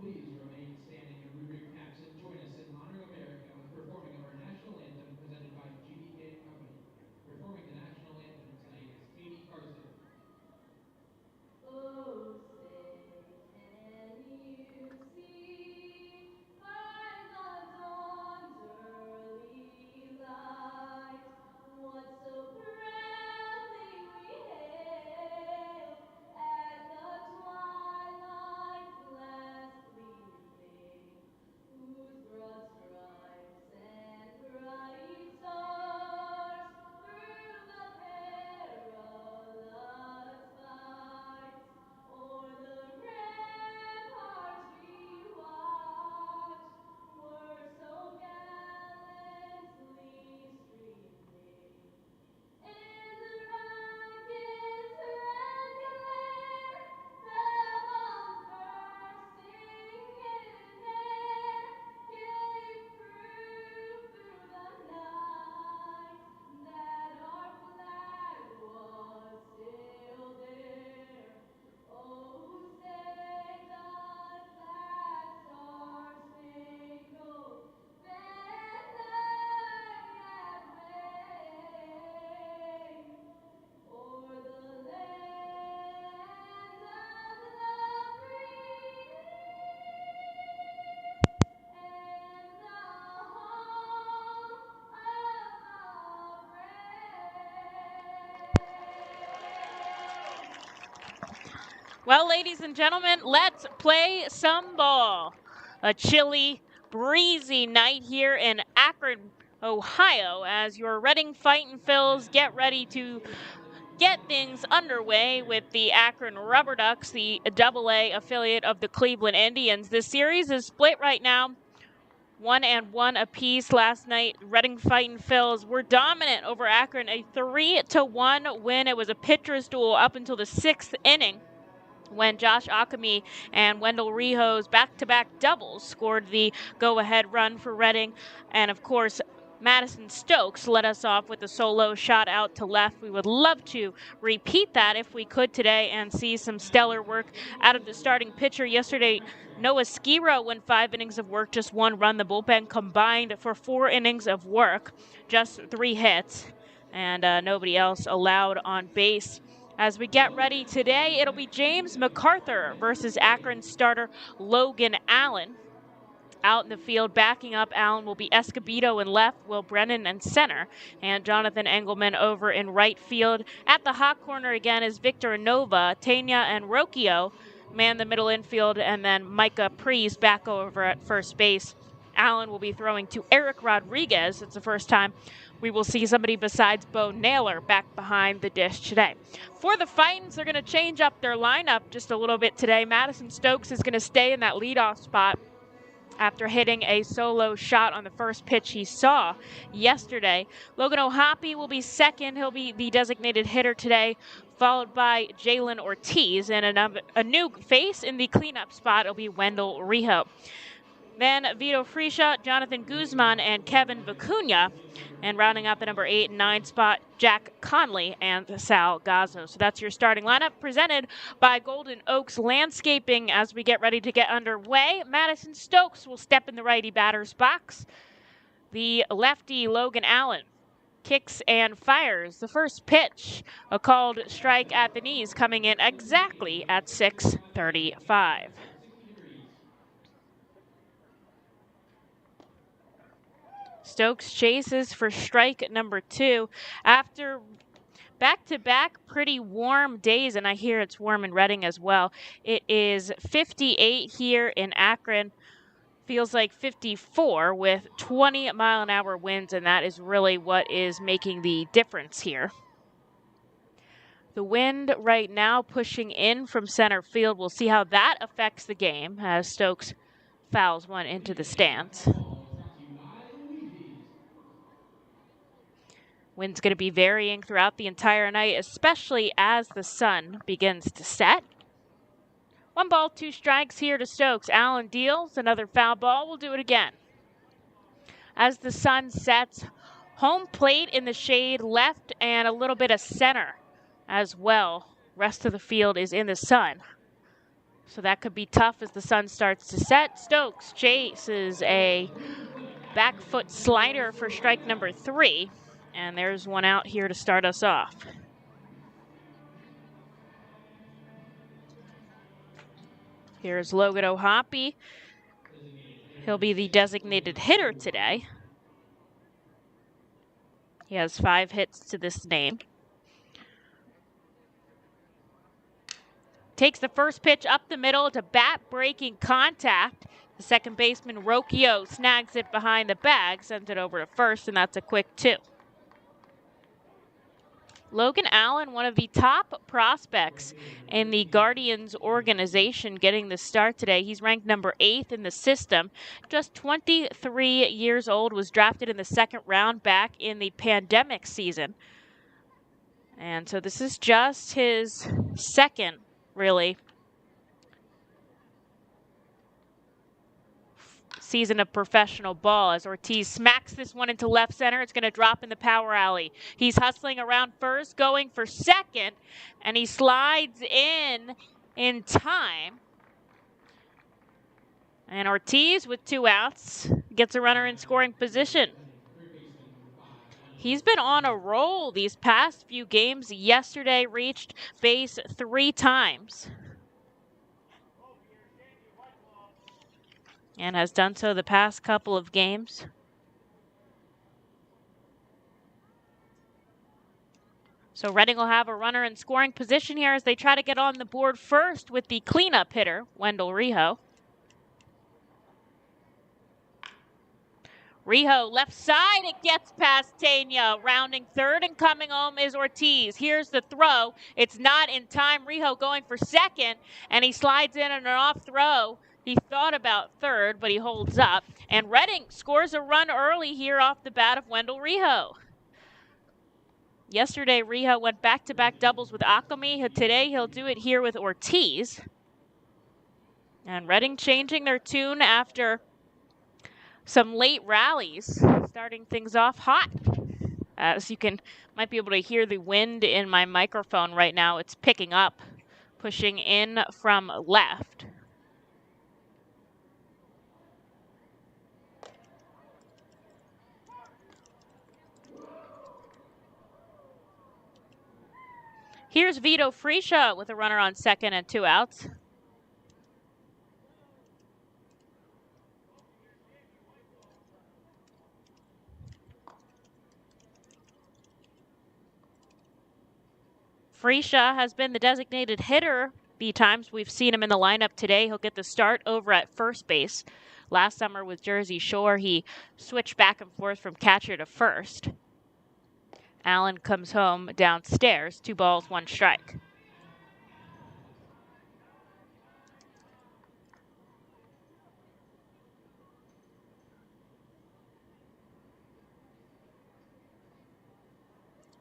Please remain standing in rubric caps and join us in honoring America with performing of our national anthem presented by GDK Company. Performing the national anthem tonight is Katie Carson. Oh, say, can you see by the dawn's early light what so proudly we hailed at the twilight's last gleaming, whose broad stripes and bright stars through the perilous fight o'er the ramparts we watched were so gallantly streaming, and the rocket's red glare fell on bursting in air, gave proof through the night that our flag was still there. Oh, say does that star-spangled banner yet wave o'er the land of the free and the home of the brave? Well, ladies and gentlemen, let's play some ball. A chilly, breezy night here in Akron, Ohio, as your Reading Fightin' Phils get ready to get things underway with the Akron RubberDucks, the AA affiliate of the Cleveland Indians. This series is split right now, 1-1 apiece. Last night, Reading Fightin' Phils were dominant over Akron, a 3-1 win. It was a pitcher's duel up until the 6th inning, when Josh Akami and Wendell Rijo's back-to-back doubles scored the go-ahead run for Reading. And, of course, Madison Stokes led us off with a solo shot out to left. We would love to repeat that if we could today and see some stellar work out of the starting pitcher. Yesterday, Noah Skiro went 5 innings of work, just 1 run. The bullpen combined for 4 innings of work, just 3 hits, and nobody else allowed on base. As we get ready today, it'll be James MacArthur versus Akron starter Logan Allen. Out in the field, backing up Allen will be Escobado in left, Will Brennan in center, and Jonathan Engelman over in right field. At the hot corner again is Victor Nova, Tana, and Rocchio man the middle infield, and then Micah Priest back over at first base. Allen will be throwing to Eric Rodriguez. It's the first time we will see somebody besides Bo Naylor back behind the dish today. For the Fightins, they're going to change up their lineup just a little bit today. Madison Stokes is going to stay in that leadoff spot after hitting a solo shot on the first pitch he saw yesterday. Logan Allen will be second. He'll be the designated hitter today, followed by Jalen Ortiz. And a new face in the cleanup spot will be Wendell Rijo. Then Vito Frisha, Jonathan Guzman, and Kevin Vicuña. And rounding up the number 8 and 9 spot, Jack Conley and Sal Gazzo. So that's your starting lineup presented by Golden Oaks Landscaping. As we get ready to get underway, Madison Stokes will step in the righty batter's box. The lefty Logan Allen kicks and fires. The first pitch, a called strike at the knees, coming in exactly at 6:35. Stokes chases for strike number 2. After back-to-back pretty warm days, and I hear it's warm in Reading as well. It is 58 here in Akron. Feels like 54 with 20-mile-an-hour winds, and that is really what is making the difference here. The wind right now pushing in from center field. We'll see how that affects the game as Stokes fouls one into the stands. Wind's going to be varying throughout the entire night, especially as the sun begins to set. 1 ball, 2 strikes here to Stokes. Allen deals another foul ball. We'll do it again. As the sun sets, home plate in the shade, left and a little bit of center as well. Rest of the field is in the sun. So that could be tough as the sun starts to set. Stokes chases a back foot slider for strike number 3. And there's one out here to start us off. Here's Logan O'Hoppy. He'll be the designated hitter today. He has 5 hits to this name. Takes the first pitch up the middle to bat-breaking contact. The second baseman, Rocchio, snags it behind the bag, sends it over to first, and that's a quick 2. Logan Allen, one of the top prospects in the Guardians organization, getting the start today. He's ranked number 8th in the system. Just 23 years old, was drafted in the 2nd round back in the pandemic season. And so this is just his 2nd, really, season of professional ball as Ortiz smacks this one into left center. It's going to drop in the power alley. He's hustling around first, going for second, and he slides in time. And Ortiz, with 2 outs, gets a runner in scoring position. He's been on a roll these past few games. Yesterday reached base 3 times. And has done so the past couple of games. So Reading will have a runner in scoring position here as they try to get on the board first with the cleanup hitter, Wendell Rijo. Rijo, left side, it gets past Tana. Rounding third and coming home is Ortiz. Here's the throw. It's not in time. Rijo going for second, and he slides in an off throw. He thought about third, but he holds up. And Reading scores a run early here off the bat of Wendell Rijo. Yesterday, Rijo went back-to-back doubles with Akron. Today, he'll do it here with Ortiz. And Reading changing their tune after some late rallies, starting things off hot. As you might be able to hear the wind in my microphone right now. It's picking up, pushing in from left. Here's Vito Freisha with a runner on second and 2 outs. Freisha has been the designated hitter the times we've seen him in the lineup today. He'll get the start over at first base. Last summer with Jersey Shore, he switched back and forth from catcher to first. Allen comes home downstairs, 2 balls, 1 strike.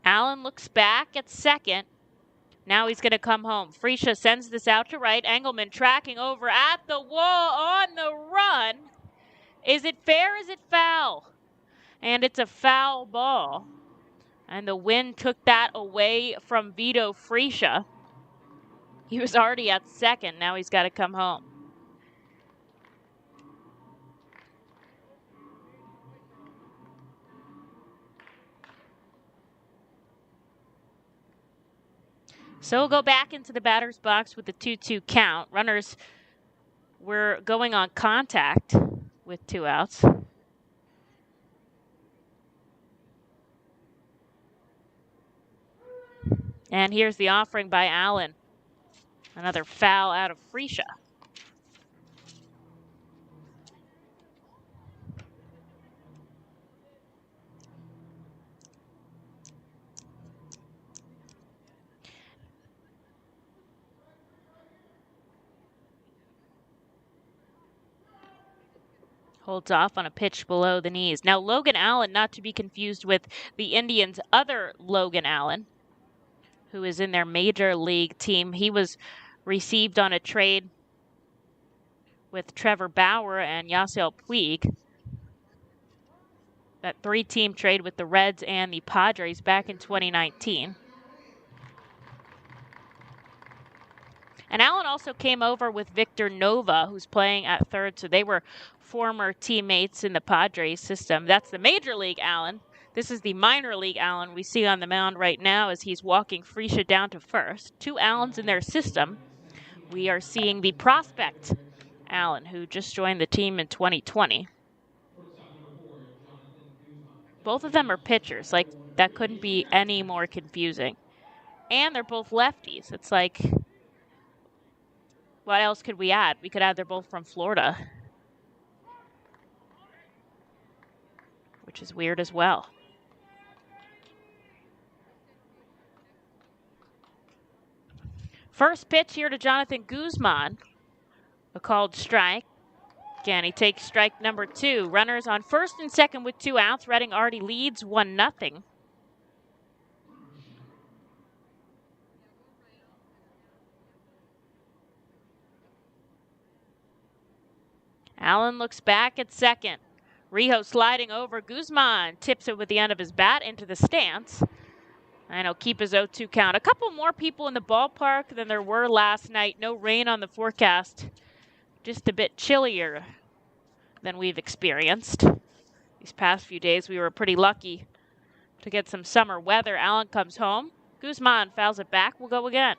Allen looks back at second. Now he's going to come home. Freisha sends this out to right. Engelman tracking over at the wall on the run. Is it fair? Is it foul? And it's a foul ball. And the wind took that away from Vito Freisha. He was already at second. Now he's got to come home. So we'll go back into the batter's box with the 2-2 count. Runners were going on contact with 2 outs. And here's the offering by Allen. Another foul out of Freisha. Holds off on a pitch below the knees. Now Logan Allen, not to be confused with the Indians' other Logan Allen, who is in their major league team. He was received on a trade with Trevor Bauer and Yasiel Puig. That 3-team trade with the Reds and the Padres back in 2019. And Allen also came over with Victor Nova, who's playing at third, so they were former teammates in the Padres system. That's the Major League Allen. This is the minor league Allen we see on the mound right now as he's walking Freesia down to first. 2 Allens in their system. We are seeing the prospect Allen, who just joined the team in 2020. Both of them are pitchers. Like, that couldn't be any more confusing. And they're both lefties. It's like, what else could we add? We could add they're both from Florida, which is weird as well. First pitch here to Jonathan Guzman. A called strike. Again, he takes strike number 2. Runners on first and second with 2 outs. Reading already leads 1-0. Allen looks back at second. Rijo sliding over. Guzman tips it with the end of his bat into the stance. And he'll keep his 0-2 count. A couple more people in the ballpark than there were last night. No rain on the forecast. Just a bit chillier than we've experienced. These past few days we were pretty lucky to get some summer weather. Allen comes home. Guzman fouls it back. We'll go again.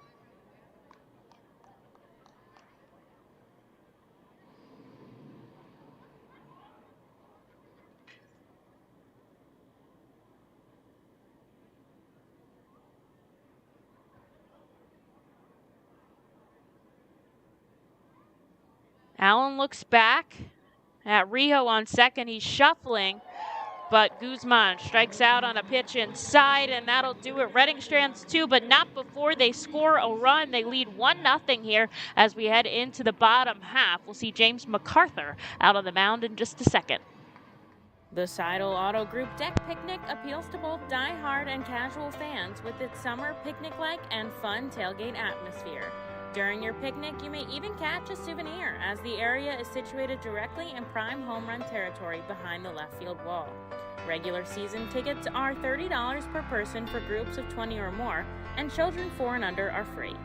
Allen looks back at Rijo on second. He's shuffling, but Guzman strikes out on a pitch inside, and that'll do it. Reading strands 2, but not before they score a run. They lead 1-0 here as we head into the bottom half. We'll see James MacArthur out on the mound in just a second. The Seidel Auto Group Deck Picnic appeals to both die-hard and casual fans with its summer picnic-like and fun tailgate atmosphere. During your picnic, you may even catch a souvenir, as the area is situated directly in prime home run territory behind the left field wall. Regular season tickets are $30 per person for groups of 20 or more, and children 4 and under are free.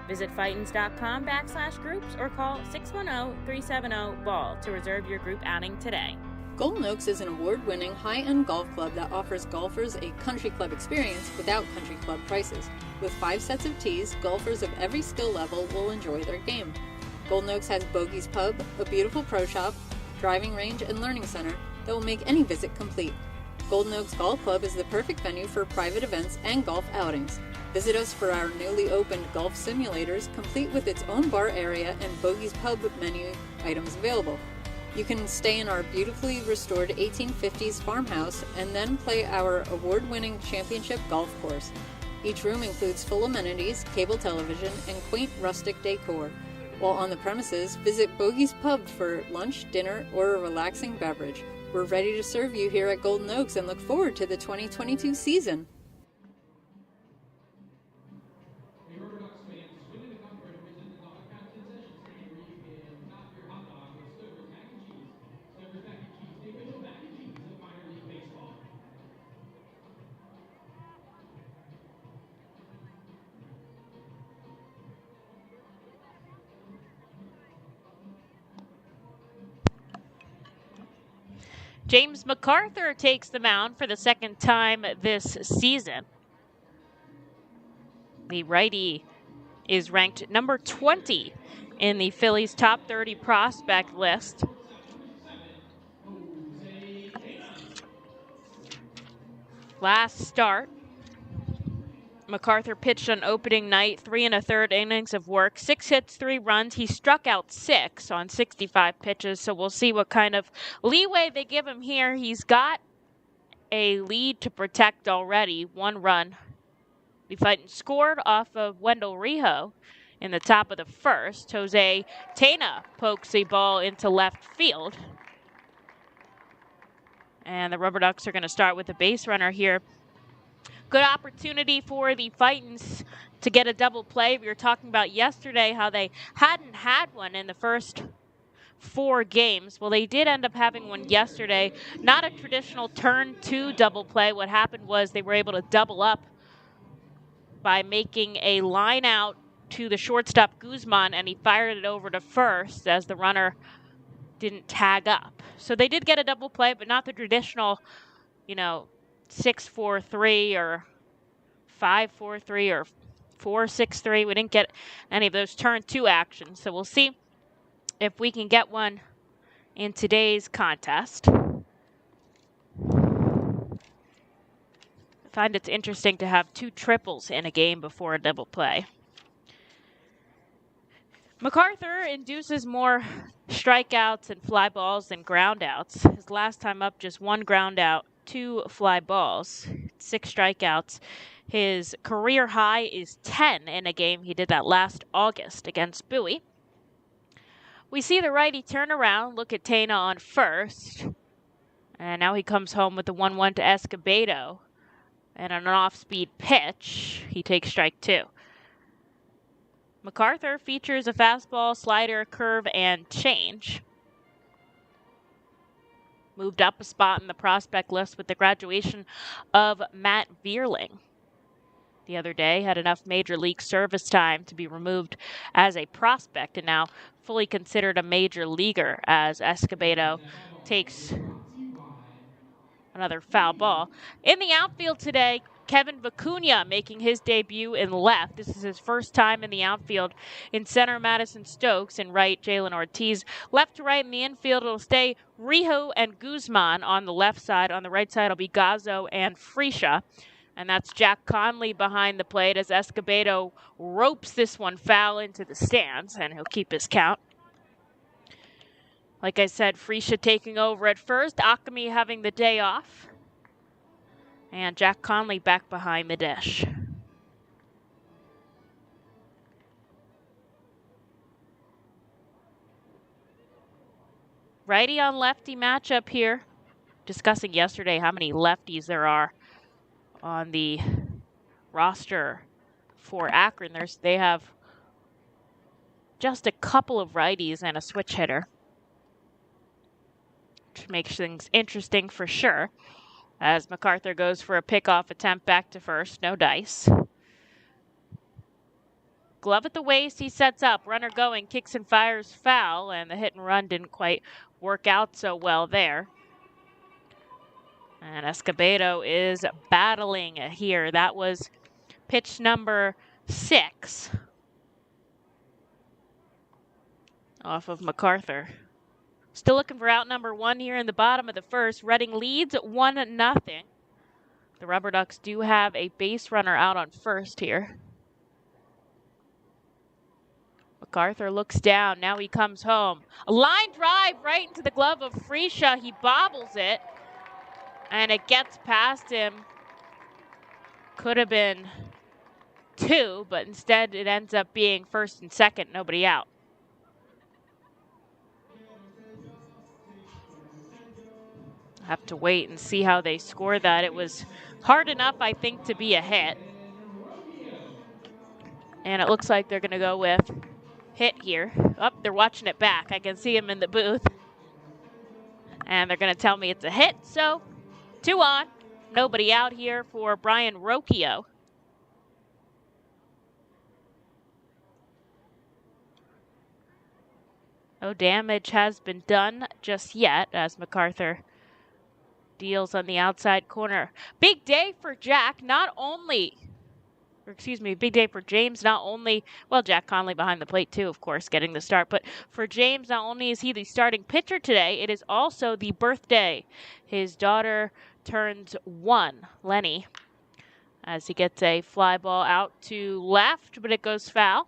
Visit Fightins.com/groups or call 610-370-BALL to reserve your group outing today. Golden Oaks is an award-winning high-end golf club that offers golfers a country club experience without country club prices. With 5 sets of tees, golfers of every skill level will enjoy their game. Golden Oaks has Bogey's Pub, a beautiful pro shop, driving range, and learning center that will make any visit complete. Golden Oaks Golf Club is the perfect venue for private events and golf outings. Visit us for our newly opened golf simulators, complete with its own bar area and Bogey's Pub menu items available. You can stay in our beautifully restored 1850s farmhouse and then play our award-winning championship golf course. Each room includes full amenities, cable television, and quaint rustic decor. While on the premises, visit Bogey's Pub for lunch, dinner, or a relaxing beverage. We're ready to serve you here at Golden Oaks and look forward to the 2022 season. Hey, RubberDucks fans, swing in the comfort and visit the dog pound concession stand where you can top your hot dog with Stover's mac and cheese. Stover's mac and cheese, the official mac and cheese of minor league baseball. James MacArthur takes the mound for the second time this season. The righty is ranked number 20 in the Phillies' top 30 prospect list. Last start, MacArthur pitched on opening night, 3 1/3 innings of work, 6 hits, 3 runs. He struck out 6 on 65 pitches, so we'll see what kind of leeway they give him here. He's got a lead to protect already, 1 run. The Fightin scored off of Wendell Rijo in the top of the first. Jose Tana pokes a ball into left field. And the RubberDucks are going to start with a base runner here. Good opportunity for the Fightins to get a double play. We were talking about yesterday how they hadn't had one in the first 4 games. Well, they did end up having one yesterday. Not a traditional turn 2 double play. What happened was they were able to double up by making a line out to the shortstop Guzman, and he fired it over to first as the runner didn't tag up. So they did get a double play, but not the traditional, 6-4-3 or 5-4-3 or 4-6-3. We didn't get any of those turn 2 actions. So we'll see if we can get one in today's contest. I find it's interesting to have 2 triples in a game before a double play. MacArthur induces more strikeouts and fly balls than ground outs. His last time up, just 1 ground out, 2 fly balls, 6 strikeouts. His career high is 10 in a game. He did that last August against Bowie. We see the righty turn around, look at Tana on first. And now he comes home with the 1-1 to Escobado. And on an off-speed pitch, he takes strike 2. MacArthur features a fastball, slider, curve, and change. Moved up a spot in the prospect list with the graduation of Matt Vierling. The other day, had enough major league service time to be removed as a prospect and now fully considered a major leaguer as Escobado takes another foul ball. In the outfield today, Kevin Vicuña making his debut in left. This is his first time in the outfield. In center, Madison Stokes. In right, Jalen Ortiz. Left to right in the infield, it'll stay Rijo and Guzman on the left side. On the right side, it'll be Gazzo and Freesia. And that's Jack Conley behind the plate as Escobado ropes this one foul into the stands, and he'll keep his count. Like I said, Freesia taking over at first, Akami having the day off, and Jack Conley back behind the dish. Righty on lefty matchup here. Discussing yesterday how many lefties there are on the roster for Akron. They have just a couple of righties and a switch hitter, which makes things interesting for sure. As MacArthur goes for a pickoff attempt back to first, no dice. Glove at the waist, he sets up, runner going, kicks and fires foul, and the hit and run didn't quite work out so well there. And Escobado is battling here. That was pitch number 6 off of MacArthur. Still looking for out number 1 here in the bottom of the first. Reading leads 1-0. The RubberDucks do have a base runner out on first here. MacArthur looks down. Now he comes home. A line drive right into the glove of Freesia. He bobbles it. And it gets past him. Could have been 2, but instead it ends up being first and second, nobody out. Have to wait and see how they score that. It was hard enough, I think, to be a hit. And it looks like they're going to go with hit here. Oh, they're watching it back. I can see him in the booth. And they're going to tell me it's a hit, so 2 on. Nobody out here for Brian Rocchio. No damage has been done just yet as MacArthur deals on the outside corner. Big day for Jack, big day for James, not only, well, Jack Conley behind the plate too, of course, getting the start, but for James, not only is he the starting pitcher today, it is also the birthday. His daughter turns 1, Lenny, as he gets a fly ball out to left, but it goes foul.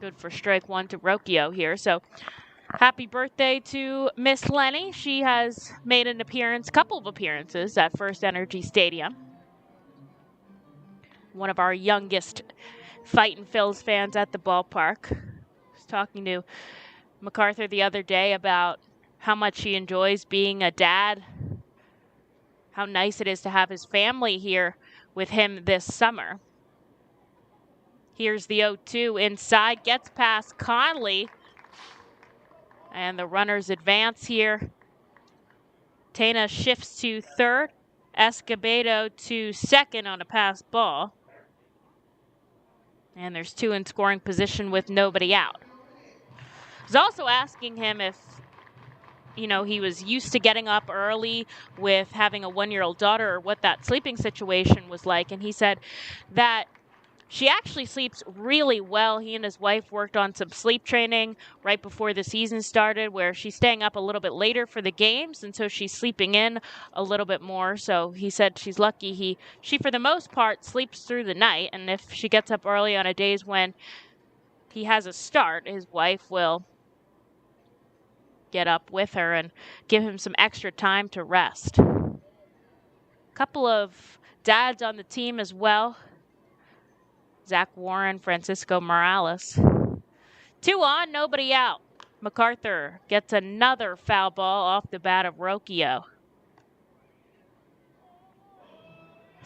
Good for strike 1 to Rocchio here, so happy birthday to Miss Lenny. She has made an couple of appearances at First Energy Stadium. One of our youngest Fightin' Phils fans at the ballpark. I was talking to MacArthur the other day about how much he enjoys being a dad, how nice it is to have his family here with him this summer. Here's the 0-2 inside, gets past Conley. And the runners advance here. Tana shifts to third. Escobado to second on a pass ball. And there's 2 in scoring position with nobody out. I was also asking him if, he was used to getting up early with having a 1-year-old daughter or what that sleeping situation was like. And he said that she actually sleeps really well. He and his wife worked on some sleep training right before the season started where she's staying up a little bit later for the games, and so she's sleeping in a little bit more. So he said she's lucky. She for the most part, sleeps through the night, and if she gets up early on a days when he has a start, his wife will get up with her and give him some extra time to rest. Couple of dads on the team as well. Zach Warren, Francisco Morales. 2 on, nobody out. MacArthur gets another foul ball off the bat of Rocchio.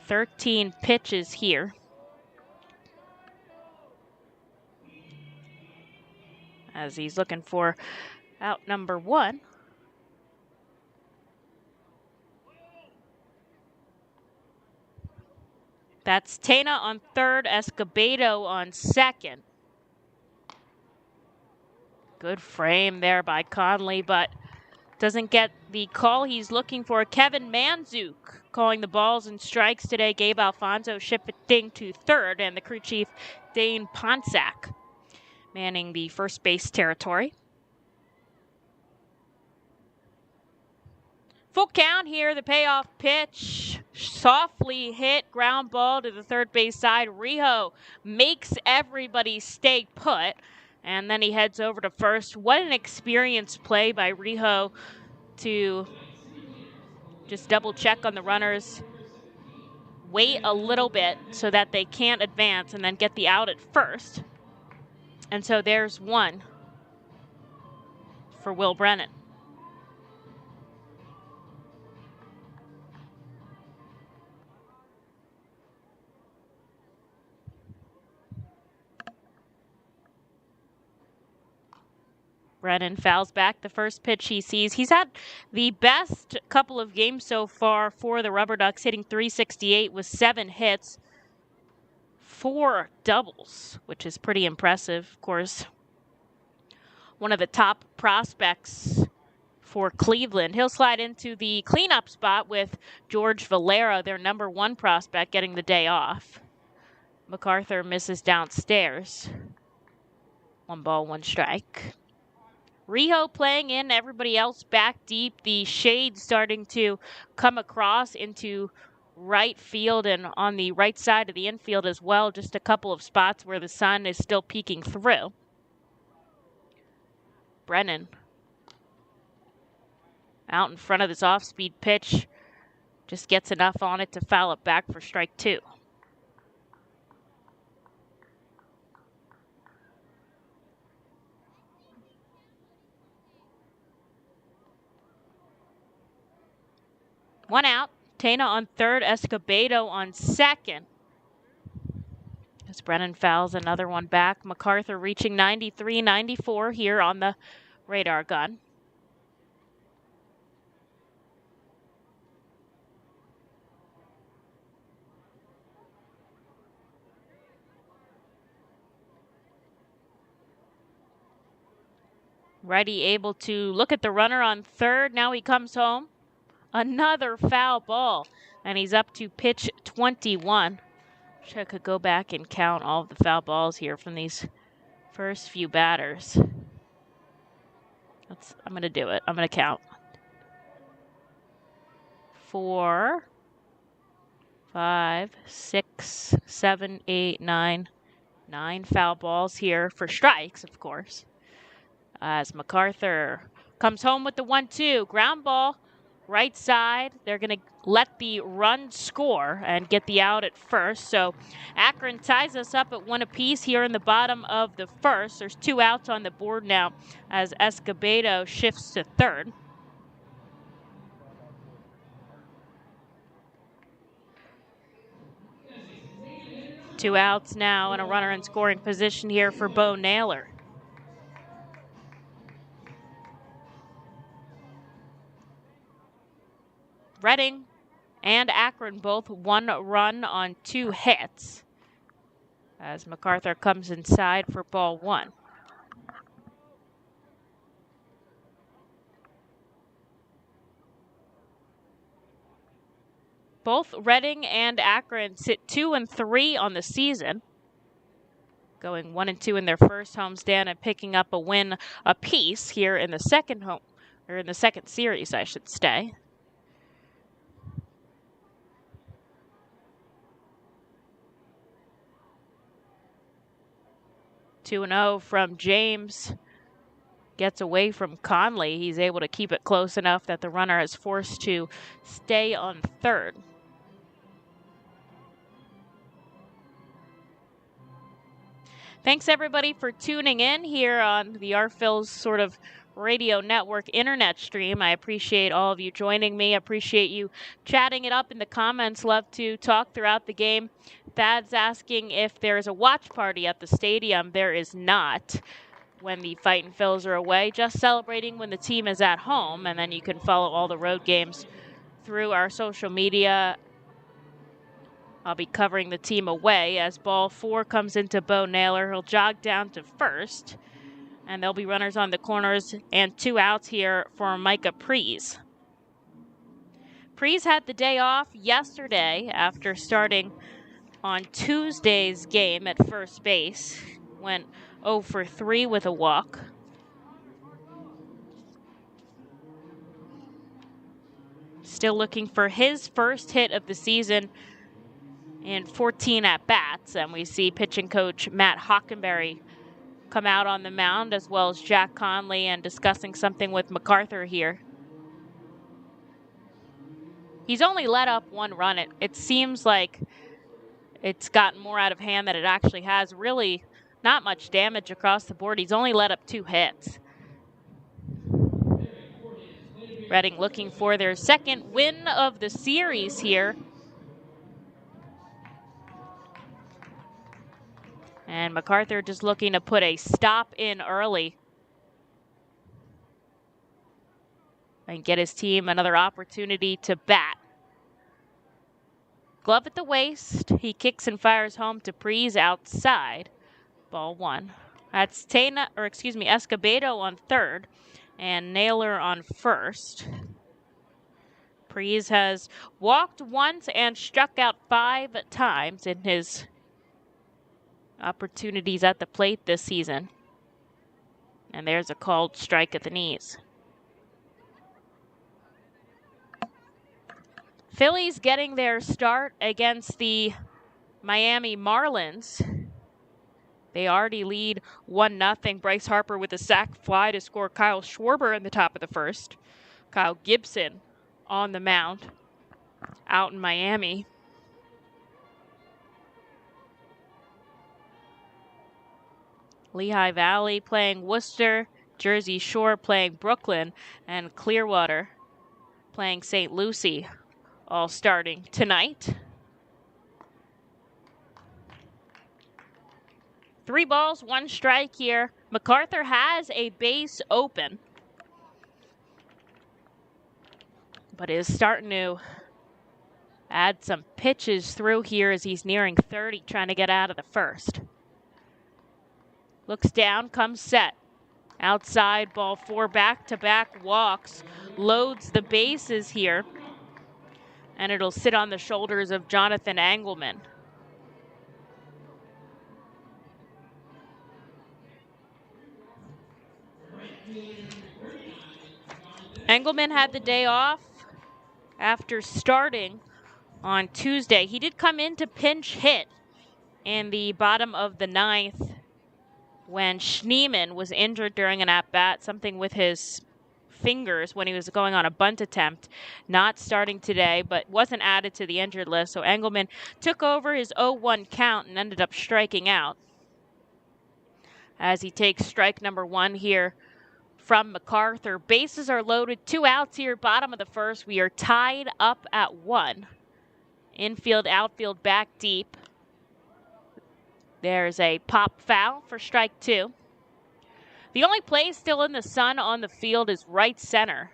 13 pitches here. As he's looking for out number 1. That's Tana on third, Escobado on second. Good frame there by Conley, but doesn't get the call he's looking for. Kevin Manzuk calling the balls and strikes today. Gabe Alfonso shifting to third, and the crew chief, Dane Ponsack, manning the first base territory. Full count here, the payoff pitch, softly hit, ground ball to the third base side. Rijo makes everybody stay put, and then he heads over to first. What an experienced play by Rijo to just double check on the runners, wait a little bit so that they can't advance, and then get the out at first. And so there's 1 for Will Brennan. Brennan fouls back the first pitch he sees. He's had the best couple of games so far for the RubberDucks, hitting .368 with 7 hits, 4 doubles, which is pretty impressive. Of course, one of the top prospects for Cleveland. He'll slide into the cleanup spot with George Valera, their number 1 prospect, getting the day off. MacArthur misses downstairs. 1 ball, 1 strike. Rijo playing in, everybody else back deep. The shade starting to come across into right field and on the right side of the infield as well. Just a couple of spots where the sun is still peeking through. Brennan out in front of this off-speed pitch. Just gets enough on it to foul it back for strike 2. One out. Tana on third, Escobado on second. As Brennan fouls another one back. MacArthur reaching 93, 94 here on the radar gun. Righty able to look at the runner on third. Now he comes home. Another foul ball, and he's up to pitch 21. Wish I could go back and count all of the foul balls here from these first few batters. I'm going to do it. I'm going to count. 4, 5, 6, 7, 8, 9. 9 foul balls here for strikes, of course. As MacArthur comes home with the 1-2. Ground ball, right side. They're going to let the run score and get the out at first. So Akron ties us up at 1 apiece here in the bottom of the first. There's 2 outs on the board now as Escobado shifts to third. Two outs now and a runner in scoring position here for Bo Naylor. Reading and Akron both 1 run on 2 hits. as MacArthur comes inside for ball 1. Both Reading and Akron sit 2 and 3 on the season, going 1 and 2 in their first homestand and picking up a win apiece here in the second in the second series, I should say. Two and 0 from James. Gets away from Conley. He's able to keep it close enough that the runner is forced to stay on third. Thanks everybody for tuning in here on the RFil's sort of radio network internet stream. I appreciate all of you joining me. I appreciate you chatting it up in the comments. Love to talk throughout the game. Thad's asking if there's a watch party at the stadium. There is not when the Fightin' Phils are away, just celebrating when the team is at home, and then you can follow all the road games through our social media. I'll be covering the team away as ball 4 comes into Bo Naylor. He'll jog down to first, and there'll be runners on the corners and 2 outs here for Micah Priest. Priest had the day off yesterday after starting on Tuesday's game at first base. Went 0 for 3 with a walk. Still looking for his first hit of the season in 14 at-bats, and we see pitching coach Matt Hockenberry come out on the mound, as well as Jack Conley, and discussing something with MacArthur here. He's only let up 1 run. It seems like it's gotten more out of hand than it actually has. Really not much damage across the board. He's only let up 2 hits. Reading looking for their second win of the series here. And MacArthur just looking to put a stop in early and get his team another opportunity to bat. Glove at the waist. He kicks and fires home to Priest outside. Ball 1. That's Tana, or excuse me, Escobado on third and Naylor on first. Priest has walked once and struck out 5 times in his opportunities at the plate this season. And there's a called strike at the knees. Phillies getting their start against the Miami Marlins. They already lead 1-0. Bryce Harper with a sac fly to score Kyle Schwarber in the top of the first. Kyle Gibson on the mound out in Miami. Lehigh Valley playing Worcester, Jersey Shore playing Brooklyn, and Clearwater playing St. Lucie, all starting tonight. 3 balls, 1 strike here. MacArthur has a base open, but is starting to add some pitches through here as he's nearing 30, trying to get out of the first. Looks down, comes set. Outside, ball 4, back-to-back walks. Loads the bases here. And it'll sit on the shoulders of Jonathan Engelman. Engelman had the day off after starting on Tuesday. He did come in to pinch hit in the bottom of the 9th when Schneemann was injured during an at-bat, something with his fingers when he was going on a bunt attempt. Not starting today, but wasn't added to the injured list. So Engelman took over his 0-1 count and ended up striking out as he takes strike number 1 here from MacArthur. Bases are loaded, 2 outs here, bottom of the first. We are tied up at 1. Infield, outfield, back deep. There's a pop foul for strike 2. The only place still in the sun on the field is right center.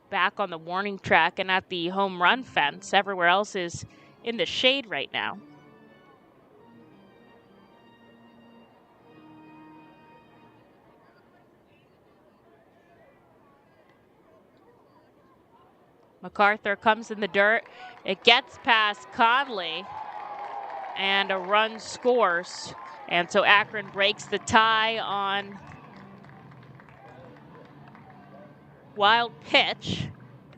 Back on the warning track and at the home run fence. Everywhere else is in the shade right now. MacArthur comes in the dirt. It gets past Conley, and a run scores. And so Akron breaks the tie on wild pitch.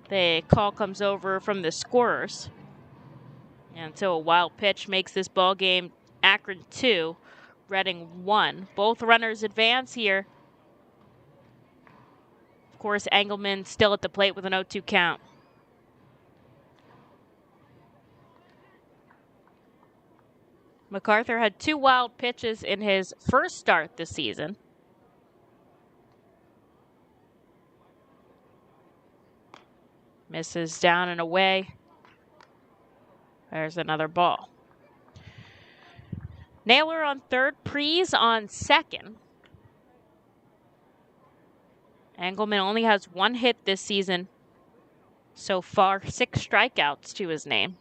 The call comes over from the scorers. And so a wild pitch makes this ball game Akron 2, Reading 1. Both runners advance here. Of course, Engelman still at the plate with an 0-2 count. MacArthur had 2 wild pitches in his first start this season. Misses down and away. There's another ball. Naylor on third, Priest on second. Engelman only has 1 hit this season so far, 6 strikeouts to his name.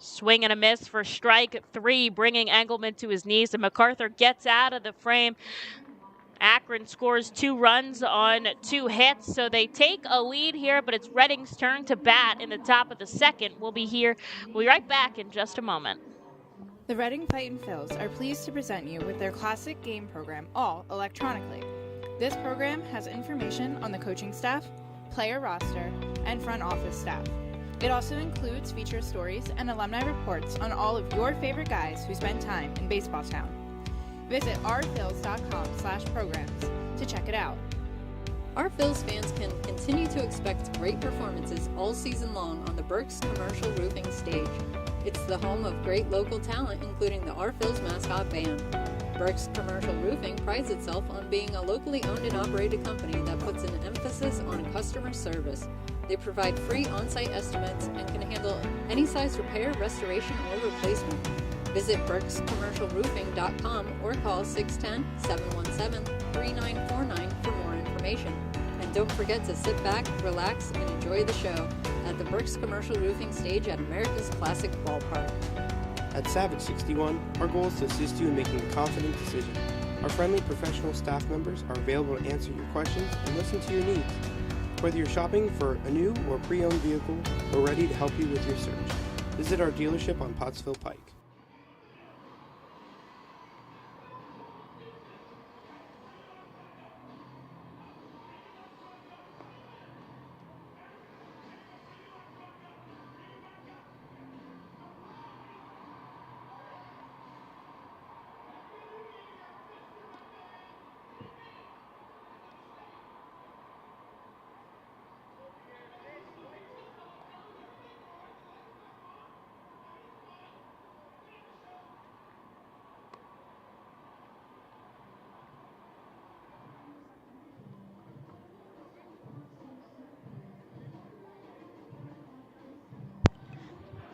Swing and a miss for strike 3, bringing Engelman to his knees, and MacArthur gets out of the frame. Akron scores 2 runs on 2 hits, so they take a lead here, but it's Reading's turn to bat in the top of the second. We'll be right back in just a moment. The Reading Fightin' Phils are pleased to present you with their classic game program, all electronically. This program has information on the coaching staff, player roster, and front office staff. It also includes feature stories and alumni reports on all of your favorite guys who spend time in baseball town. Visit ourphils.com/programs to check it out. Our Phils fans can continue to expect great performances all season long on the Burke's Commercial Roofing stage. It's the home of great local talent, including the Our Phils mascot band. Burke's Commercial Roofing prides itself on being a locally owned and operated company that puts an emphasis on customer service. They provide free on-site estimates and can handle any size repair, restoration, or replacement. Visit burkscommercialroofing.com or call 610-717-3949 for more information. And don't forget to sit back, relax, and enjoy the show at the Burke's Commercial Roofing stage at America's Classic Ballpark. At Savage 61, our goal is to assist you in making a confident decision. Our friendly professional staff members are available to answer your questions and listen to your needs. Whether you're shopping for a new or pre-owned vehicle, we're ready to help you with your search. Visit our dealership on Pottsville Pike.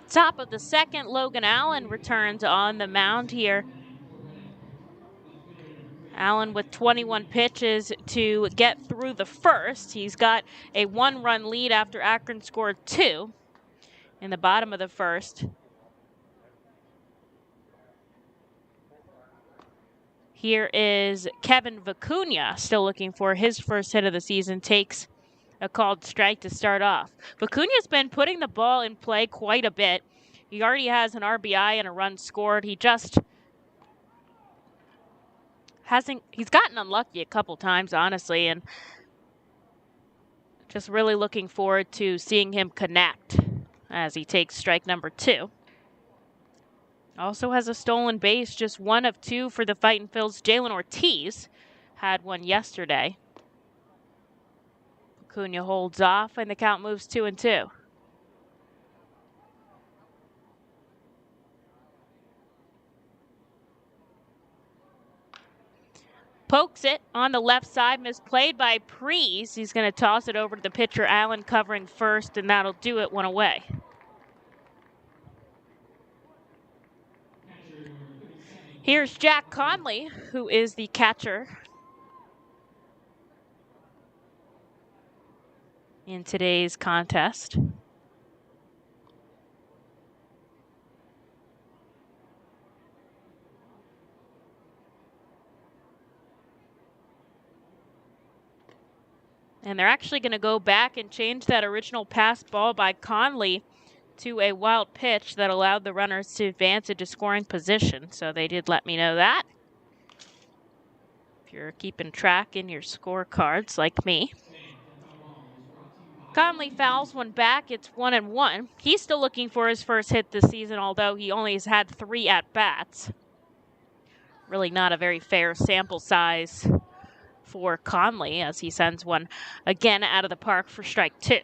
Top of the second, Logan Allen returns on the mound here. Allen with 21 pitches to get through the first. He's got a 1-run lead after Akron scored 2 in the bottom of the first. Here is Kevin Vicuña, still looking for his first hit of the season, takes a called strike to start off. Vicuña's been putting the ball in play quite a bit. He already has an RBI and a run scored. He just he's gotten unlucky a couple times, honestly, and just really looking forward to seeing him connect as he takes strike number 2. Also has a stolen base, just 1 of 2 for the Fightin' Phils. Jalen Ortiz had one yesterday. Vicuña holds off, and the count moves 2-2. Pokes it on the left side, misplayed by Priest. He's going to toss it over to the pitcher, Allen, covering first, and that'll do it, 1 away. Here's Jack Conley, who is the catcher in today's contest. And they're actually going to go back and change that original pass ball by Conley to a wild pitch that allowed the runners to advance into scoring position. So they did let me know that. If you're keeping track in your scorecards like me. Conley fouls one back. It's 1-1. He's still looking for his first hit this season, although he only has had 3 at-bats. Really not a very fair sample size for Conley as he sends one again out of the park for strike 2.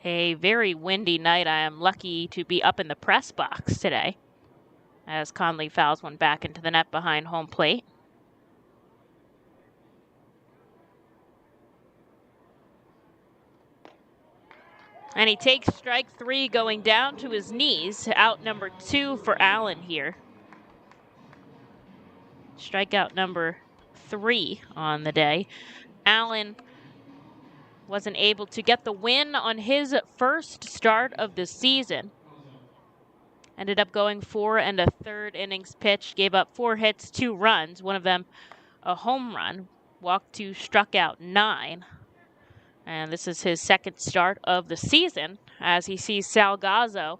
A very windy night. I am lucky to be up in the press box today as Conley fouls one back into the net behind home plate. And he takes strike 3 going down to his knees. Out number 2 for Allen here. Strikeout number 3 on the day. Allen wasn't able to get the win on his first start of the season. Ended up going 4 1/3 innings pitched, gave up 4 hits, 2 runs, one of them a home run, walked 2, struck out 9. And this is his second start of the season as he sees Salgazzo.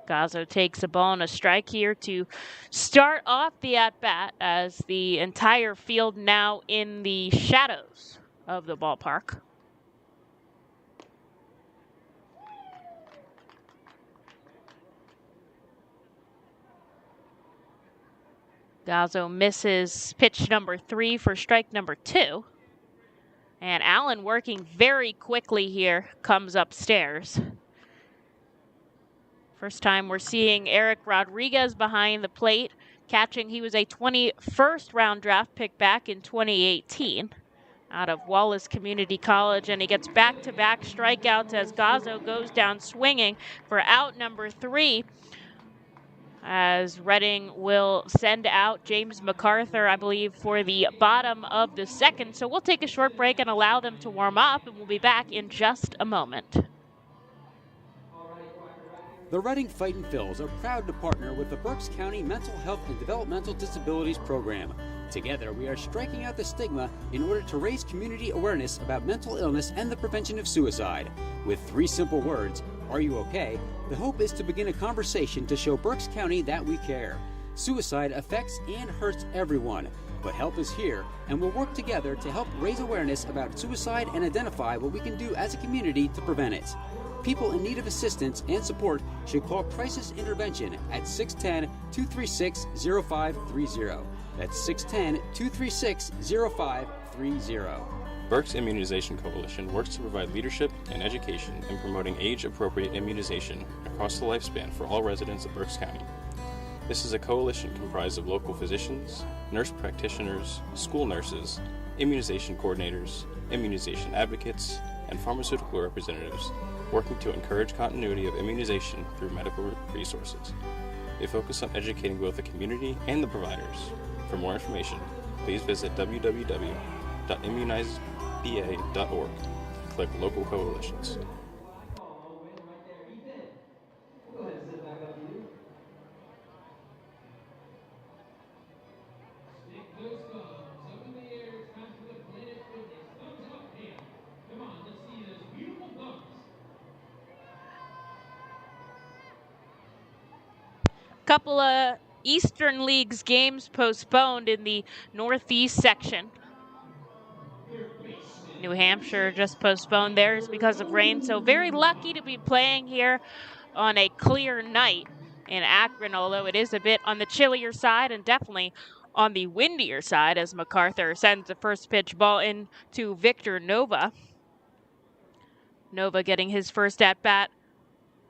Gazzo takes a ball and a strike here to start off the at-bat as the entire field now in the shadows of the ballpark. Gazzo misses pitch number 3 for strike number 2. And Allen working very quickly here comes upstairs. First time we're seeing Eric Rodriguez behind the plate. Catching, he was a 21st round draft pick back in 2018 out of Wallace Community College. And he gets back-to-back strikeouts as Gazzo goes down swinging for out number 3. As Reading will send out James MacArthur, I believe, for the bottom of the second. So we'll take a short break and allow them to warm up, and we'll be back in just a moment. The Reading Fightin' Phils are proud to partner with the Berks County Mental Health and Developmental Disabilities Program. Together, we are striking out the stigma in order to raise community awareness about mental illness and the prevention of suicide. With 3 simple words, "Are you okay?" the hope is to begin a conversation to show Berks County that we care. Suicide affects and hurts everyone, but help is here, and we'll work together to help raise awareness about suicide and identify what we can do as a community to prevent it. People in need of assistance and support should call Crisis Intervention at 610-236-0530. That's 610-236-0530. Berks Immunization Coalition works to provide leadership and education in promoting age-appropriate immunization across the lifespan for all residents of Berks County. This is a coalition comprised of local physicians, nurse practitioners, school nurses, immunization coordinators, immunization advocates, and pharmaceutical representatives working to encourage continuity of immunization through medical resources. They focus on educating both the community and the providers. For more information, please visit www.immunizeba.org. Click Local Coalitions. Couple of Eastern Leagues games postponed in the Northeast section. New Hampshire just postponed theirs because of rain, so very lucky to be playing here on a clear night in Akron, although it is a bit on the chillier side and definitely on the windier side as MacArthur sends the first pitch ball in to Victor Nova. Nova getting his first at-bat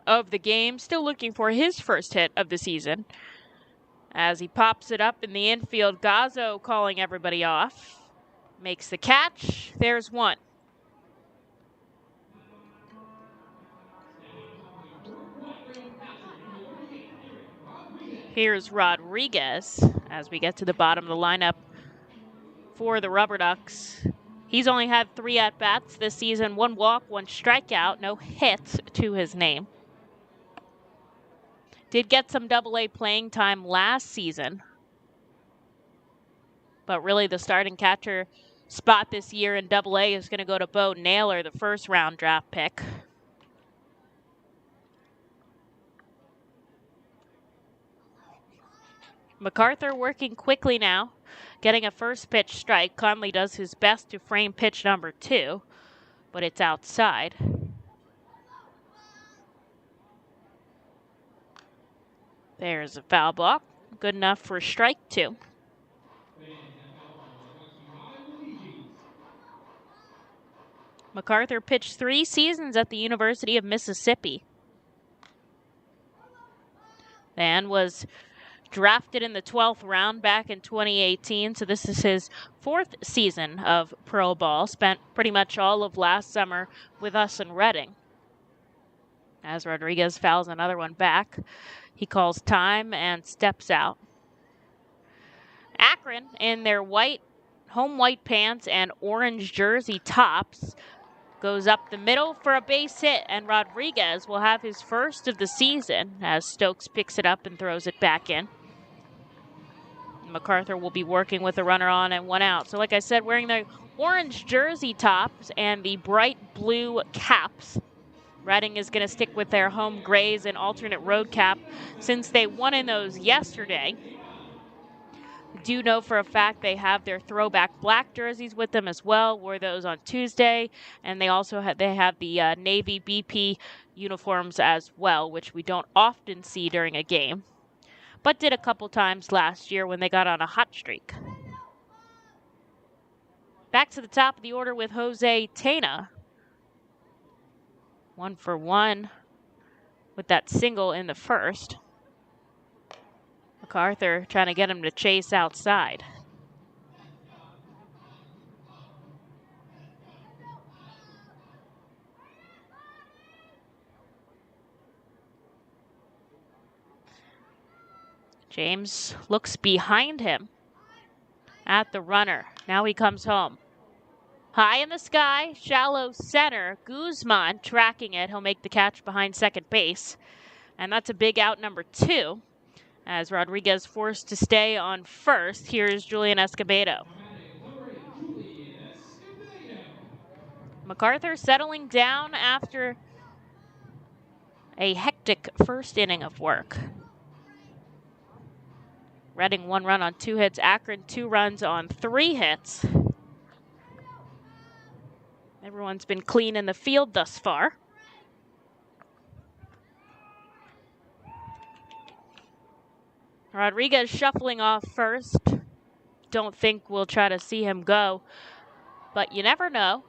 of the game, still looking for his first hit of the season. As he pops it up in the infield, Gazzo calling everybody off. Makes the catch. There's one. Here's Rodriguez as we get to the bottom of the lineup for the RubberDucks. He's only had 3 at-bats this season, 1 walk, 1 strikeout, no hits to his name. Did get some AA playing time last season. But really the starting catcher spot this year in AA is going to go to Bo Naylor, the first-round draft pick. MacArthur working quickly now, getting a first pitch strike. Conley does his best to frame pitch number 2, but it's outside. There's a foul ball. Good enough for strike 2. MacArthur pitched 3 seasons at the University of Mississippi. And was drafted in the 12th round back in 2018, so this is his 4th season of pro ball. Spent pretty much all of last summer with us in Reading. As Rodriguez fouls another one back, he calls time and steps out. Akron, in their home white pants and orange jersey tops, goes up the middle for a base hit, and Rodriguez will have his first of the season as Stokes picks it up and throws it back in. MacArthur will be working with a runner on and 1 out. So like I said, wearing the orange jersey tops and the bright blue caps. Reading is going to stick with their home grays and alternate road cap since they won in those yesterday. Do know for a fact they have their throwback black jerseys with them as well. Wore those on Tuesday, and they also have the Navy BP uniforms as well, which we don't often see during a game, but did a couple times last year when they got on a hot streak. Back to the top of the order with Jose Tana. 1 for 1 with that single in the first. MacArthur trying to get him to chase outside. James looks behind him at the runner. Now he comes home. High in the sky, shallow center. Guzman tracking it. He'll make the catch behind second base. And that's a big out number 2. As Rodriguez forced to stay on first. Here's Julian Escobado. MacArthur settling down after a hectic first inning of work. Reading 1 run on 2 hits. Akron 2 runs on 3 hits. Everyone's been clean in the field thus far. Rodriguez shuffling off first. Don't think we'll try to see him go, but you never know.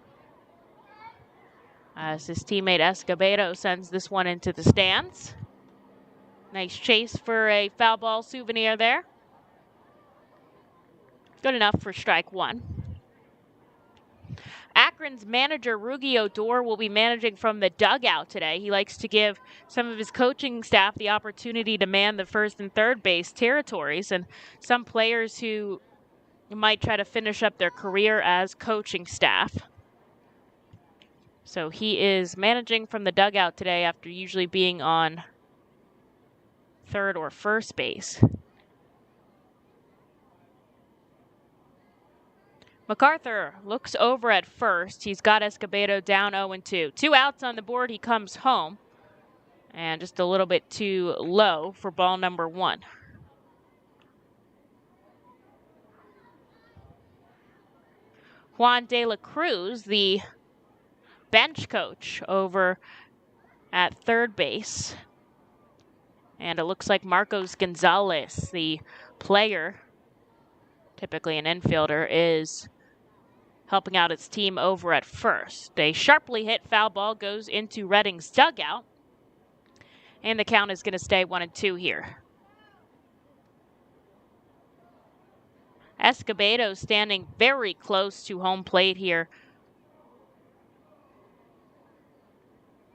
As his teammate Escobado sends this one into the stands. Nice chase for a foul ball souvenir there. Good enough for strike 1. Akron's manager, Ruggie Odor, will be managing from the dugout today. He likes to give some of his coaching staff the opportunity to man the first and third base territories, and some players who might try to finish up their career as coaching staff. So he is managing from the dugout today after usually being on third or first base. MacArthur looks over at first. He's got Escobedo down 0-2. 2 outs on the board. He comes home. And just a little bit too low for ball number 1. Juan De La Cruz, the bench coach over at third base. And it looks like Marcos Gonzalez, the player, typically an infielder, is helping out its team over at first. A sharply hit foul ball goes into Reading's dugout. And the count is going to stay 1-2 here. Escobedo standing very close to home plate here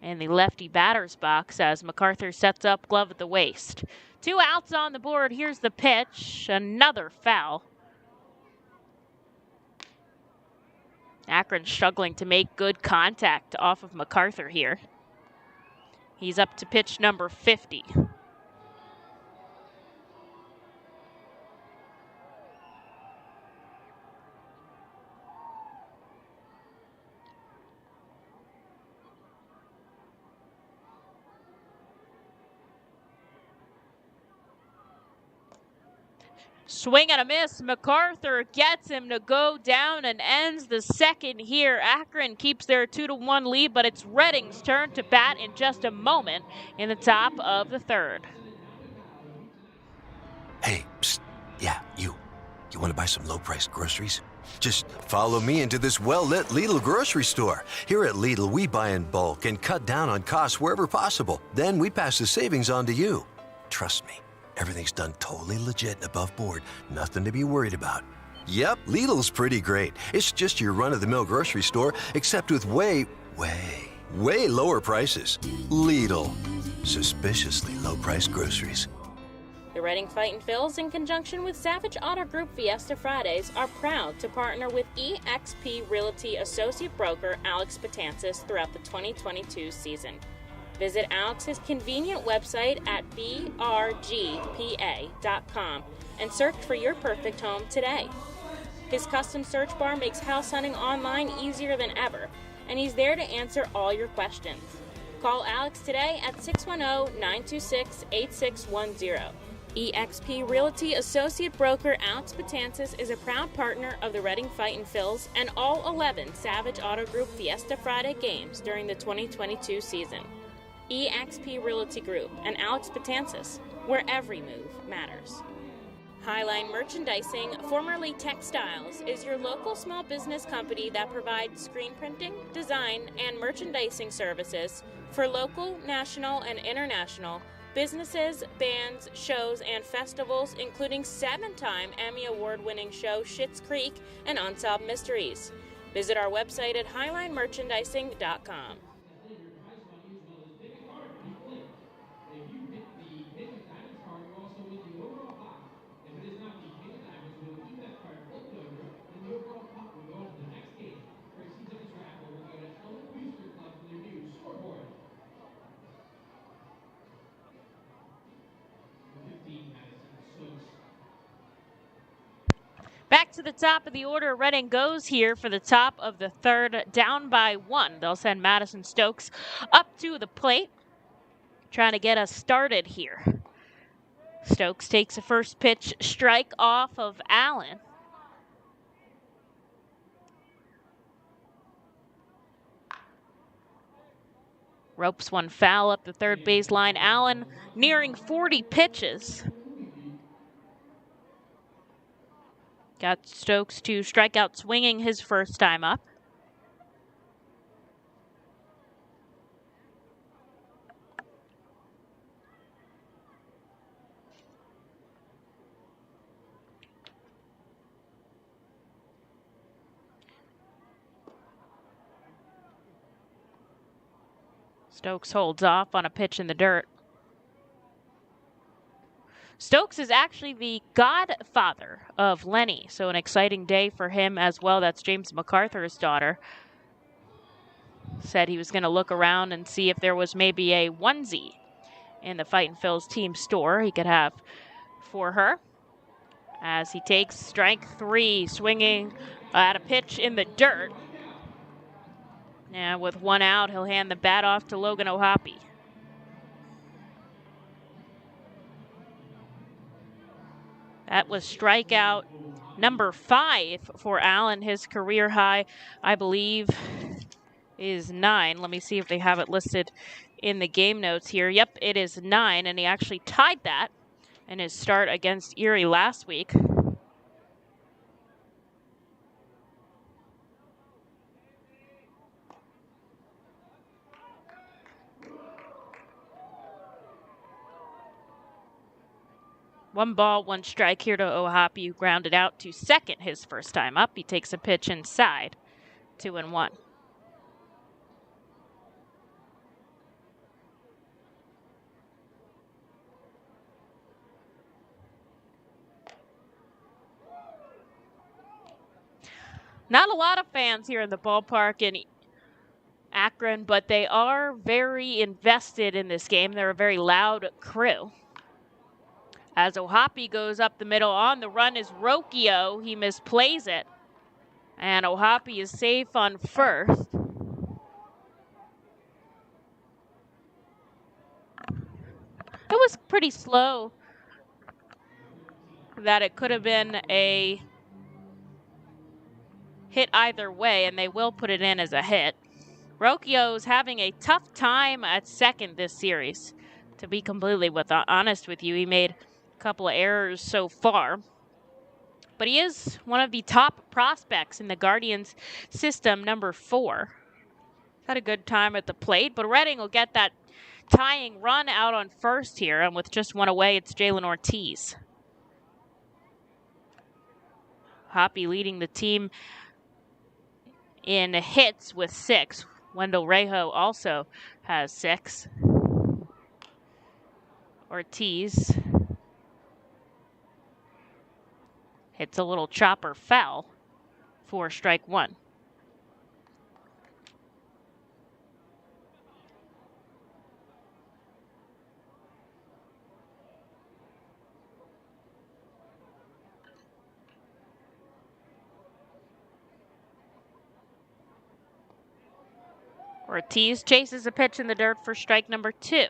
in the lefty batter's box as MacArthur sets up glove at the waist. 2 outs on the board. Here's the pitch. Another foul. Akron struggling to make good contact off of MacArthur here. He's up to pitch number 50. Swing and a miss. MacArthur gets him to go down and ends the second here. Akron keeps their 2-1 lead, but it's Reading's turn to bat in just a moment in the top of the third. Hey, psst. Yeah, you. You want to buy some low-priced groceries? Just follow me into this well-lit Lidl grocery store. Here at Lidl, we buy in bulk and cut down on costs wherever possible. Then we pass the savings on to you. Trust me, everything's done totally legit and above board. Nothing to be worried about. Yep, Lidl's pretty great. It's just your run-of-the-mill grocery store, except with way lower prices. Lidl. Suspiciously low-priced groceries. The Reading Fightin' Phils, in conjunction with Savage Auto Group Fiesta Fridays, are proud to partner with eXp Realty Associate Broker Alex Betances throughout the 2022 season. Visit Alex's convenient website at brgpa.com and search for your perfect home today. His custom search bar makes house hunting online easier than ever, and he's there to answer all your questions. Call Alex today at 610-926-8610. eXp Realty Associate Broker Alex Betances is a proud partner of the Reading Fightin' Phils and all 11 Savage Auto Group Fiesta Friday games during the 2022 season. eXp Realty Group and Alex Betances, where every move matters. Highline Merchandising, formerly Textiles, is your local small business company that provides screen printing, design, and merchandising services for local, national, and international businesses, bands, shows, and festivals, including 7-time Emmy Award-winning show Schitt's Creek and Unsolved Mysteries. Visit our website at highlinemerchandising.com. Back to the top of the order, Reading goes here for the top of the third, down by 1. They'll send Madison Stokes up to the plate, trying to get us started here. Stokes takes a first pitch strike off of Allen. Ropes one foul up the third baseline. Allen nearing 40 pitches. Got Stokes to strike out swinging his first time up. Stokes holds off on a pitch in the dirt. Stokes is actually the godfather of Lenny, so an exciting day for him as well. That's James MacArthur's daughter. Said he was going to look around and see if there was maybe a onesie in the Fightin' Phils team store he could have for her. As he takes strike 3, swinging at a pitch in the dirt. And with 1 out, he'll hand the bat off to Logan O'Hoppe. That was strikeout number 5 for Allen. His career high, I believe, is 9. Let me see if they have it listed in the game notes here. Yep, it is 9, and he actually tied that in his start against Erie last week. One ball, 1 strike here to O'Hoppe, who grounded out to second his first time up. He takes a pitch inside, 2-1. Not a lot of fans here in the ballpark in Akron, but they are very invested in this game. They're a very loud crew. As O'Hoppe goes up the middle, on the run is Rocchio. He misplays it. And O'Hoppe is safe on first. It was pretty slow that it could have been a hit either way, and they will put it in as a hit. Rocchio's having a tough time at second this series. To be completely honest with you, he made a couple of errors so far. But he is one of the top prospects in the Guardians system, number 4. Had a good time at the plate, but Reading will get that tying run out on first here, and with just one away, it's Jalen Ortiz. Hoppy leading the team in hits with 6. Wendell Rejo also has 6. Ortiz hits a little chopper foul for strike 1. Ortiz chases a pitch in the dirt for strike number 2.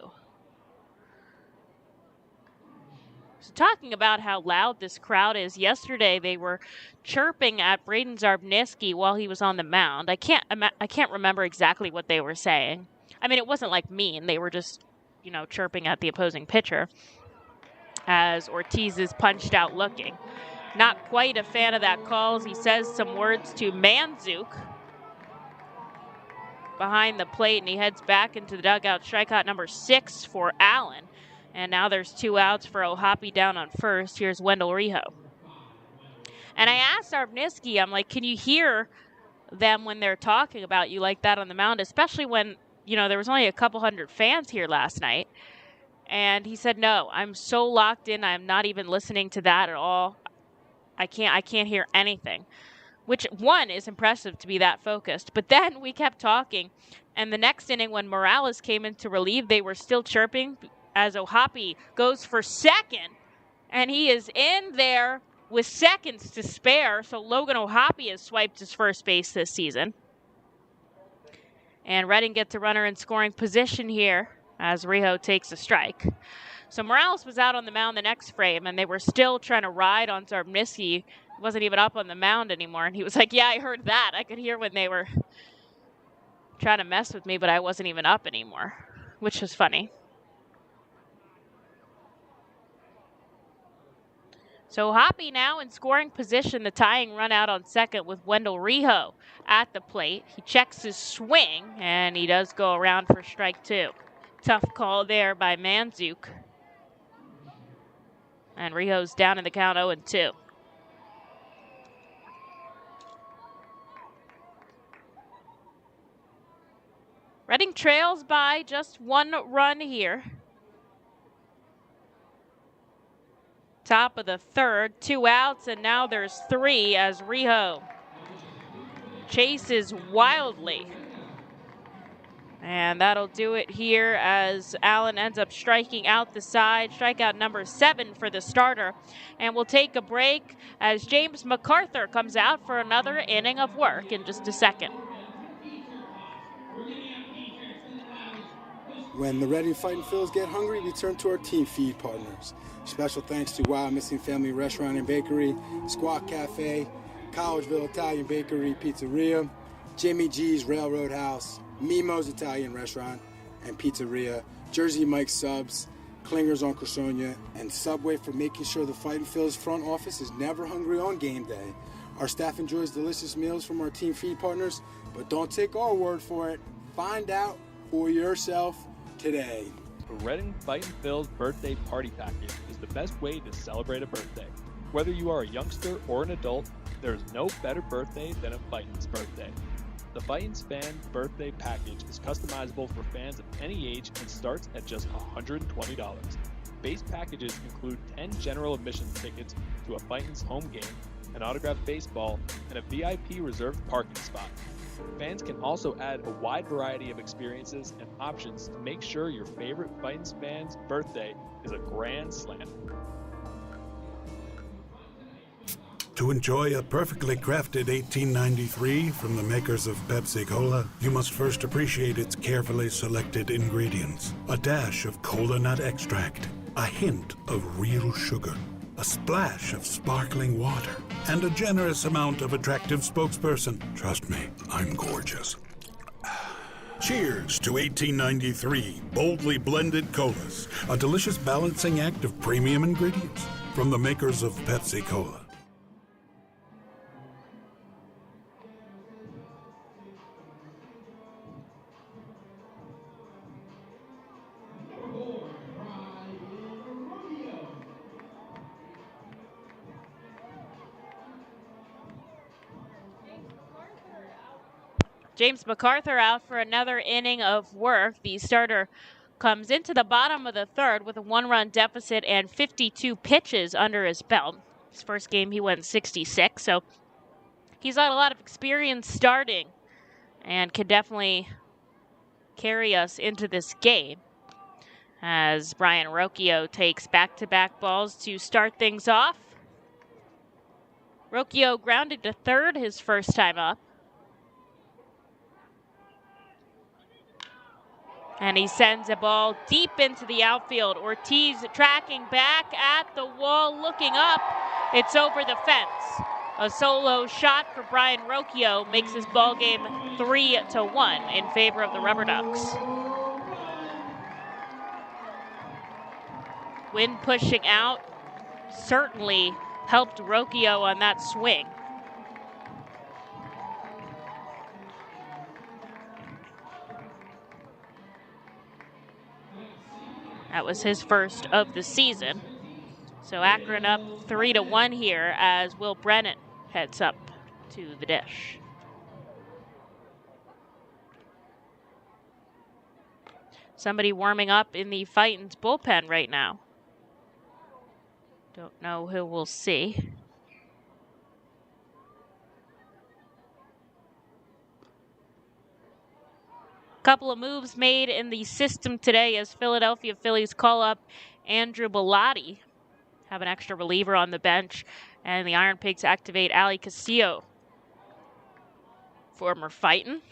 So talking about how loud this crowd is, yesterday they were chirping at Braden Zarbniski while he was on the mound. I can't remember exactly what they were saying. I mean, it wasn't like mean. They were just, chirping at the opposing pitcher as Ortiz is punched out looking. Not quite a fan of that call. He says some words to Manzuk behind the plate, and he heads back into the dugout. Strikeout number 6 for Allen. And now there's 2 outs for O'Hoppe down on first. Here's Wendell Rejo. And I asked Zarbniski, I'm like, can you hear them when they're talking about you like that on the mound, especially when, there was only a couple hundred fans here last night. And he said, no, I'm so locked in. I'm not even listening to that at all. I can't hear anything. Which, one, is impressive to be that focused. But then we kept talking, and the next inning when Morales came in to relieve, they were still chirping as O'Hoppe goes for second, and he is in there with seconds to spare, so Logan O'Hoppe has swiped his first base this season. And Reading gets a runner in scoring position here as Rejo takes a strike. So Morales was out on the mound the next frame, and they were still trying to ride on Zarbniski. He wasn't even up on the mound anymore, and he was like, yeah, I heard that. I could hear when they were trying to mess with me, but I wasn't even up anymore, which was funny. So Hoppe now in scoring position, the tying run out on second with Wendell Rejo at the plate. He checks his swing, and he does go around for strike 2. Tough call there by Manzuk. And Rejo's down in the count 0-2. Reading trails by just 1 run here. Top of the third, 2 outs, and now there's 3 as Rejo chases wildly. And that'll do it here as Allen ends up striking out the side. Strikeout number 7 for the starter. And we'll take a break as James MacArthur comes out for another inning of work in just a second. When the Reading Fightin' Phils get hungry, we turn to our team feed partners. Special thanks to Wild Missing Family Restaurant and Bakery, Squawk Cafe, Collegeville Italian Bakery Pizzeria, Jimmy G's Railroad House, Mimo's Italian Restaurant and Pizzeria, Jersey Mike's Subs, Klinger's on Cressonia, and Subway for making sure the Fightin' Phils front office is never hungry on game day. Our staff enjoys delicious meals from our team feed partners, but don't take our word for it. Find out for yourself today. The Reading Fightin' Phils birthday party package is the best way to celebrate a birthday. Whether you are a youngster or an adult, there is no better birthday than a Fightin's birthday. The Fightin's Fan Birthday Package is customizable for fans of any age and starts at just $120. Base packages include 10 general admission tickets to a Fightin's home game, an autographed baseball, and a VIP reserved parking spot. Fans can also add a wide variety of experiences and options to make sure your favorite Fightin's fan's birthday is a grand slam. To enjoy a perfectly crafted 1893 from the makers of Pepsi Cola, you must first appreciate its carefully selected ingredients. A dash of cola nut extract, a hint of real sugar, a splash of sparkling water, and a generous amount of attractive spokesperson. Trust me, I'm gorgeous. Cheers to 1893 boldly blended colas, a delicious balancing act of premium ingredients from the makers of Pepsi Cola. James MacArthur out for another inning of work. The starter comes into the bottom of the third with a 1-run deficit and 52 pitches under his belt. His first game he went 66, so he's got a lot of experience starting and can definitely carry us into this game. As Brian Rocchio takes back-to-back balls to start things off. Rocchio grounded to third his first time up. And he sends a ball deep into the outfield. Ortiz tracking back at the wall, looking up. It's over the fence. A solo shot for Brian Rocchio makes his ball game 3-1 in favor of the RubberDucks. Wind pushing out certainly helped Rocchio on that swing. That was his first of the season. So Akron up 3-1 here as Will Brennan heads up to the dish. Somebody warming up in the Fightin's bullpen right now. Don't know who we'll see. Couple of moves made in the system today as Philadelphia Phillies call up Andrew Bellotti, have an extra reliever on the bench, and the Iron Pigs activate Ali Castillo, former Fightin.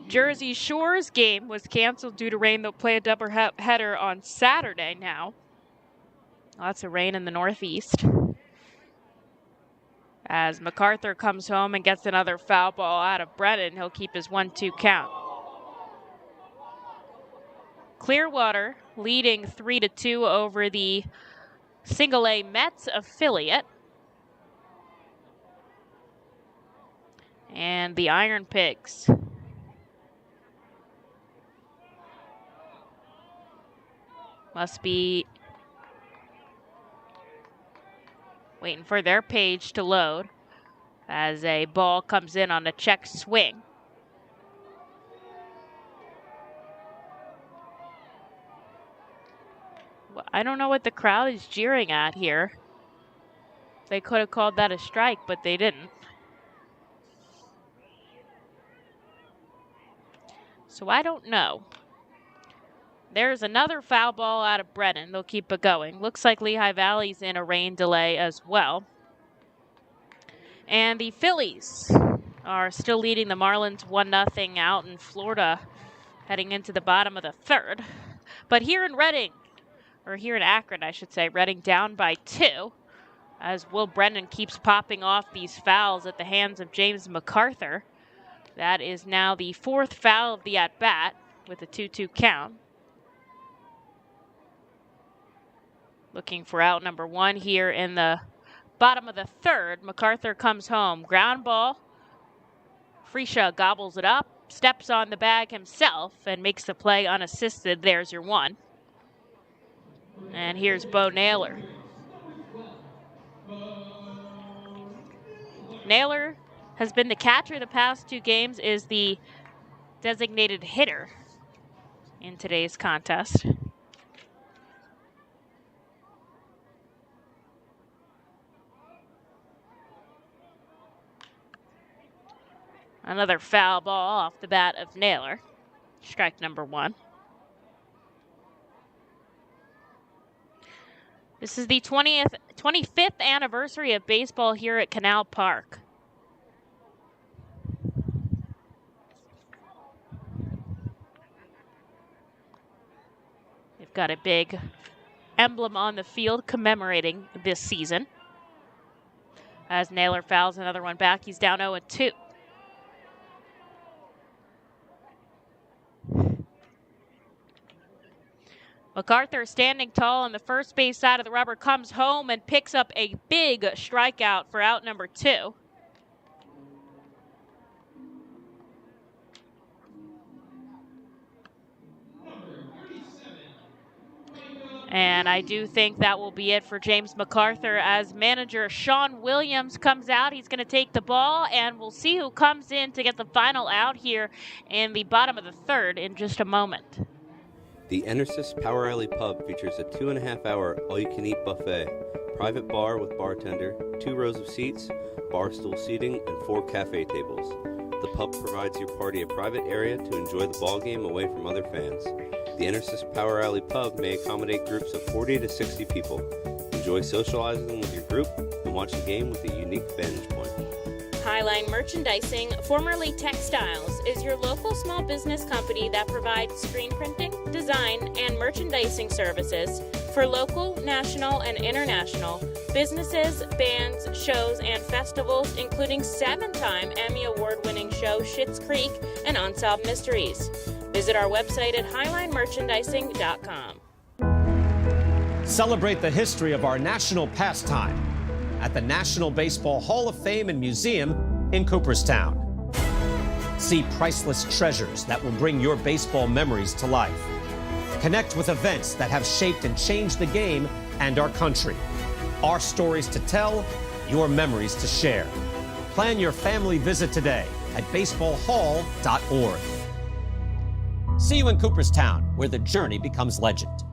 Jersey Shore's game was canceled due to rain. They'll play a doubleheader on Saturday now. Lots of rain in the Northeast. As MacArthur comes home and gets another foul ball out of Brennan, he'll keep his 1-2 count. Clearwater leading 3-2 over the Single-A Mets affiliate. And the Iron Pigs must be waiting for their page to load as a ball comes in on a check swing. Well, I don't know what the crowd is jeering at here. They could have called that a strike, but they didn't. So I don't know. There's another foul ball out of Brennan. They'll keep it going. Looks like Lehigh Valley's in a rain delay as well. And the Phillies are still leading the Marlins 1-0 out in Florida, heading into the bottom of the third. But here in Reading, or here in Akron, I should say, Reading down by 2, as Will Brennan keeps popping off these fouls at the hands of James MacArthur. That is now the 4th foul of the at-bat with a 2-2 count. Looking for out number 1 here in the bottom of the third. MacArthur comes home. Ground ball. Freesia gobbles it up, steps on the bag himself, and makes the play unassisted. There's your 1. And here's Bo Naylor. Naylor has been the catcher the past 2 games, is the designated hitter in today's contest. Another foul ball off the bat of Naylor. Strike number 1. This is the 25th anniversary of baseball here at Canal Park. They've got a big emblem on the field commemorating this season. As Naylor fouls another one back, he's down 0-2. MacArthur standing tall on the first base side of the rubber comes home and picks up a big strikeout for out number 2. And I do think that will be it for James MacArthur as manager Sean Williams comes out. He's going to take the ball, and we'll see who comes in to get the final out here in the bottom of the third in just a moment. The Enersys Power Alley Pub features a 2.5-hour all-you-can-eat buffet, private bar with bartender, 2 rows of seats, bar stool seating, and 4 cafe tables. The pub provides your party a private area to enjoy the ball game away from other fans. The Enersys Power Alley Pub may accommodate groups of 40 to 60 people. Enjoy socializing with your group and watch the game with a unique vantage point. Highline Merchandising, formerly Textiles, is your local small business company that provides screen printing, design, and merchandising services for local, national, and international businesses, bands, shows, and festivals, including 7-time Emmy Award-winning show Schitt's Creek and Unsolved Mysteries. Visit our website at highlinemerchandising.com. Celebrate the history of our national pastime at the National Baseball Hall of Fame and Museum in Cooperstown. See priceless treasures that will bring your baseball memories to life. Connect with events that have shaped and changed the game and our country. Our stories to tell, your memories to share. Plan your family visit today at baseballhall.org. See you in Cooperstown, where the journey becomes legend.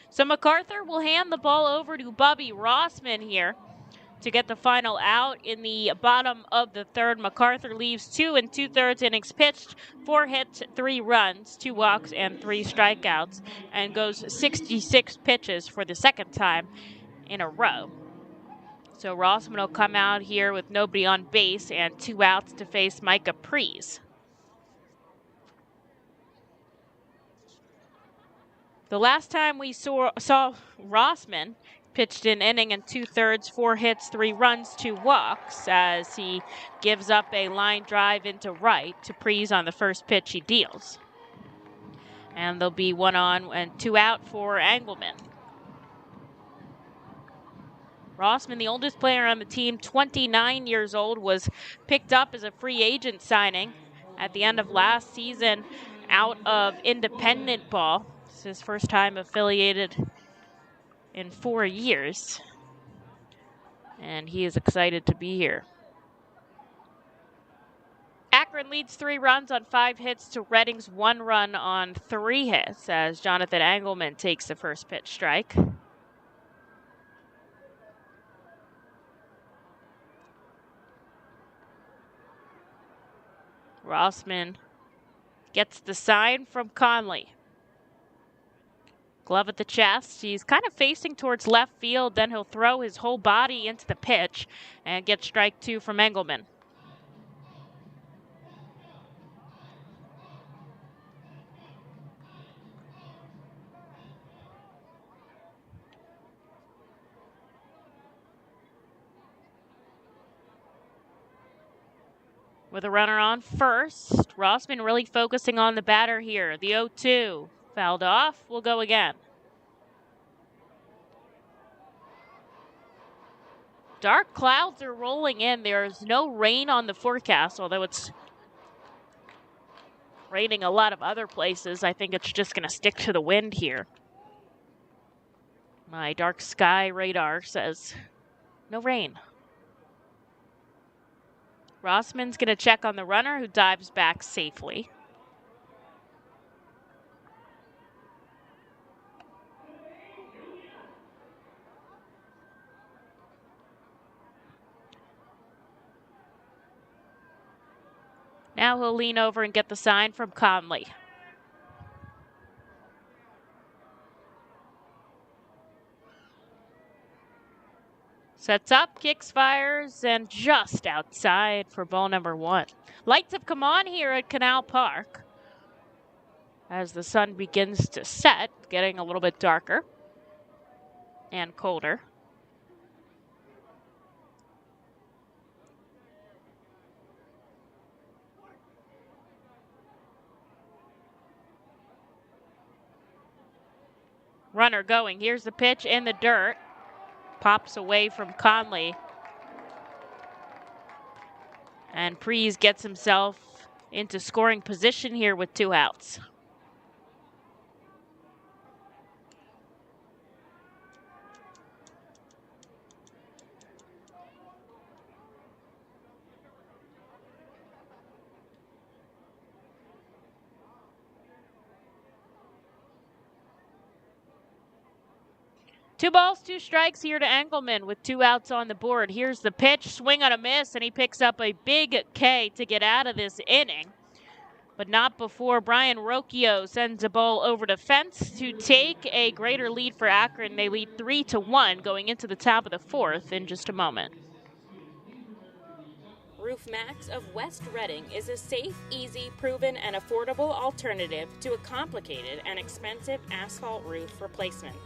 So MacArthur will hand the ball over to Bobby Rossman here to get the final out in the bottom of the third. MacArthur leaves 2 2/3 innings pitched, 4 hits, 3 runs, 2 walks, and 3 strikeouts, and goes 66 pitches for the second time in a row. So Rossman will come out here with nobody on base and 2 outs to face Micah Priest. The last time we saw Rossman pitched an inning and 2/3, 4 hits, 3 runs, 2 walks, as he gives up a line drive into right to Priest on the first pitch he deals. And there'll be 1 on and 2 out for Engelman. Rossman, the oldest player on the team, 29 years old, was picked up as a free agent signing at the end of last season out of independent ball. It's his first time affiliated in 4 years, and he is excited to be here. Akron leads 3 runs on 5 hits to Reading's 1 run on 3 hits as Jonathan Engelman takes the first pitch strike. Rossman gets the sign from Conley. Glove at the chest. He's kind of facing towards left field. Then he'll throw his whole body into the pitch and get strike 2 from Engelman. with a runner on first. Rossman really focusing on the batter here. The 0-2 fouled off. We'll go again. Dark clouds are rolling in. There's no rain on the forecast, although it's raining a lot of other places. I think it's just going to stick to the wind here. My dark sky radar says no rain. Rossman's going to check on the runner, who dives back safely. Now he'll lean over and get the sign from Conley. Sets up, kicks, fires, and just outside for ball number 1. Lights have come on here at Canal Park as the sun begins to set, getting a little bit darker and colder. Runner going. Here's the pitch in the dirt. Pops away from Conley. And Priest gets himself into scoring position here with 2 outs. Two balls, 2 strikes here to Engelman with 2 outs on the board. Here's the pitch, swing on a miss, and he picks up a big K to get out of this inning. But not before Brian Rocchio sends a ball over the fence to take a greater lead for Akron. They lead 3-1 going into the top of the 4th in just a moment. Roof Max of West Reading is a safe, easy, proven, and affordable alternative to a complicated and expensive asphalt roof replacement.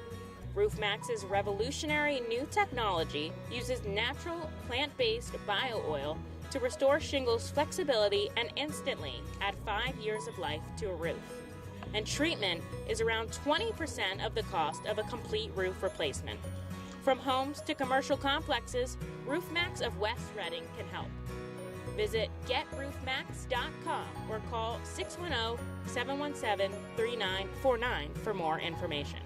Roof Max's revolutionary new technology uses natural, plant-based bio-oil to restore shingles flexibility and instantly add 5 years of life to a roof. And treatment is around 20% of the cost of a complete roof replacement. From homes to commercial complexes, Roof Max of West Reading can help. Visit GetRoofMax.com or call 610-717-3949 for more information.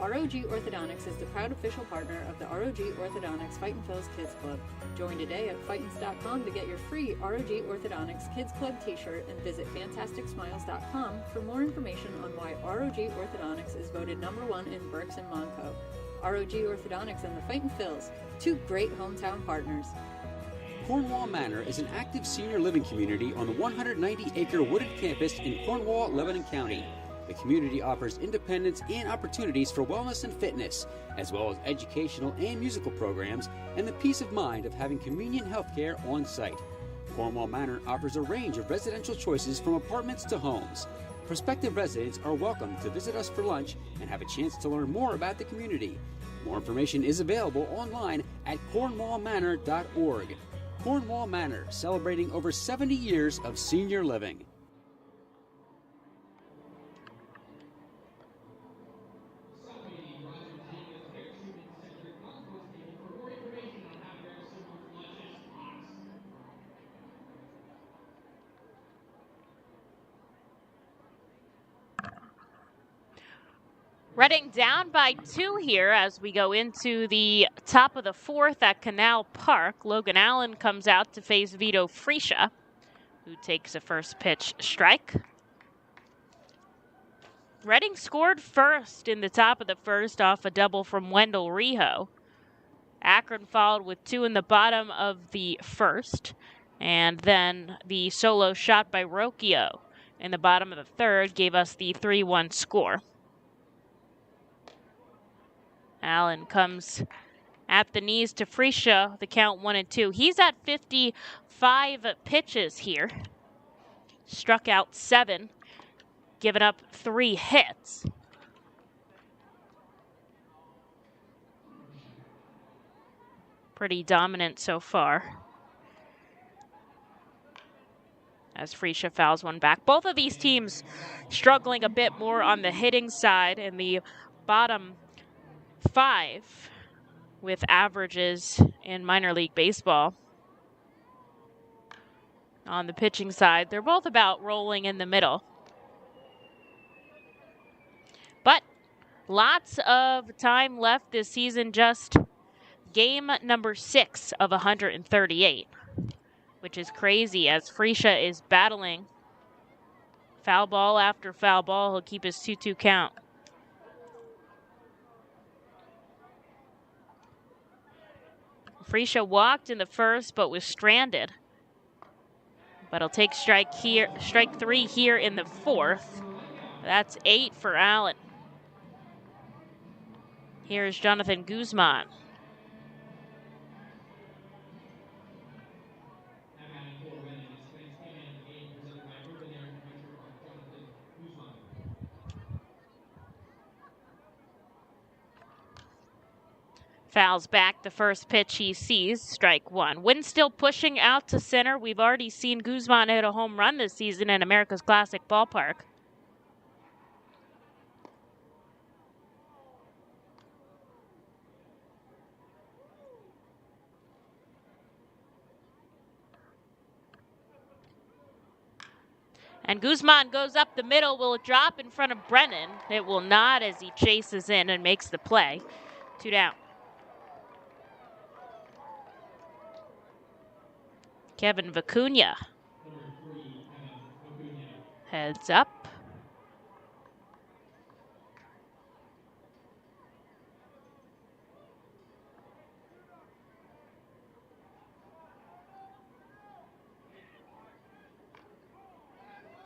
ROG Orthodontics is the proud official partner of the ROG Orthodontics Fightin' Phil's Kids Club. Join today at Fightins.com to get your free ROG Orthodontics Kids Club t-shirt and visit FantasticSmiles.com for more information on why ROG Orthodontics is voted #1 in Berks and Monco. ROG Orthodontics and the Fightin' Phil's, 2 great hometown partners. Cornwall Manor is an active senior living community on the 190-acre wooded campus in Cornwall, Lebanon County. The community offers independence and opportunities for wellness and fitness, as well as educational and musical programs, and the peace of mind of having convenient health care on site. Cornwall Manor offers a range of residential choices from apartments to homes. Prospective residents are welcome to visit us for lunch and have a chance to learn more about the community. More information is available online at cornwallmanor.org. Cornwall Manor, celebrating over 70 years of senior living. Reading down by 2 here as we go into the top of the 4th at Canal Park. Logan Allen comes out to face Vito Freesia, who takes a first pitch strike. Reading scored first in the top of the 1st off a double from Wendell Rijo. Akron followed with 2 in the bottom of the 1st, and then the solo shot by Rocchio in the bottom of the 3rd gave us the 3-1 score. Allen comes at the knees to Freesia, the count 1-2. He's at 55 pitches here. Struck out 7, given up 3 hits. Pretty dominant so far. as Freesia fouls one back. Both of these teams struggling a bit more on the hitting side in the bottom 5 with averages in minor league baseball. On the pitching side, they're both about rolling in the middle. But lots of time left this season, just game number 6 of 138, which is crazy as Freesia is battling foul ball after foul ball. He'll keep his 2-2 count. Freesia walked in the first but was stranded. But he'll take strike 3 here in the 4th. That's 8 for Allen. Here's Jonathan Guzman. Fouls back the first pitch he sees, strike 1. Wind still pushing out to center. We've already seen Guzman hit a home run this season in America's Classic Ballpark. And Guzman goes up the middle. Will it drop in front of Brennan? It will not as he chases in and makes the play. 2 down. Kevin Vicuña heads up.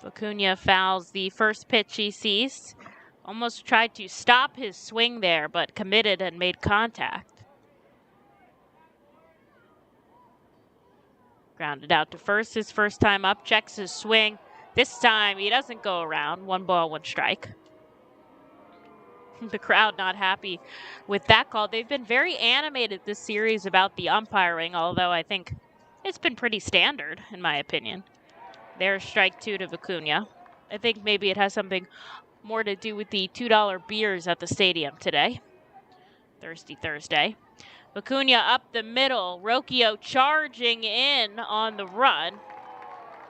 Vicuña fouls the first pitch he sees. Almost tried to stop his swing there, but committed and made contact. Grounded out to first, his first time up, checks his swing. This time he doesn't go around. 1 ball, 1 strike. The crowd not happy with that call. They've been very animated this series about the umpiring, although I think it's been pretty standard, in my opinion. There's strike 2 to Vicuña. I think maybe it has something more to do with the $2 beers at the stadium today. Thirsty Thursday. Vicuña up the middle. Rocchio charging in on the run.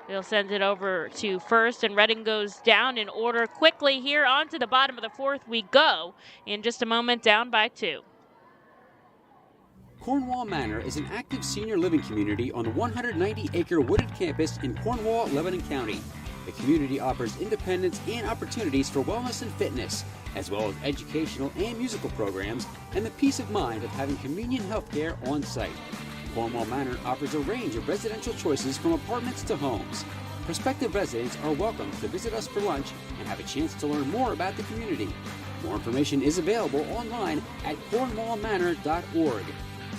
He'll send it over to first, and Reading goes down in order quickly here. Onto the bottom of the 4th we go. In just a moment, down by 2. Cornwall Manor is an active senior living community on the 190-acre wooded campus in Cornwall, Lebanon County. The community offers independence and opportunities for wellness and fitness, as well as educational and musical programs, and the peace of mind of having convenient health care on site. Cornwall Manor offers a range of residential choices from apartments to homes. Prospective residents are welcome to visit us for lunch and have a chance to learn more about the community. More information is available online at cornwallmanor.org.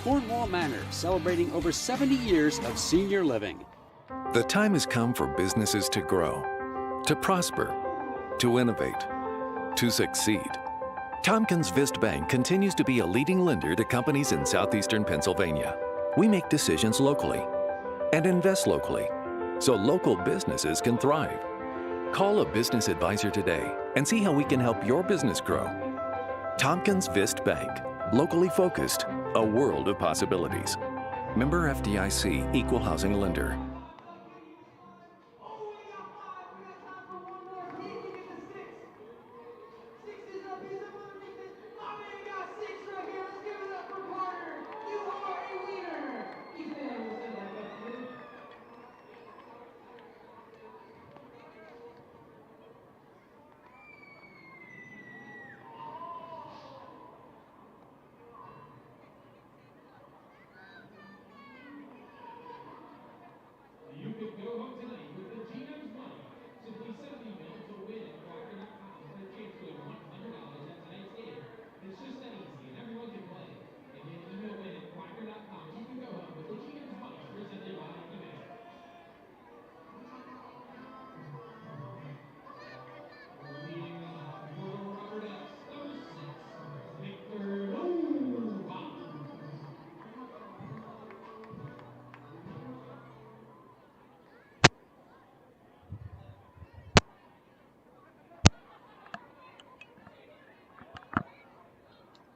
Cornwall Manor, celebrating over 70 years of senior living. The time has come for businesses to grow, to prosper, to innovate, to succeed. Tompkins Vist Bank continues to be a leading lender to companies in southeastern Pennsylvania. We make decisions locally and invest locally so local businesses can thrive. Call a business advisor today and see how we can help your business grow. Tompkins Vist Bank, locally focused, a world of possibilities. Member FDIC, Equal Housing Lender.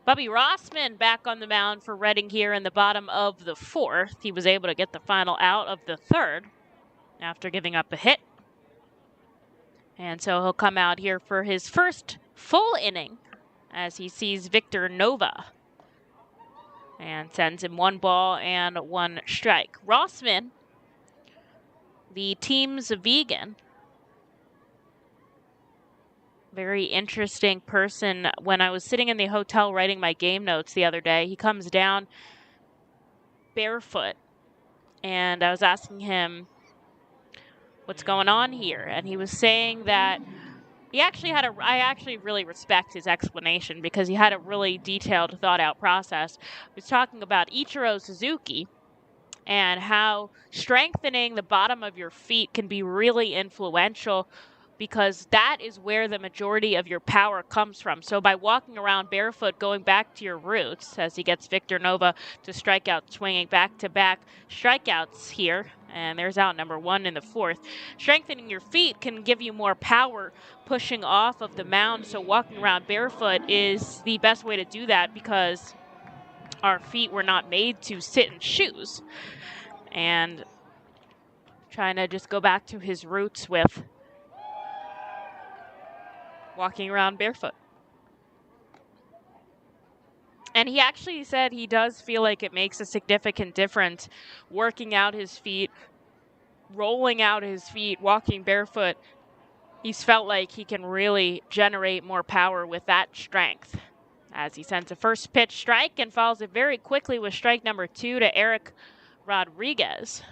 Bubby Rossman back on the mound for Reading here in the bottom of the 4th. He was able to get the final out of the 3rd after giving up a hit. And so he'll come out here for his first full inning as he sees Victor Nova and sends him 1 ball and 1 strike. Rossman, the team's vegan, very interesting person. When I was sitting in the hotel writing my game notes the other day, he comes down barefoot, and I was asking him what's going on here, and he was saying that I actually really respect his explanation because he had a really detailed, thought-out process. He was talking about Ichiro Suzuki and how strengthening the bottom of your feet can be really influential because that is where the majority of your power comes from. So by walking around barefoot, going back to your roots, as he gets Victor Nova to strike out, swinging back-to-back strikeouts here, and there's out number 1 in the 4th. Strengthening your feet can give you more power pushing off of the mound, so walking around barefoot is the best way to do that because our feet were not made to sit in shoes. And trying to just go back to his roots with walking around barefoot. And he actually said he does feel like it makes a significant difference working out his feet, rolling out his feet, walking barefoot. He's felt like he can really generate more power with that strength. As he sends a first pitch strike and follows it very quickly with strike number 2 to Eric Rodriguez.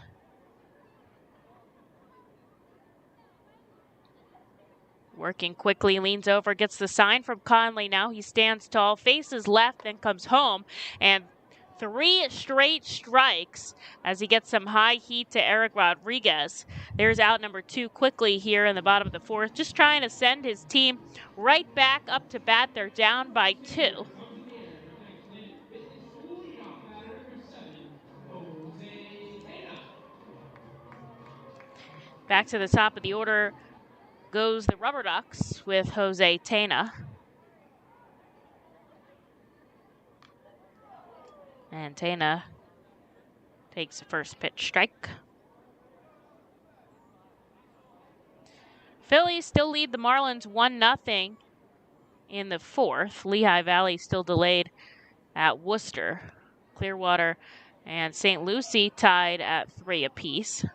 Working quickly, leans over, gets the sign from Conley. Now he stands tall, faces left, then comes home. And 3 straight strikes as he gets some high heat to Eric Rodriguez. There's out number 2 quickly here in the bottom of the 4th. Just trying to send his team right back up to bat. They're down by 2. Back to the top of the order goes the RubberDucks with Jose Tana. And Tana takes the first pitch strike. Phillies still lead the Marlins 1-0 in the 4th. Lehigh Valley still delayed at Worcester. Clearwater and St. Lucie tied at 3 apiece.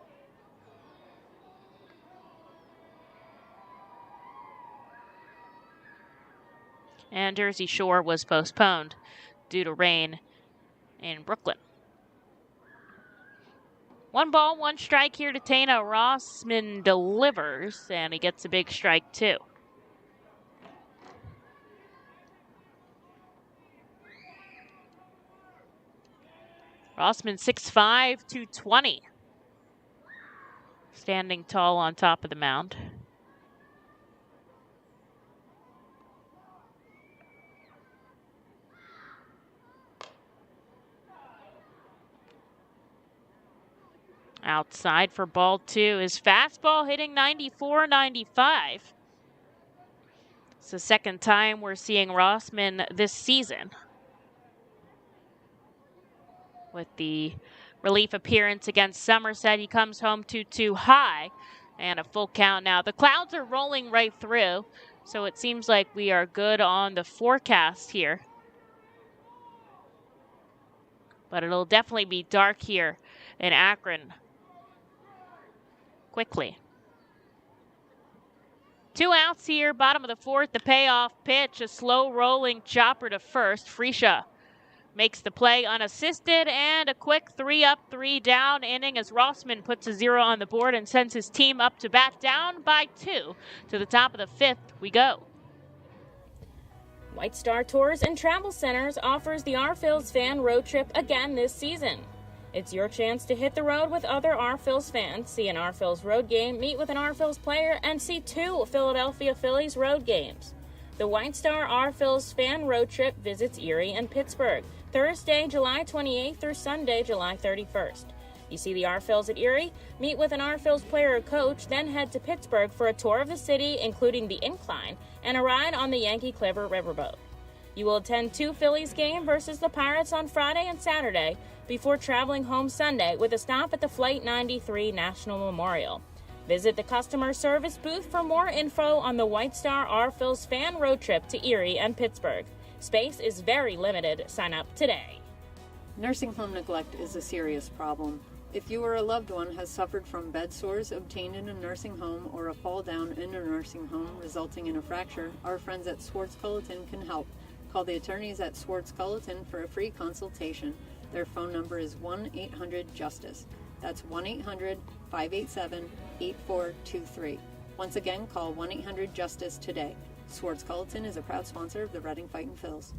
And Jersey Shore was postponed due to rain in Brooklyn. 1 ball, 1 strike here to Tana. Rossman delivers, and he gets a big strike too. Rossman 6'5", 220. Standing tall on top of the mound. Outside for ball 2. His fastball hitting 94-95. It's the second time we're seeing Rossman this season. With the relief appearance against Somerset, he comes home 2-2 high and a full count now. The clouds are rolling right through, so it seems like we are good on the forecast here. But it'll definitely be dark here in Akron quickly. 2 outs here, bottom of the 4th, the payoff pitch, a slow rolling chopper to first. Freesia makes the play unassisted, and a quick 3 up, 3 down inning as Rossman puts a 0 on the board and sends his team up to bat, down by 2. To the top of the 5th we go. White Star Tours and Travel Centers offers the R-Phils fan road trip again this season. It's your chance to hit the road with other R-Phils fans, see an R-Phils road game, meet with an R-Phils player, and see 2 Philadelphia Phillies road games. The White Star R-Phils fan road trip visits Erie and Pittsburgh, Thursday, July 28th through Sunday, July 31st. You see the R-Phils at Erie, meet with an R-Phils player or coach, then head to Pittsburgh for a tour of the city, including the Incline, and a ride on the Yankee Clipper riverboat. You will attend 2 Phillies games versus the Pirates on Friday and Saturday before traveling home Sunday with a stop at the Flight 93 National Memorial. Visit the customer service booth for more info on the White Star R-Phil's fan road trip to Erie and Pittsburgh. Space is very limited. Sign up today. Nursing home neglect is a serious problem. If you or a loved one has suffered from bed sores obtained in a nursing home or a fall down in a nursing home resulting in a fracture, our friends at Swartz-Culleton can help. Call the attorneys at Swartz-Culleton for a free consultation. Their phone number is 1-800-JUSTICE. That's 1-800-587-8423. Once again, call 1-800-JUSTICE today. Swartz-Culleton is a proud sponsor of the Reading Fightin' Phils.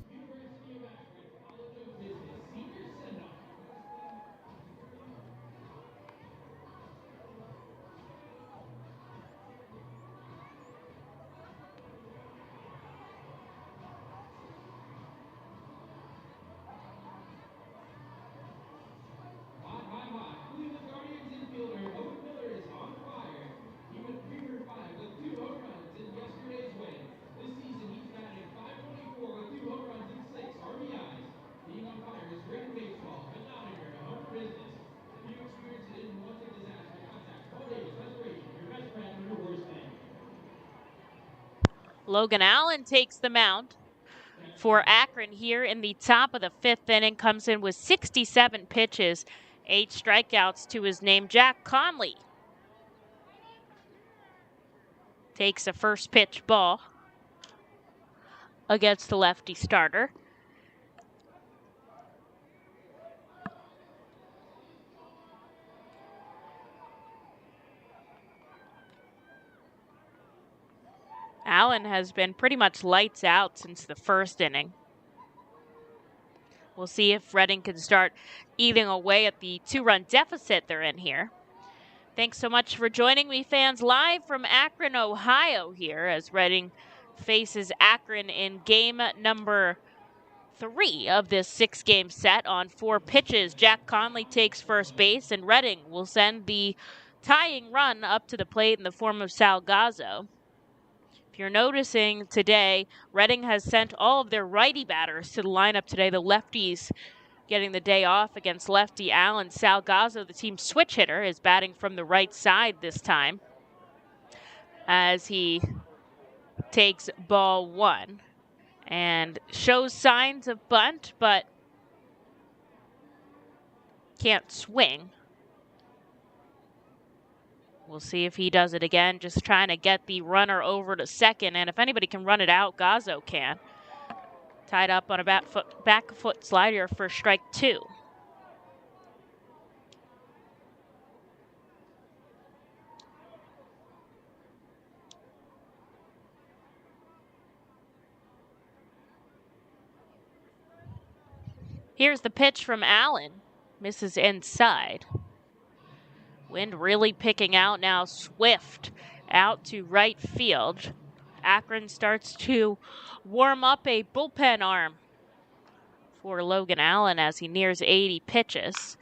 Logan Allen takes the mound for Akron here in the top of the 5th inning. Comes in with 67 pitches, 8 strikeouts to his name. Jack Conley takes a first pitch ball against the lefty starter. Allen has been pretty much lights out since the 1st inning. We'll see if Reading can start eating away at the 2-run deficit they're in here. Thanks so much for joining me, fans, live from Akron, Ohio here as Reading faces Akron in game number 3 of this 6-game set on 4 pitches. Jack Conley takes first base, and Reading will send the tying run up to the plate in the form of Sal Gazzo. If you're noticing today, Reading has sent all of their righty batters to the lineup today. The lefties getting the day off against lefty Allen. Sal Gazzo, the team's switch hitter, is batting from the right side this time as he takes ball 1 and shows signs of bunt, but can't swing. We'll see if he does it again, just trying to get the runner over to second. And if anybody can run it out, Gazzo can. Tied up on a back foot slider for strike 2. Here's the pitch from Allen. Misses inside. Wind really picking out now. Swift out to right field. Akron starts to warm up a bullpen arm for Logan Allen as he nears 80 pitches.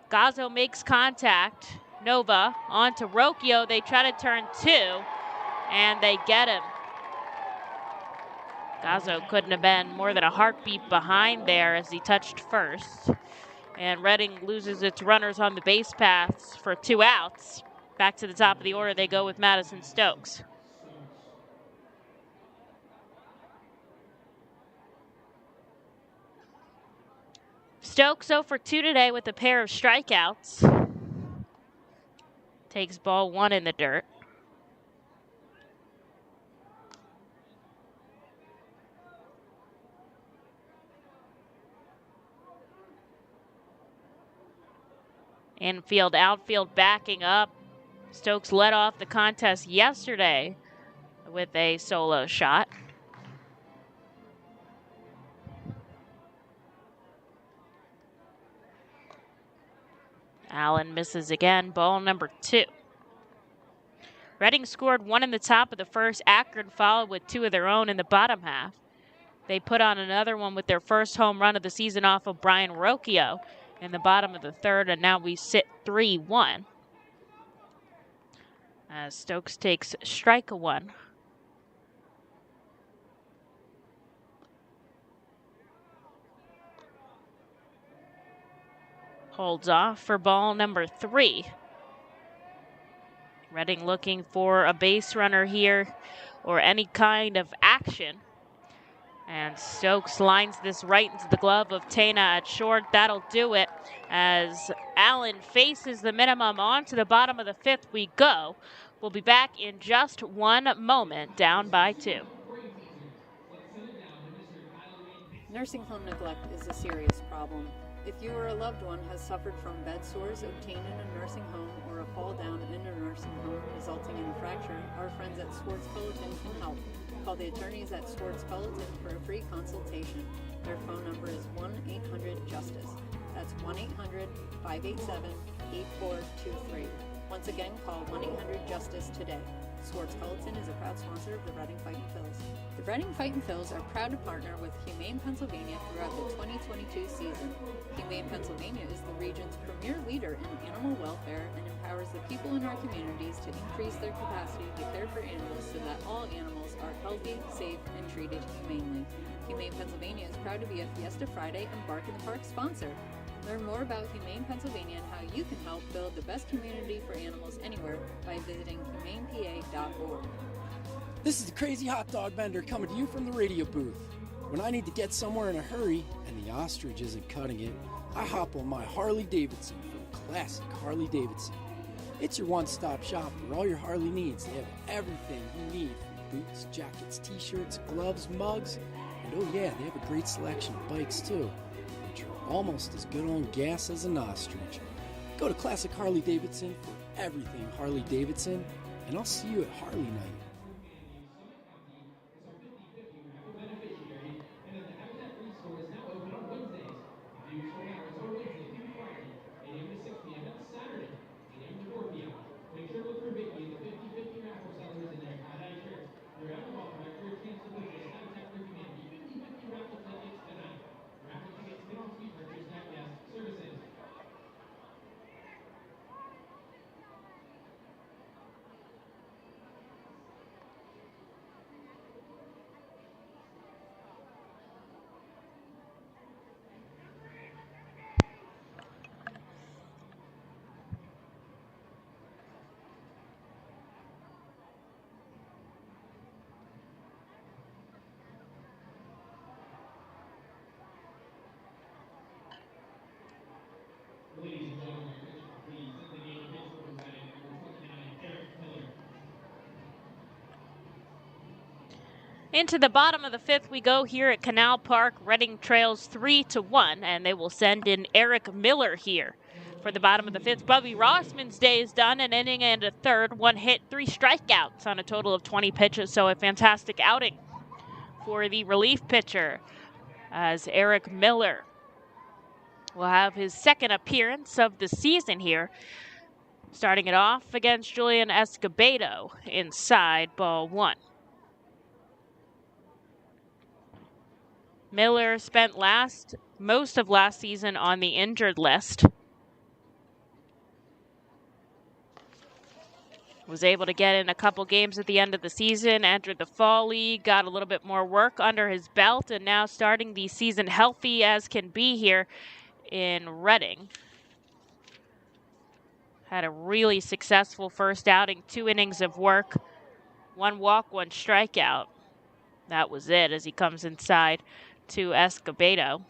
Gazzo makes contact. Nova on to Rocchio. They try to turn 2, and they get him. Gazzo couldn't have been more than a heartbeat behind there as he touched first. And Reading loses its runners on the base paths for 2 outs. Back to the top of the order they go with Madison Stokes. Stokes 0 for 2 today with a pair of strikeouts. Takes ball 1 in the dirt. Infield, outfield backing up. Stokes led off the contest yesterday with a solo shot. Allen misses again, ball number 2. Reading scored 1 in the top of the first. Akron followed with 2 of their own in the bottom half. They put on another one with their first home run of the season off of Brian Rocchio in the bottom of the 3rd, and now we sit 3-1. As Stokes takes strike 1. holds off for ball number 3. Reading looking for a base runner here or any kind of action. And Stokes lines this right into the glove of Tana at short. That'll do it as Allen faces the minimum onto the bottom of the 5th we go. We'll be back in just one moment, down by 2. Nursing home neglect is a serious problem. If you or a loved one has suffered from bed sores obtained in a nursing home or a fall down in a nursing home resulting in a fracture, our friends at Swartz Pelleton can help. Call the attorneys at Swartz Pelleton for a free consultation. Their phone number is 1-800-JUSTICE. That's 1-800-587-8423. Once again, call 1-800-JUSTICE today. Swartz Pelleton is a proud sponsor of the Reading Fightin' Phils. The Reading Fightin' Phils are proud to partner with Humane Pennsylvania throughout the 2022 season. Humane Pennsylvania is the region's premier leader in animal welfare and empowers the people in our communities to increase their capacity to care for animals so that all animals are healthy, safe, and treated humanely. Humane Pennsylvania is proud to be a Fiesta Friday and Bark in the Park sponsor. Learn more about Humane Pennsylvania and how you can help build the best community for animals anywhere by visiting humanepa.org. This is the Crazy Hot Dog Vendor coming to you from the radio booth. When I need to get somewhere in a hurry and the ostrich isn't cutting it, I hop on my Harley Davidson from Classic Harley Davidson. It's your one-stop shop for all your Harley needs. They have everything you need from boots, jackets, t-shirts, gloves, mugs, and oh yeah, they have a great selection of bikes too, which are almost as good on gas as an ostrich. Go to Classic Harley Davidson for everything Harley Davidson, and I'll see you at Harley Night. Into the bottom of the 5th we go here at Canal Park. Reading trails 3-1, and they will send in Eric Miller here for the bottom of the 5th. Bubby Rossman's day is done, an inning and a third, 1 hit, 3 strikeouts on a total of 20 pitches, so a fantastic outing for the relief pitcher as Eric Miller will have his second appearance of the season here, starting it off against Julian Escobado inside ball 1. Miller spent most of last season on the injured list. Was able to get in a couple games at the end of the season, entered the fall league, got a little bit more work under his belt, and now starting the season healthy as can be here in Reading. Had a really successful first outing, 2 innings of work, 1 walk, 1 strikeout. That was it as he comes inside to Escobado.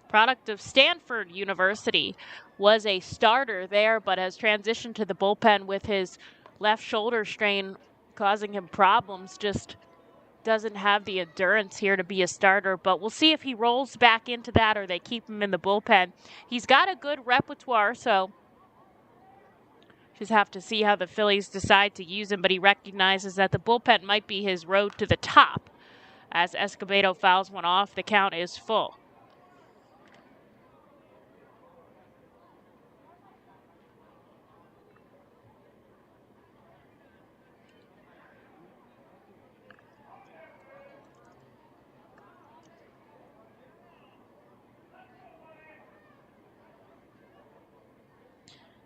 Product of Stanford University, was a starter there, but has transitioned to the bullpen with his left shoulder strain causing him problems. Just doesn't have the endurance here to be a starter, but we'll see if he rolls back into that or they keep him in the bullpen. He's got a good repertoire, so just have to see how the Phillies decide to use him, but he recognizes that the bullpen might be his road to the top. As Escobedo fouls one off, the count is full.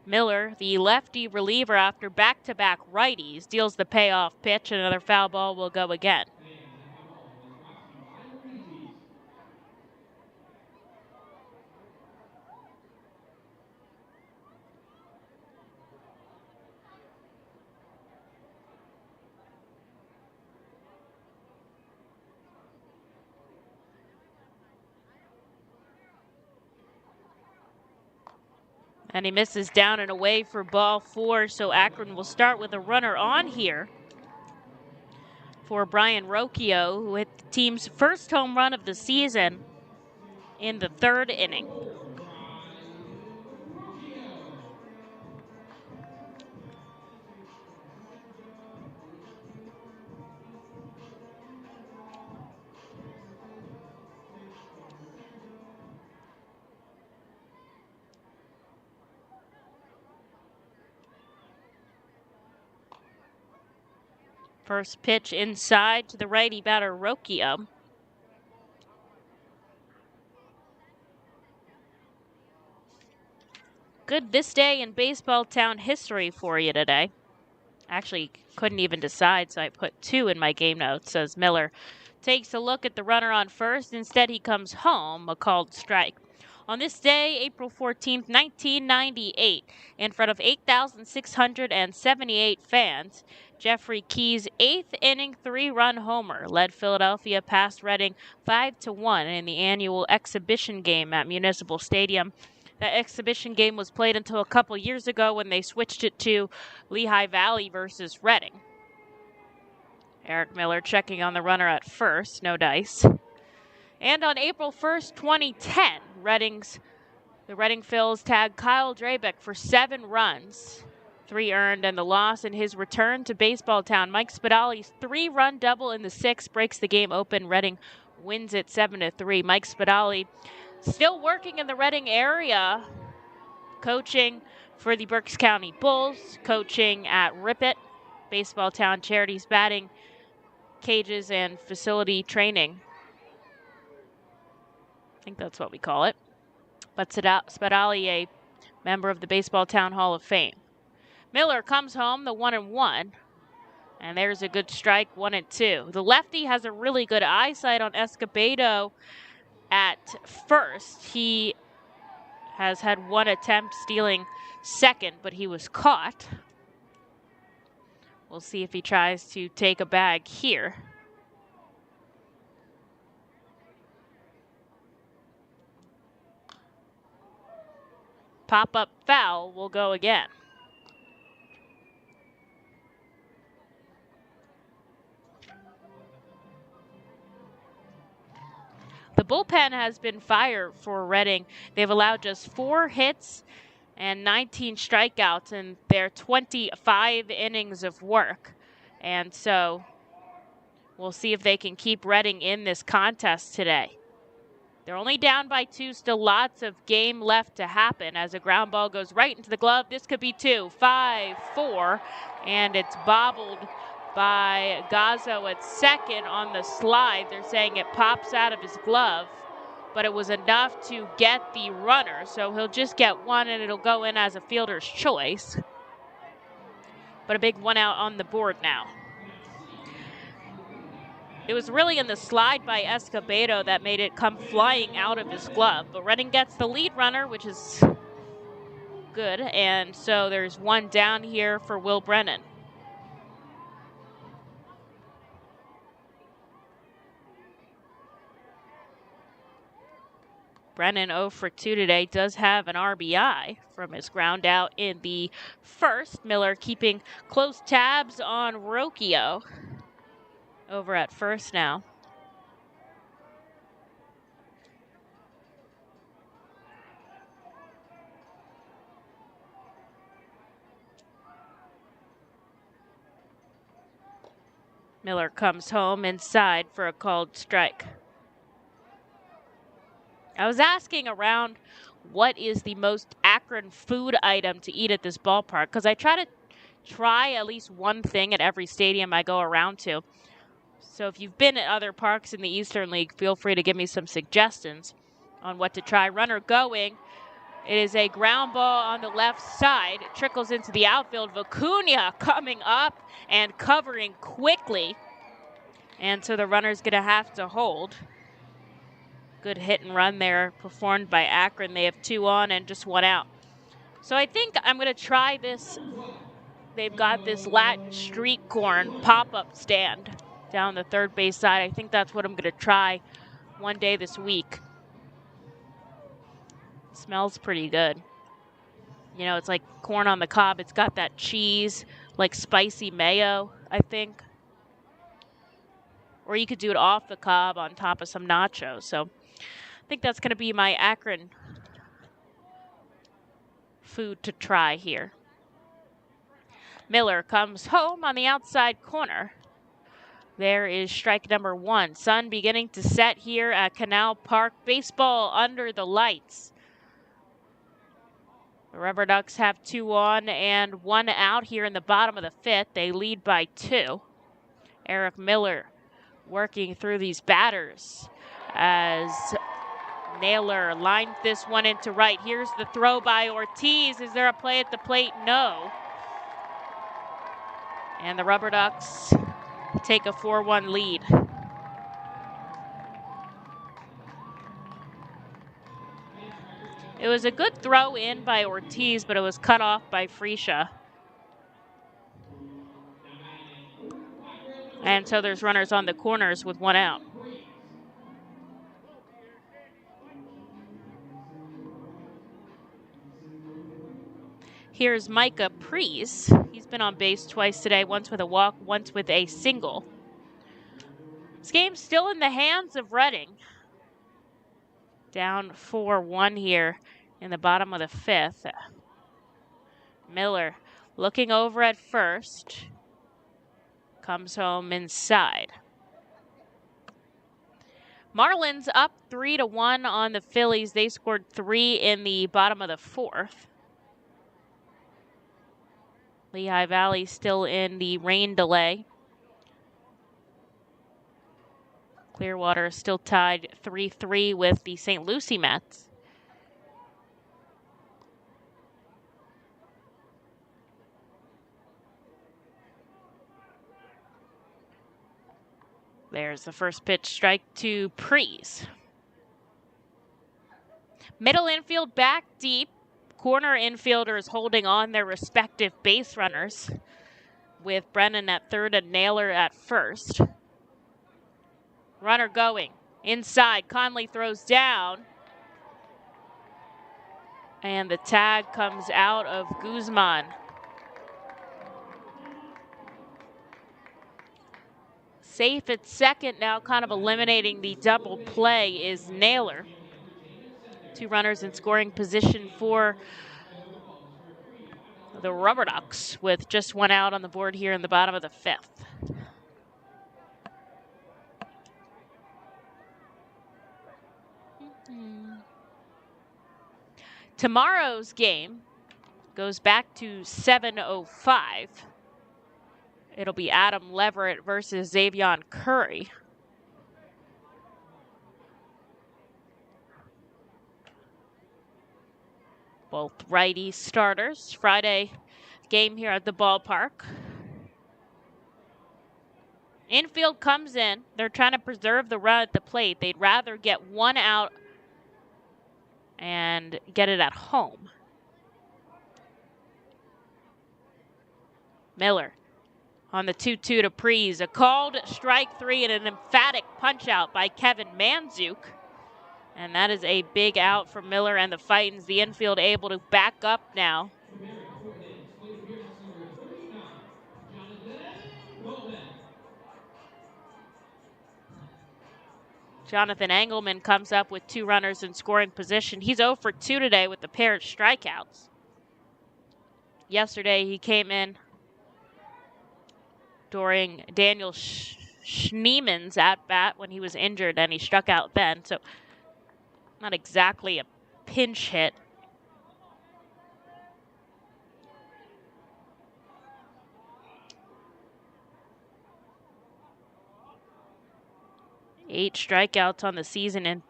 Miller, the lefty reliever after back-to-back righties, deals the payoff pitch. Another foul ball will go again. And he misses down and away for ball 4, so Akron will start with a runner on here for Brian Rocchio, who hit the team's first home run of the season in the 3rd inning. First pitch inside to the righty batter, Rocchio. Good this day in baseball town history for you today. Actually, couldn't even decide, so I put 2 in my game notes, as Miller takes a look at the runner on first. Instead, he comes home, a called strike. On this day, April 14th, 1998, in front of 8,678 fans, Jeffrey Key's 8th inning 3-run homer led Philadelphia past Reading 5-1 in the annual exhibition game at Municipal Stadium. That exhibition game was played until a couple years ago when they switched it to Lehigh Valley versus Reading. Eric Miller checking on the runner at first, no dice. And on April 1st, 2010, the Reading Phils tagged Kyle Drabeck for 7 runs, 3 earned, and the loss in his return to baseball town. Mike Spadali's 3-run double in the 6th breaks the game open. Reading wins it 7-3. Mike Spadali still working in the Reading area, coaching for the Berks County Bulls, coaching at Ripett, baseball town charities, batting cages and facility training. I think that's what we call it. But Spadali, a member of the Baseball Town Hall of Fame. Miller comes home, the 1-1. And there's a good strike, 1-2. The lefty has a really good eyesight on Escobado at first. He has had 1 attempt stealing second, but he was caught. We'll see if he tries to take a bag here. Pop-up foul will go again. The bullpen has been fire for Reading. They've allowed just 4 hits and 19 strikeouts in their 25 innings of work. And so we'll see if they can keep Reading in this contest today. They're only down by 2, still lots of game left to happen as a ground ball goes right into the glove. This could be 2, 5, 4, and it's bobbled by Gazzo at second on the slide. They're saying it pops out of his glove, but it was enough to get the runner, so he'll just get 1 and it'll go in as a fielder's choice. But a big 1 out on the board now. It was really in the slide by Escobado that made it come flying out of his glove. But Reading gets the lead runner, which is good. And so there's 1 down here for Will Brennan. Brennan 0 for 2 today, does have an RBI from his ground out in the first. Miller keeping close tabs on Rocchio over at first now. Miller comes home inside for a called strike. I was asking around what is the most Akron food item to eat at this ballpark, because I try at least one thing at every stadium I go around to. So if you've been at other parks in the Eastern League, feel free to give me some suggestions on what to try. Runner going, It is a ground ball on the left side. It trickles into the outfield. Vicuña coming up and covering quickly. And so the runner's going to have to hold. Good hit and run there performed by Akron. They have 2 on and just 1 out. So I think I'm going to try this. They've got this Latin street corn pop-up stand down the third base side. I think that's what I'm going to try one day this week. Smells pretty good. You know, it's like corn on the cob. It's got that cheese, like spicy mayo, I think. Or you could do it off the cob on top of some nachos. So I think that's going to be my Akron food to try here. Miller comes home on the outside corner. There is strike number 1. Sun beginning to set here at Canal Park. Baseball under the lights. The RubberDucks have 2 on and 1 out here in the bottom of the 5th. They lead by 2. Eric Miller working through these batters as Naylor lines this one into right. Here's the throw by Ortiz. Is there a play at the plate? No. And the RubberDucks take a 4-1 lead. It was a good throw in by Ortiz, but it was cut off by Freesia. And so there's runners on the corners with 1 out. Here's Micah Priest. He's been on base twice today, once with a walk, once with a single. This game's still in the hands of Reading. Down 4-1 here in the bottom of the 5th. Miller looking over at first. Comes home inside. Marlins up 3-1 on the Phillies. They scored 3 in the bottom of the 4th. Lehigh Valley still in the rain delay. Clearwater still tied 3-3 with the St. Lucie Mets. There's the first pitch, strike to Priest. Middle infield back deep. Corner infielders holding on their respective base runners, with Brennan at third and Naylor at first. Runner going inside. Conley throws down. And the tag comes out of Guzman. Safe at second now, kind of eliminating the double play, is Naylor. 2 runners in scoring position for the RubberDucks, with just 1 out on the board here in the bottom of the 5th. Tomorrow's game goes back to 7:05. It'll be Adam Leverett versus Xavion Curry. Both righty starters. Friday game here at the ballpark. Infield comes in. They're trying to preserve the run at the plate. They'd rather get 1 out and get it at home. Miller on the 2-2 to Priest. A called strike 3 and an emphatic punch out by Kevin Manzuk. And that is a big out for Miller and the Fightins. The infield able to back up now. Jonathan Engelman comes up with 2 runners in scoring position. He's 0 for 2 today with the pair of strikeouts. Yesterday he came in during Daniel Schneeman's at-bat when he was injured, and he struck out then. So not exactly a pinch hit. Eight strikeouts on the season in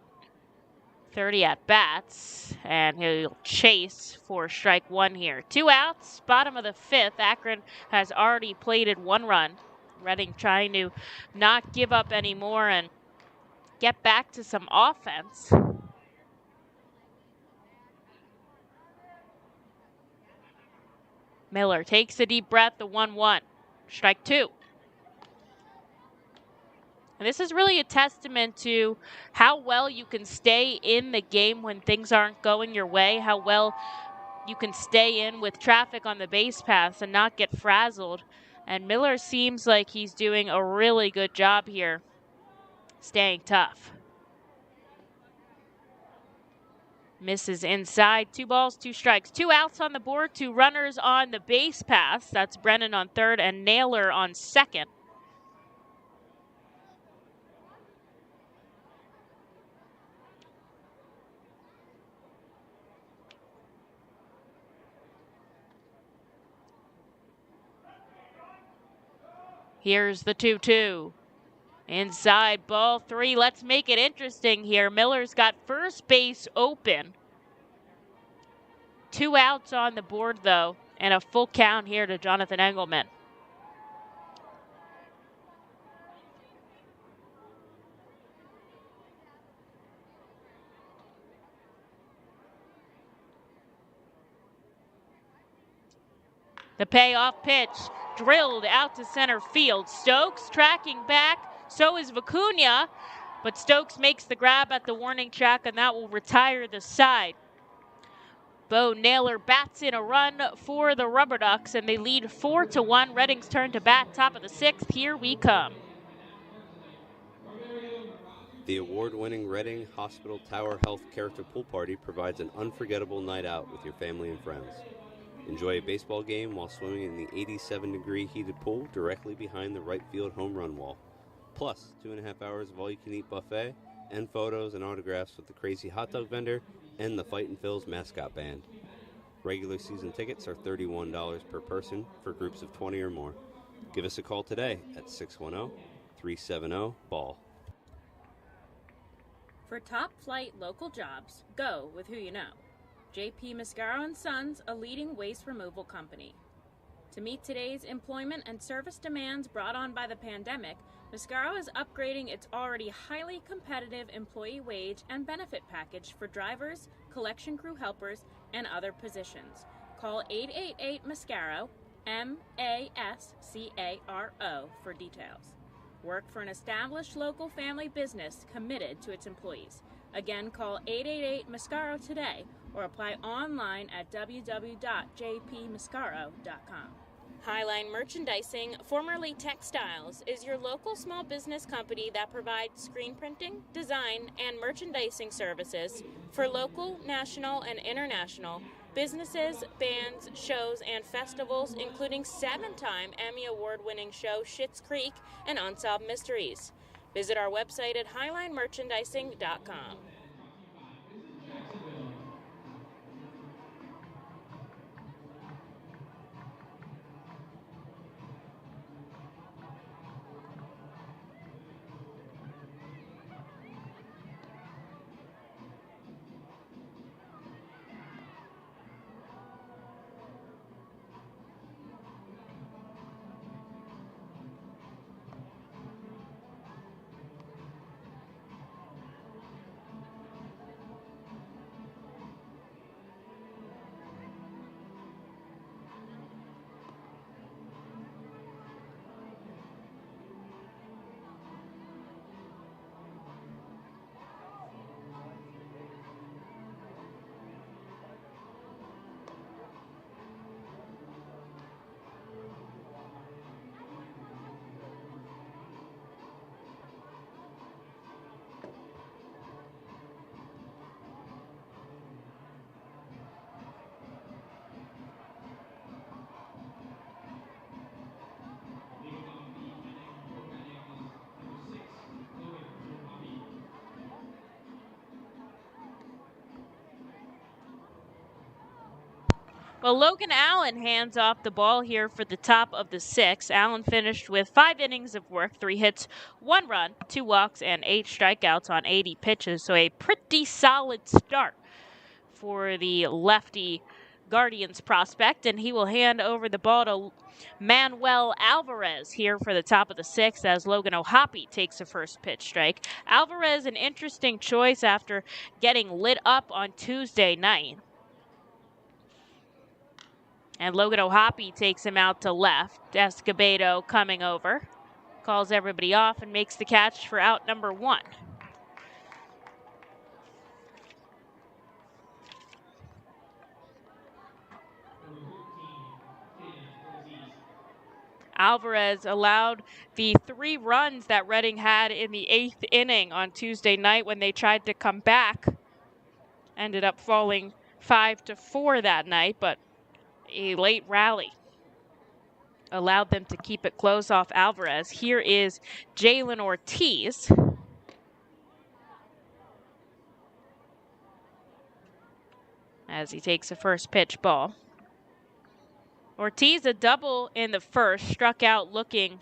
30 at bats, and he'll chase for strike one here. 2 outs, bottom of the 5th. Akron has already plated 1 run. Reading trying to not give up anymore and get back to some offense. Miller takes a deep breath, the 1-1. Strike 2. And this is really a testament to how well you can stay in the game when things aren't going your way, how well you can stay in with traffic on the base paths and not get frazzled. And Miller seems like he's doing a really good job here, staying tough. Misses inside. 2 balls, 2 strikes. 2 outs on the board, 2 runners on the base paths. That's Brennan on third and Naylor on second. Here's the 2-2. Inside, ball 3. Let's make it interesting here. Miller's got first base open. 2 outs on the board, though, and a full count here to Jonathan Engelman. The payoff pitch drilled out to center field. Stokes tracking back. So is Vicuña, but Stokes makes the grab at the warning track, and that will retire the side. Bo Naylor bats in a run for the RubberDucks, and they lead 4-1. Reading's turn to bat, top of the 6th. Here we come. The award-winning Reading Hospital Tower Health Character Pool Party provides an unforgettable night out with your family and friends. Enjoy a baseball game while swimming in the 87-degree heated pool directly behind the right field home run wall. Plus, 2.5 hours of all-you-can-eat buffet and photos and autographs with the crazy hot dog vendor and the Fightin' Phil's mascot band. Regular season tickets are $31 per person for groups of 20 or more. Give us a call today at 610-370-BALL. For top-flight local jobs, go with who you know. J.P. Mascaro & Sons, a leading waste removal company. To meet today's employment and service demands brought on by the pandemic, Mascaro is upgrading its already highly competitive employee wage and benefit package for drivers, collection crew helpers, and other positions. Call 888-MASCARO, M-A-S-C-A-R-O, for details. Work for an established local family business committed to its employees. Again, call 888-MASCARO today or apply online at www.jpmascaro.com. Highline Merchandising, formerly Textiles, is your local small business company that provides screen printing, design, and merchandising services for local, national, and international businesses, bands, shows, and festivals, including 7-time Emmy Award-winning show Schitt's Creek and Unsolved Mysteries. Visit our website at highlinemerchandising.com. Well, Logan Allen hands off the ball here for the top of the 6th. Allen finished with 5 innings of work, 3 hits, 1 run, 2 walks, and 8 strikeouts on 80 pitches. So a pretty solid start for the lefty Guardians prospect, and he will hand over the ball to Manuel Alvarez here for the top of the 6th as Logan O'Hoppe takes the first pitch strike. Alvarez, an interesting choice after getting lit up on Tuesday night. And Logan O'Hoppe takes him out to left. Escobado coming over, calls everybody off and makes the catch for out number 1. Alvarez allowed the 3 runs that Reading had in the 8th inning on Tuesday night when they tried to come back. Ended up falling 5-4 that night, but a late rally allowed them to keep it close off Alvarez. Here is Jalen Ortiz. As he takes the first pitch ball. Ortiz, a double in the first, struck out looking,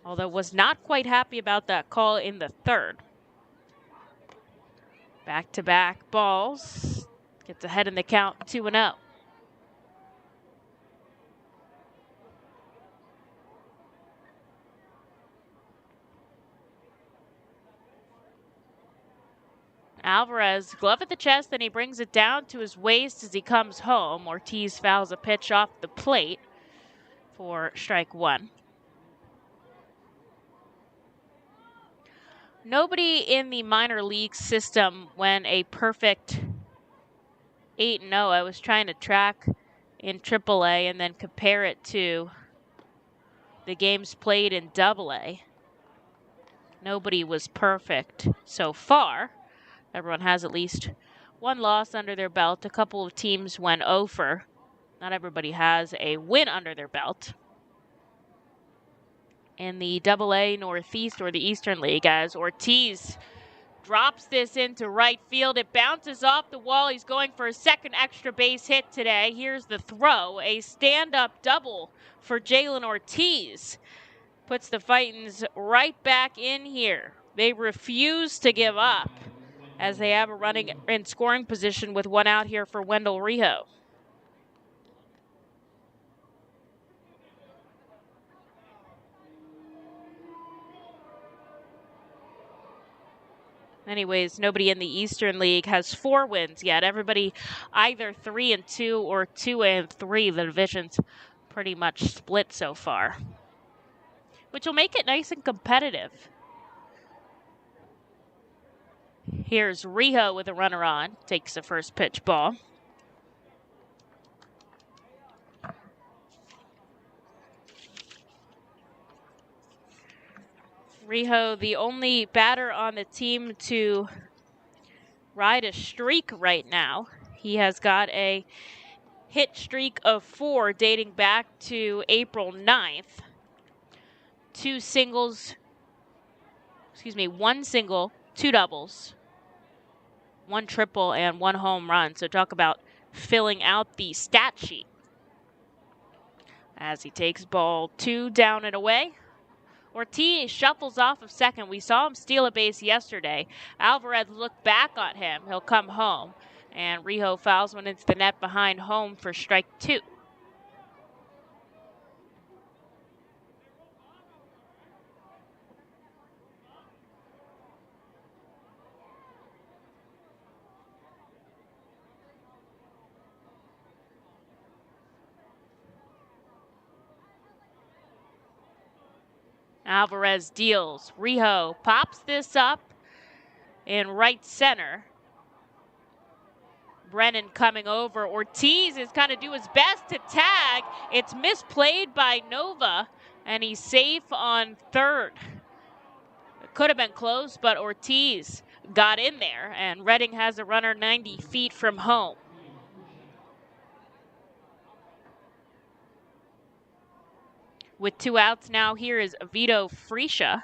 although was not quite happy about that call in the 3rd. Back-to-back balls. Gets ahead in the count, 2-0. Alvarez, glove at the chest, and he brings it down to his waist as he comes home. Ortiz fouls a pitch off the plate for strike 1. Nobody in the minor league system went a perfect 8-0. I was trying to track in AAA and then compare it to the games played in AA. Nobody was perfect so far. Everyone has at least 1 loss under their belt. A couple of teams went over. Not everybody has a win under their belt. In the AA Northeast or the Eastern League, as Ortiz drops this into right field. It bounces off the wall. He's going for a second extra base hit today. Here's the throw. A stand-up double for Jalen Ortiz. Puts the Fightins right back in here. They refuse to give up, as they have a running in scoring position with 1 out here for Wendell Rijo. Anyways, nobody in the Eastern League has 4 wins yet. Everybody either 3-2 or 2-3. The division's pretty much split so far, which will make it nice and competitive. Here's Rijo with a runner on. Takes the first pitch ball. Rijo, the only batter on the team to ride a streak right now. He has got a hit streak of 4 dating back to April 9th. 1 single, 2 doubles, 1 triple, and 1 home run. So talk about filling out the stat sheet. As he takes ball 2 down and away. Ortiz shuffles off of second. We saw him steal a base yesterday. Alvarez looked back on him. He'll come home. And Rijo fouls one into the net behind home for strike 2. Alvarez deals. Rijo pops this up in right center. Brennan coming over. Ortiz is kind of do his best to tag. It's misplayed by Nova, and he's safe on third. It could have been close, but Ortiz got in there, and Reading has a runner 90 feet from home. With 2 outs now, here is Vito Freesia.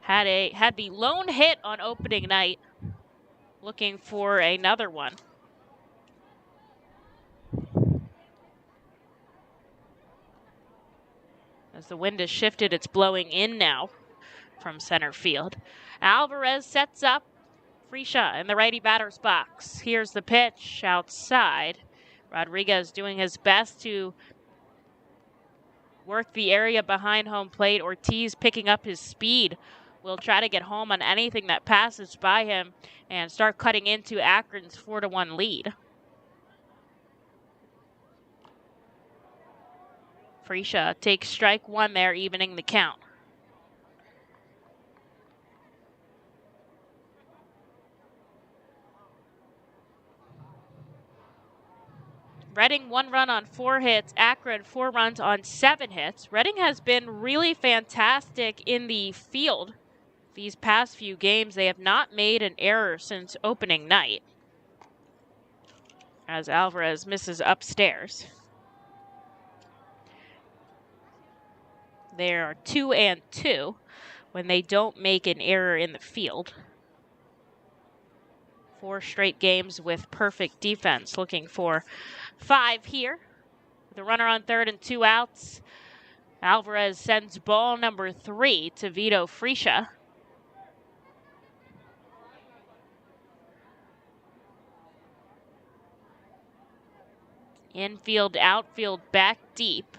Had the lone hit on opening night. looking for another one. As the wind has shifted, it's blowing in now from center field. Alvarez sets up. Frisha in the righty batter's box. Here's the pitch outside. Rodriguez doing his best to work the area behind home plate. Ortiz picking up his speed. Will try to get home on anything that passes by him and start cutting into Akron's 4-1 lead. Frisha takes strike one there, evening the count. Reading 1 run on 4 hits, Akron 4 runs on 7 hits. Reading has been really fantastic in the field these past few games. They have not made an error since opening night, as Alvarez misses upstairs. They are 2-2 when they don't make an error in the field. 4 straight games with perfect defense, looking for 5 here. The runner on third and 2 outs. Alvarez sends ball number 3 to Vito Frisha. Infield, outfield, back deep.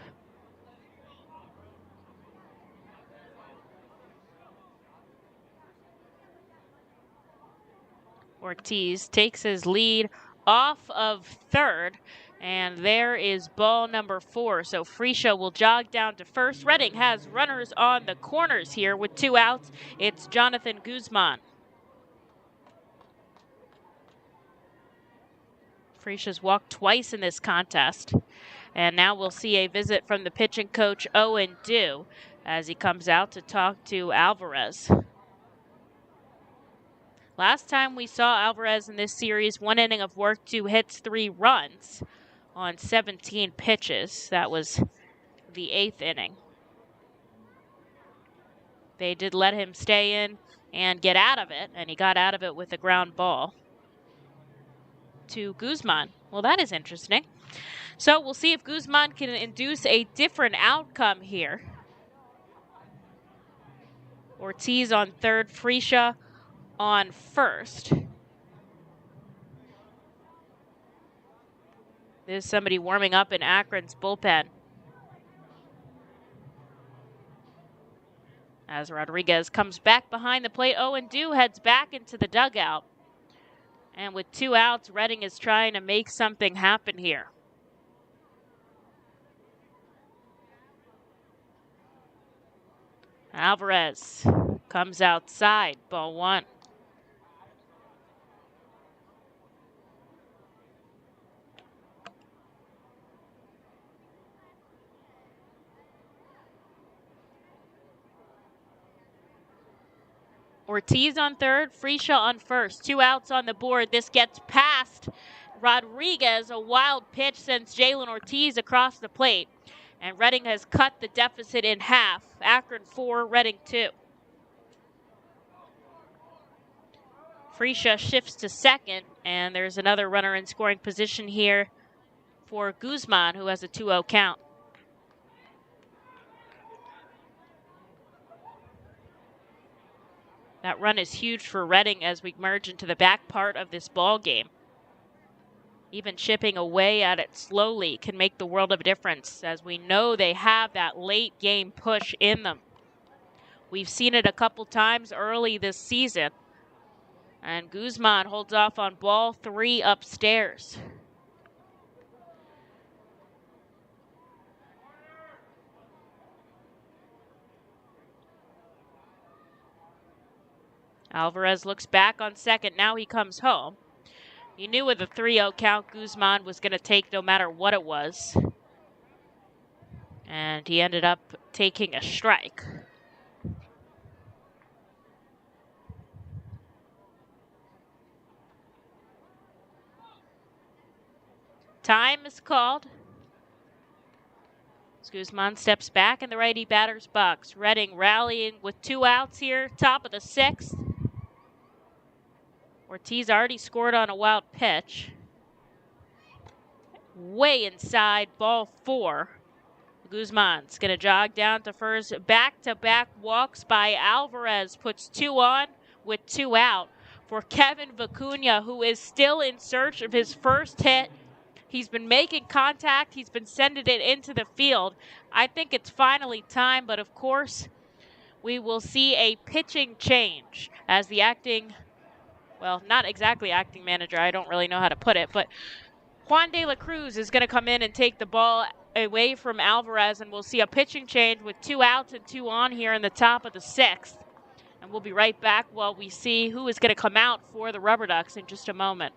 Ortiz takes his lead off of third, and there is ball number 4. So Frisha will jog down to first. Reading has runners on the corners here with 2 outs. It's Jonathan Guzman. Frisha's walked twice in this contest, and now we'll see a visit from the pitching coach Owen Dew as he comes out to talk to Alvarez. Last time we saw Alvarez in this series, 1 inning of work, 2 hits, 3 runs on 17 pitches. That was the 8th inning. They did let him stay in and get out of it, and he got out of it with a ground ball to Guzman. Well, that is interesting. So we'll see if Guzman can induce a different outcome here. Ortiz on third, Frisha on first. There's somebody warming up in Akron's bullpen. As Rodriguez comes back behind the plate, Owen Dew heads back into the dugout. And with 2 outs, Reading is trying to make something happen here. Alvarez comes outside, ball 1. Ortiz on third, Frisha on first. 2 outs on the board. This gets past Rodriguez. A wild pitch sends Jalen Ortiz across the plate. And Reading has cut the deficit in half. Akron 4, Reading 2. Frisha shifts to second, and there's another runner in scoring position here for Guzman, who has a 2-0 count. That run is huge for Reading as we merge into the back part of this ball game. Even chipping away at it slowly can make the world of a difference, as we know they have that late game push in them. We've seen it a couple times early this season. And Guzman holds off on ball 3 upstairs. Alvarez looks back on second. Now he comes home. You knew with a 3-0 count, Guzman was going to take no matter what it was. And he ended up taking a strike. Time is called. Guzman steps back in the righty batter's box. Reading rallying with 2 outs here, top of the 6th. Ortiz already scored on a wild pitch. Way inside, ball 4. Guzman's going to jog down to first. Back-to-back walks by Alvarez. Puts 2 on with 2 out for Kevin Vicuña, who is still in search of his first hit. He's been making contact. He's been sending it into the field. I think it's finally time, but of course, we will see a pitching change as the acting, well, not exactly acting manager. I don't really know how to put it, but Juan de la Cruz is going to come in and take the ball away from Alvarez, and we'll see a pitching change with 2 outs and 2 on here in the top of the 6th. And we'll be right back while we see who is going to come out for the RubberDucks in just a moment.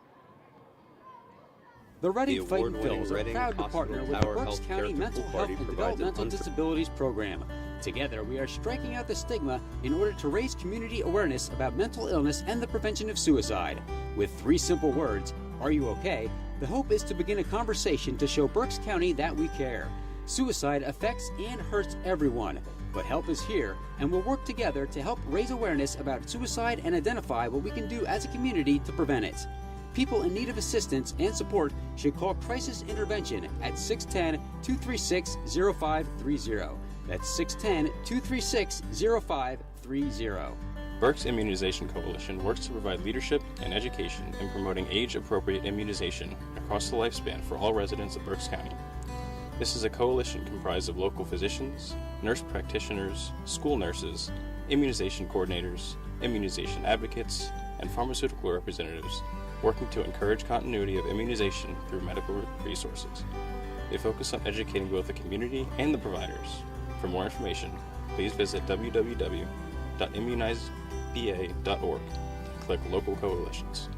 The Reading Fightin' Phils are proud to partner with the Berks County Mental Health and Developmental Disabilities Program. Together, we are striking out the stigma in order to raise community awareness about mental illness and the prevention of suicide. With 3 simple words, "Are you okay?" the hope is to begin a conversation to show Berks County that we care. Suicide affects and hurts everyone, but help is here, and we'll work together to help raise awareness about suicide and identify what we can do as a community to prevent it. People in need of assistance and support should call Crisis Intervention at 610-236-0530. That's 610-236-0530. Berks Immunization Coalition works to provide leadership and education in promoting age-appropriate immunization across the lifespan for all residents of Berks County. This is a coalition comprised of local physicians, nurse practitioners, school nurses, immunization coordinators, immunization advocates, and pharmaceutical representatives working to encourage continuity of immunization through medical resources. They focus on educating both the community and the providers. For more information, please visit www.immunizeba.org and click Local Coalitions.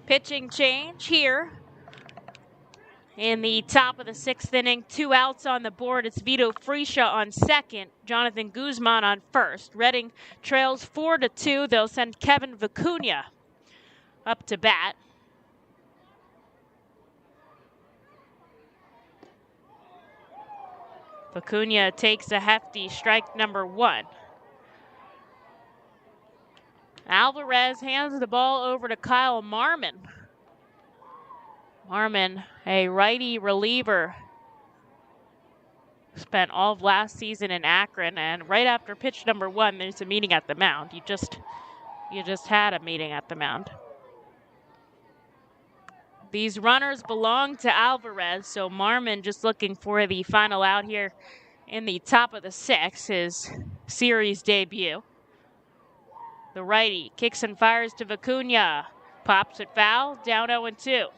Pitching change here in the top of the 6th inning. 2 outs on the board. It's Vito Freesia on second, Jonathan Guzman on first. Reading trails 4-2. They'll send Kevin Vicuña up to bat. Vicuña takes a hefty strike number 1. Alvarez hands the ball over to Kyle Marmon. Marmon, a righty reliever, spent all of last season in Akron, and right after pitch number 1, there's a meeting at the mound. You just had a meeting at the mound. These runners belong to Alvarez, so Marmon just looking for the final out here in the top of the 6th, his series debut. The righty kicks and fires to Vicuña. Pops it foul, down 0-2.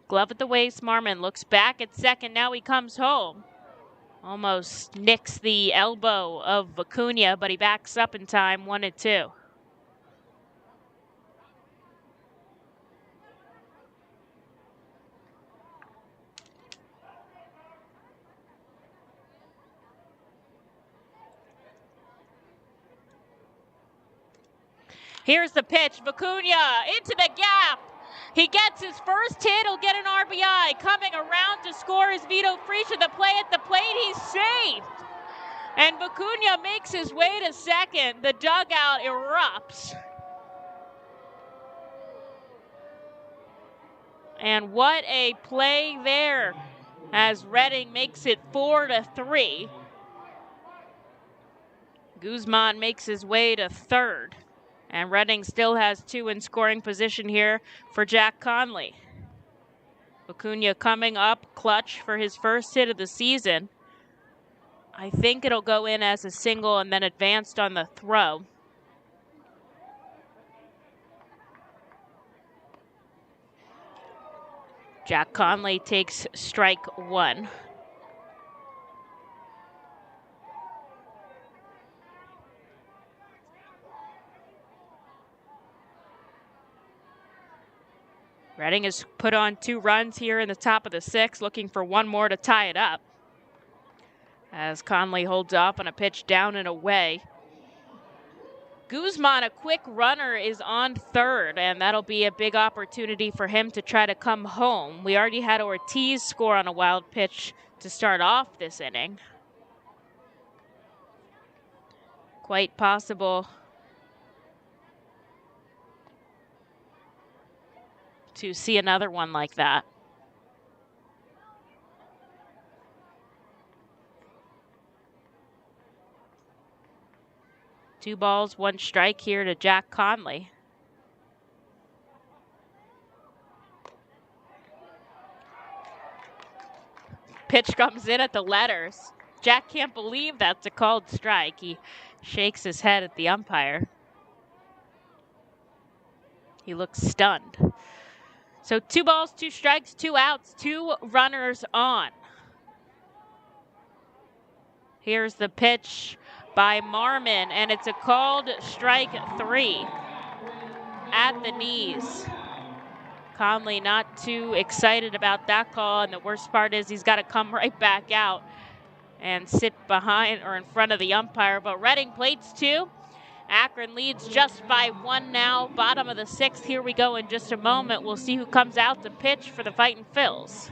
Glove at the waist, Marmon looks back at second, now he comes home. Almost nicks the elbow of Vicuña, but he backs up in time, 1-2. Here's the pitch, Vicuña into the gap. He gets his first hit, he'll get an RBI. Coming around to score is Vito Freesia. The play at the plate, he's saved. And Vicuña makes his way to second. The dugout erupts. And what a play there as Reading makes it 4-3. Guzman makes his way to third. And Reading still has two in scoring position here for Jack Conley. Vicuña coming up clutch for his first hit of the season. I think it'll go in as a single and then advanced on the throw. Jack Conley takes strike one. Reading has put on 2 runs here in the top of the 6th, looking for one more to tie it up. As Conley holds off on a pitch down and away. Guzman, a quick runner, is on third, and that'll be a big opportunity for him to try to come home. We already had Ortiz score on a wild pitch to start off this inning. Quite possible to see another one like that. Two balls, one strike here to Jack Conley. Pitch comes in at the letters. Jack can't believe that's a called strike. He shakes his head at the umpire. He looks stunned. So 2 balls, 2 strikes, 2 outs, 2 runners on. Here's the pitch by Marmon, and it's a called strike 3 at the knees. Conley not too excited about that call, and the worst part is he's got to come right back out and sit behind or in front of the umpire. But Reading plates 2. Akron leads just by 1 now. Bottom of the 6th. Here we go in just a moment. We'll see who comes out to pitch for the Fightin' Phils.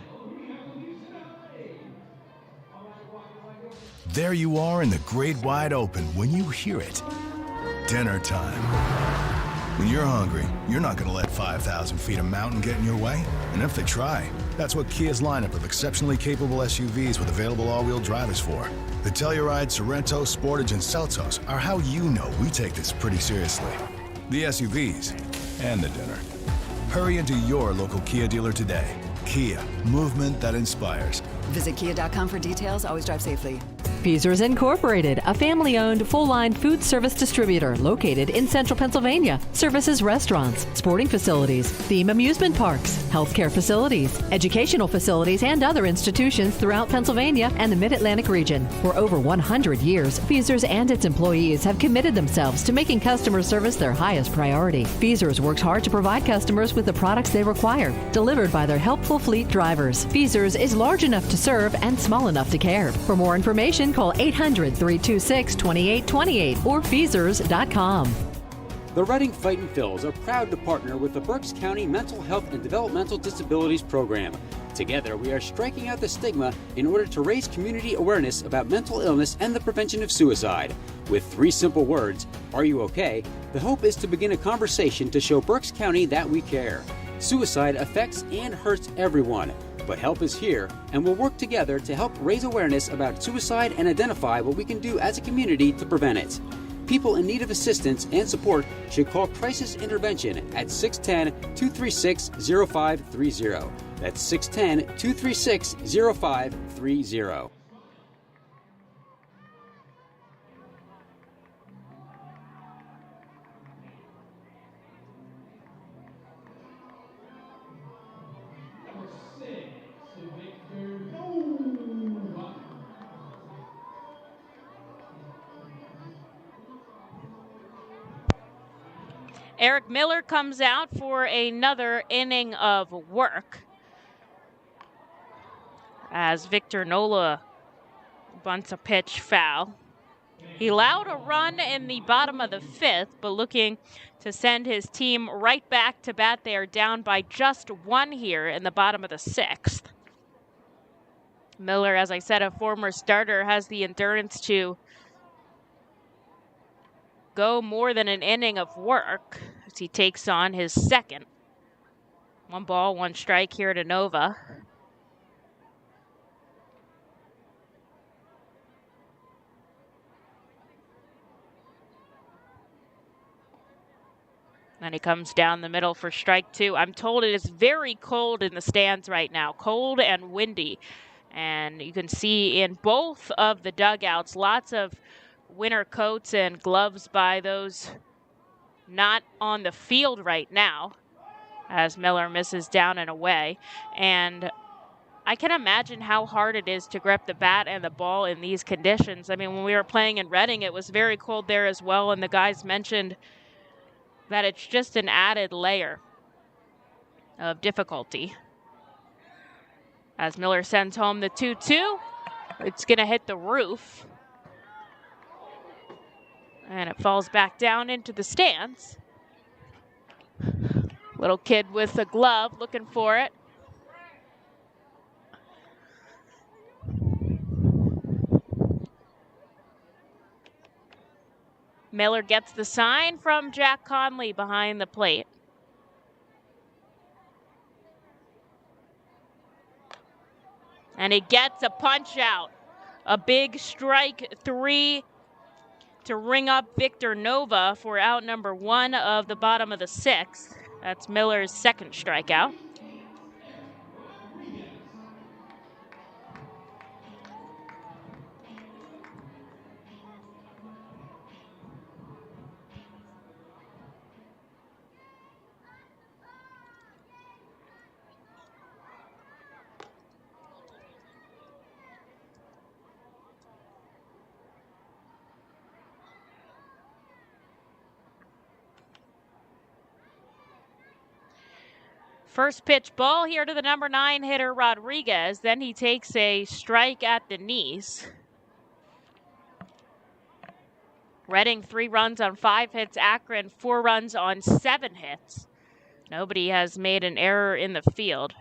There you are in the great wide open when you hear it. Dinner time. When you're hungry, you're not going to let 5,000 feet of mountain get in your way. And if they try, that's what Kia's lineup of exceptionally capable SUVs with available all-wheel drive is for. The Telluride, Sorento, Sportage, and Seltos are how you know we take this pretty seriously. The SUVs and the dinner. Hurry into your local Kia dealer today. Kia, movement that inspires. Visit kia.com for details. Always drive safely. Feasers Incorporated, a family-owned, full-line food service distributor located in central Pennsylvania. Services restaurants, sporting facilities, theme amusement parks, healthcare facilities, educational facilities, and other institutions throughout Pennsylvania and the Mid-Atlantic region. For over 100 years, Feasers and its employees have committed themselves to making customer service their highest priority. Feasers works hard to provide customers with the products they require, delivered by their helpful fleet drivers. Feasers is large enough to serve and small enough to care. For more information, call 800-326-2828 or Feasers.com. The Reading Fightin' Phils are proud to partner with the Berks County Mental Health and Developmental Disabilities Program. Together, we are striking out the stigma in order to raise community awareness about mental illness and the prevention of suicide. With 3 simple words, "Are you okay?" the hope is to begin a conversation to show Berks County that we care. Suicide affects and hurts everyone, but help is here, and we'll work together to help raise awareness about suicide and identify what we can do as a community to prevent it. People in need of assistance and support should call Crisis Intervention at 610-236-0530. That's 610-236-0530. Eric Miller comes out for another inning of work as Victor Nola bunts a pitch foul. He allowed a run in the bottom of the 5th, but looking to send his team right back to bat. They are down by just 1 here in the bottom of the 6th. Miller, as I said, a former starter, has the endurance to go more than an inning of work as he takes on his second. 1 ball, 1 strike here to Nova. And he comes down the middle for strike 2. I'm told it is very cold in the stands right now, cold and windy. And you can see in both of the dugouts, lots of winter coats and gloves by those not on the field right now, as Miller misses down and away. And I can imagine how hard it is to grip the bat and the ball in these conditions. I mean, when we were playing in Reading, it was very cold there as well, and the guys mentioned that it's just an added layer of difficulty. As Miller sends home the 2-2, it's going to hit the roof. And it falls back down into the stands. Little kid with a glove looking for it. Miller gets the sign from Jack Conley behind the plate. And he gets a punch out. A big strike 3 to ring up Victor Nova for out number 1 of the bottom of the 6th. That's Miller's second strikeout. First pitch ball here to the number 9 hitter, Rodriguez. Then he takes a strike at the knees. Reading 3 runs on 5 hits. Akron 4 runs on 7 hits. Nobody has made an error in the field.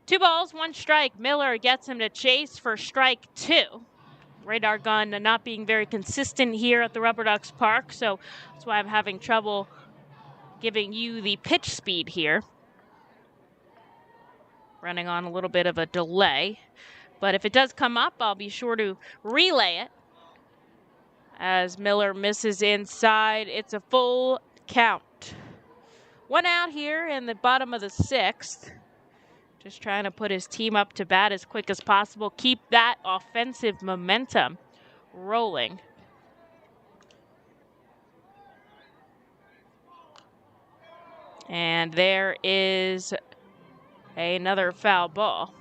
Two balls, 1 strike. Miller gets him to chase for strike 2. Radar gun not being very consistent here at the RubberDucks Park, so that's why I'm having trouble giving you the pitch speed here. Running on a little bit of a delay. But if it does come up, I'll be sure to relay it. As Miller misses inside, it's a full count. 1 out here in the bottom of the 6th. Just trying to put his team up to bat as quick as possible. Keep that offensive momentum rolling. And there is another foul ball.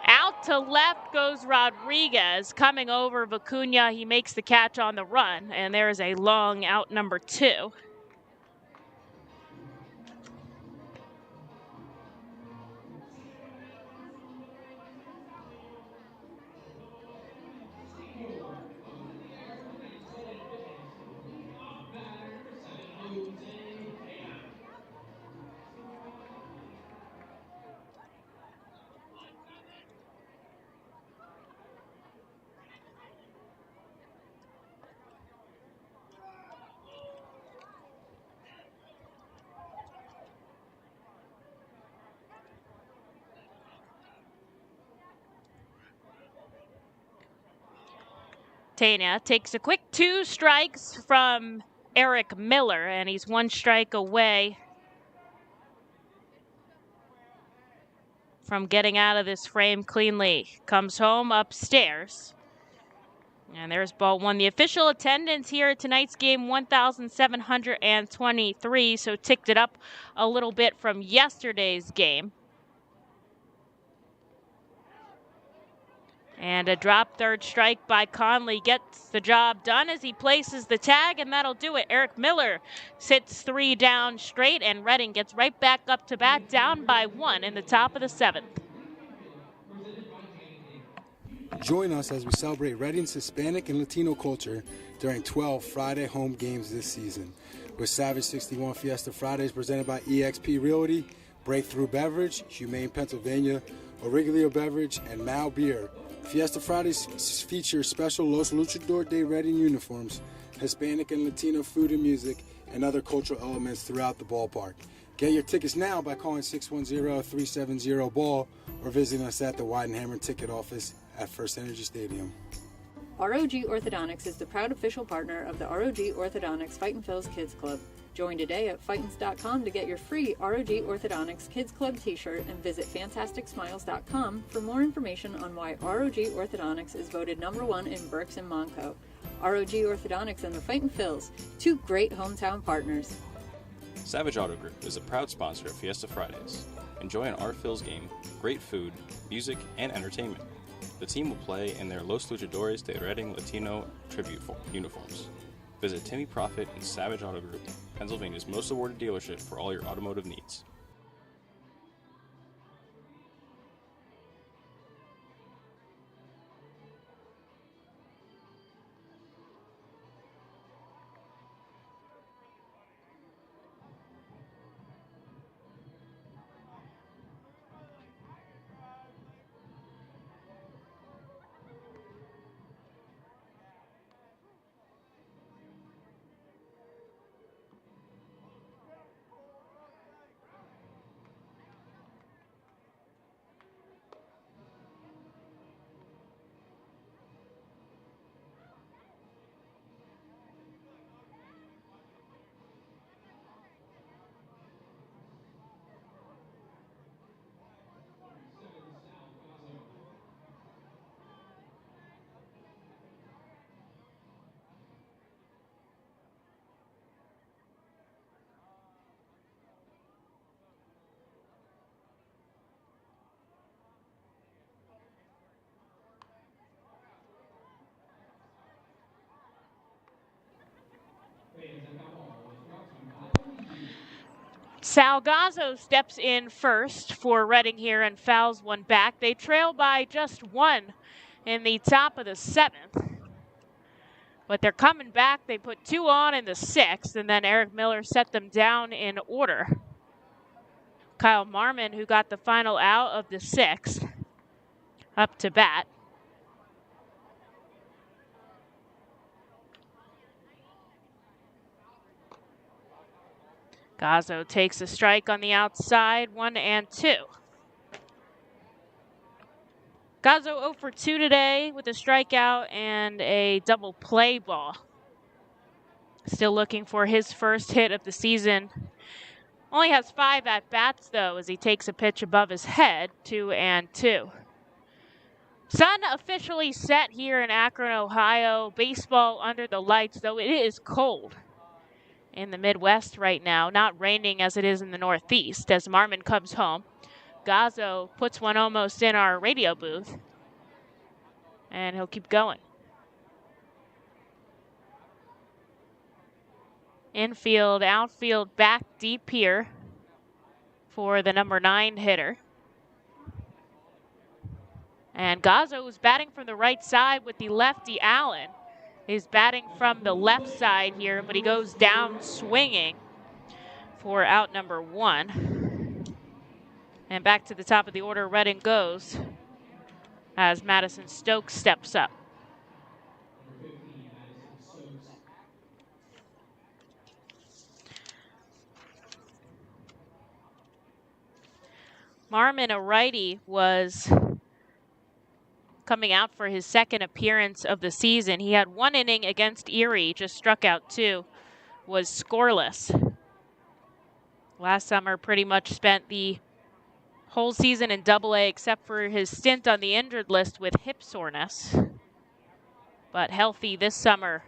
Out to left goes Rodriguez. Coming over Vicuña, he makes the catch on the run, and there is a long out number 2. Tana takes a quick 2 strikes from Eric Miller, and he's 1 strike away from getting out of this frame cleanly. Comes home upstairs. And there's ball one. The official attendance here at tonight's game, 1,723, so ticked it up a little bit from yesterday's game. And a drop third strike by Conley gets the job done as he places the tag, and that'll do it. Eric Miller sits 3 down straight, and Reading gets right back up to bat, down by 1 in the top of the 7th. Join us as we celebrate Reading's Hispanic and Latino culture during 12 Friday home games this season. With Savage 61 Fiesta Fridays presented by eXp Realty, Breakthrough Beverage, Humane Pennsylvania, Origlio Beverage, and Mal Beer. Fiesta Fridays feature special Los Luchador de Reading uniforms, Hispanic and Latino food and music, and other cultural elements throughout the ballpark. Get your tickets now by calling 610-370-BALL or visiting us at the Weidenhammer ticket office at First Energy Stadium. ROG Orthodontics is the proud official partner of the ROG Orthodontics Fightin' Phil's Kids Club. Join today at Fightins.com to get your free ROG Orthodontics Kids Club t-shirt and visit FantasticSmiles.com for more information on why ROG Orthodontics is voted #1 in Berks and Monco. ROG Orthodontics and the Fightin' Phils, 2 great hometown partners. Savage Auto Group is a proud sponsor of Fiesta Fridays. Enjoy an Art Phil's game, great food, music, and entertainment. The team will play in their Los Luchadores de Reading Latino tribute uniforms. Visit Timmy Profit and Savage Auto Group, Pennsylvania's most awarded dealership for all your automotive needs. Salgazzo steps in first for Reading here and fouls one back. They trail by just 1 in the top of the 7th. But they're coming back. They put 2 on in the 6th, and then Eric Miller set them down in order. Kyle Marmon, who got the final out of the 6th, up to bat. Gazzo takes a strike on the outside, 1-2. Gazzo 0 for 2 today with a strikeout and a double play ball. Still looking for his first hit of the season. Only has 5 at-bats, though, as he takes a pitch above his head, 2-2. Sun officially set here in Akron, Ohio. Baseball under the lights, though it is cold in the Midwest right now. Not raining as it is in the Northeast as Marmon comes home. Gazzo puts one almost in our radio booth, and he'll keep going. Infield, outfield, back deep here for the number 9 hitter. And Gazzo is batting from the right side with the lefty Allen. He's batting from the left side here, but he goes down swinging for out number 1. And back to the top of the order, Reading goes as Madison Stokes steps up. Marmon, a righty, was coming out for his second appearance of the season. He had 1 inning against Erie, just struck out 2, was scoreless. Last summer pretty much spent the whole season in Double-A except for his stint on the injured list with hip soreness. but healthy this summer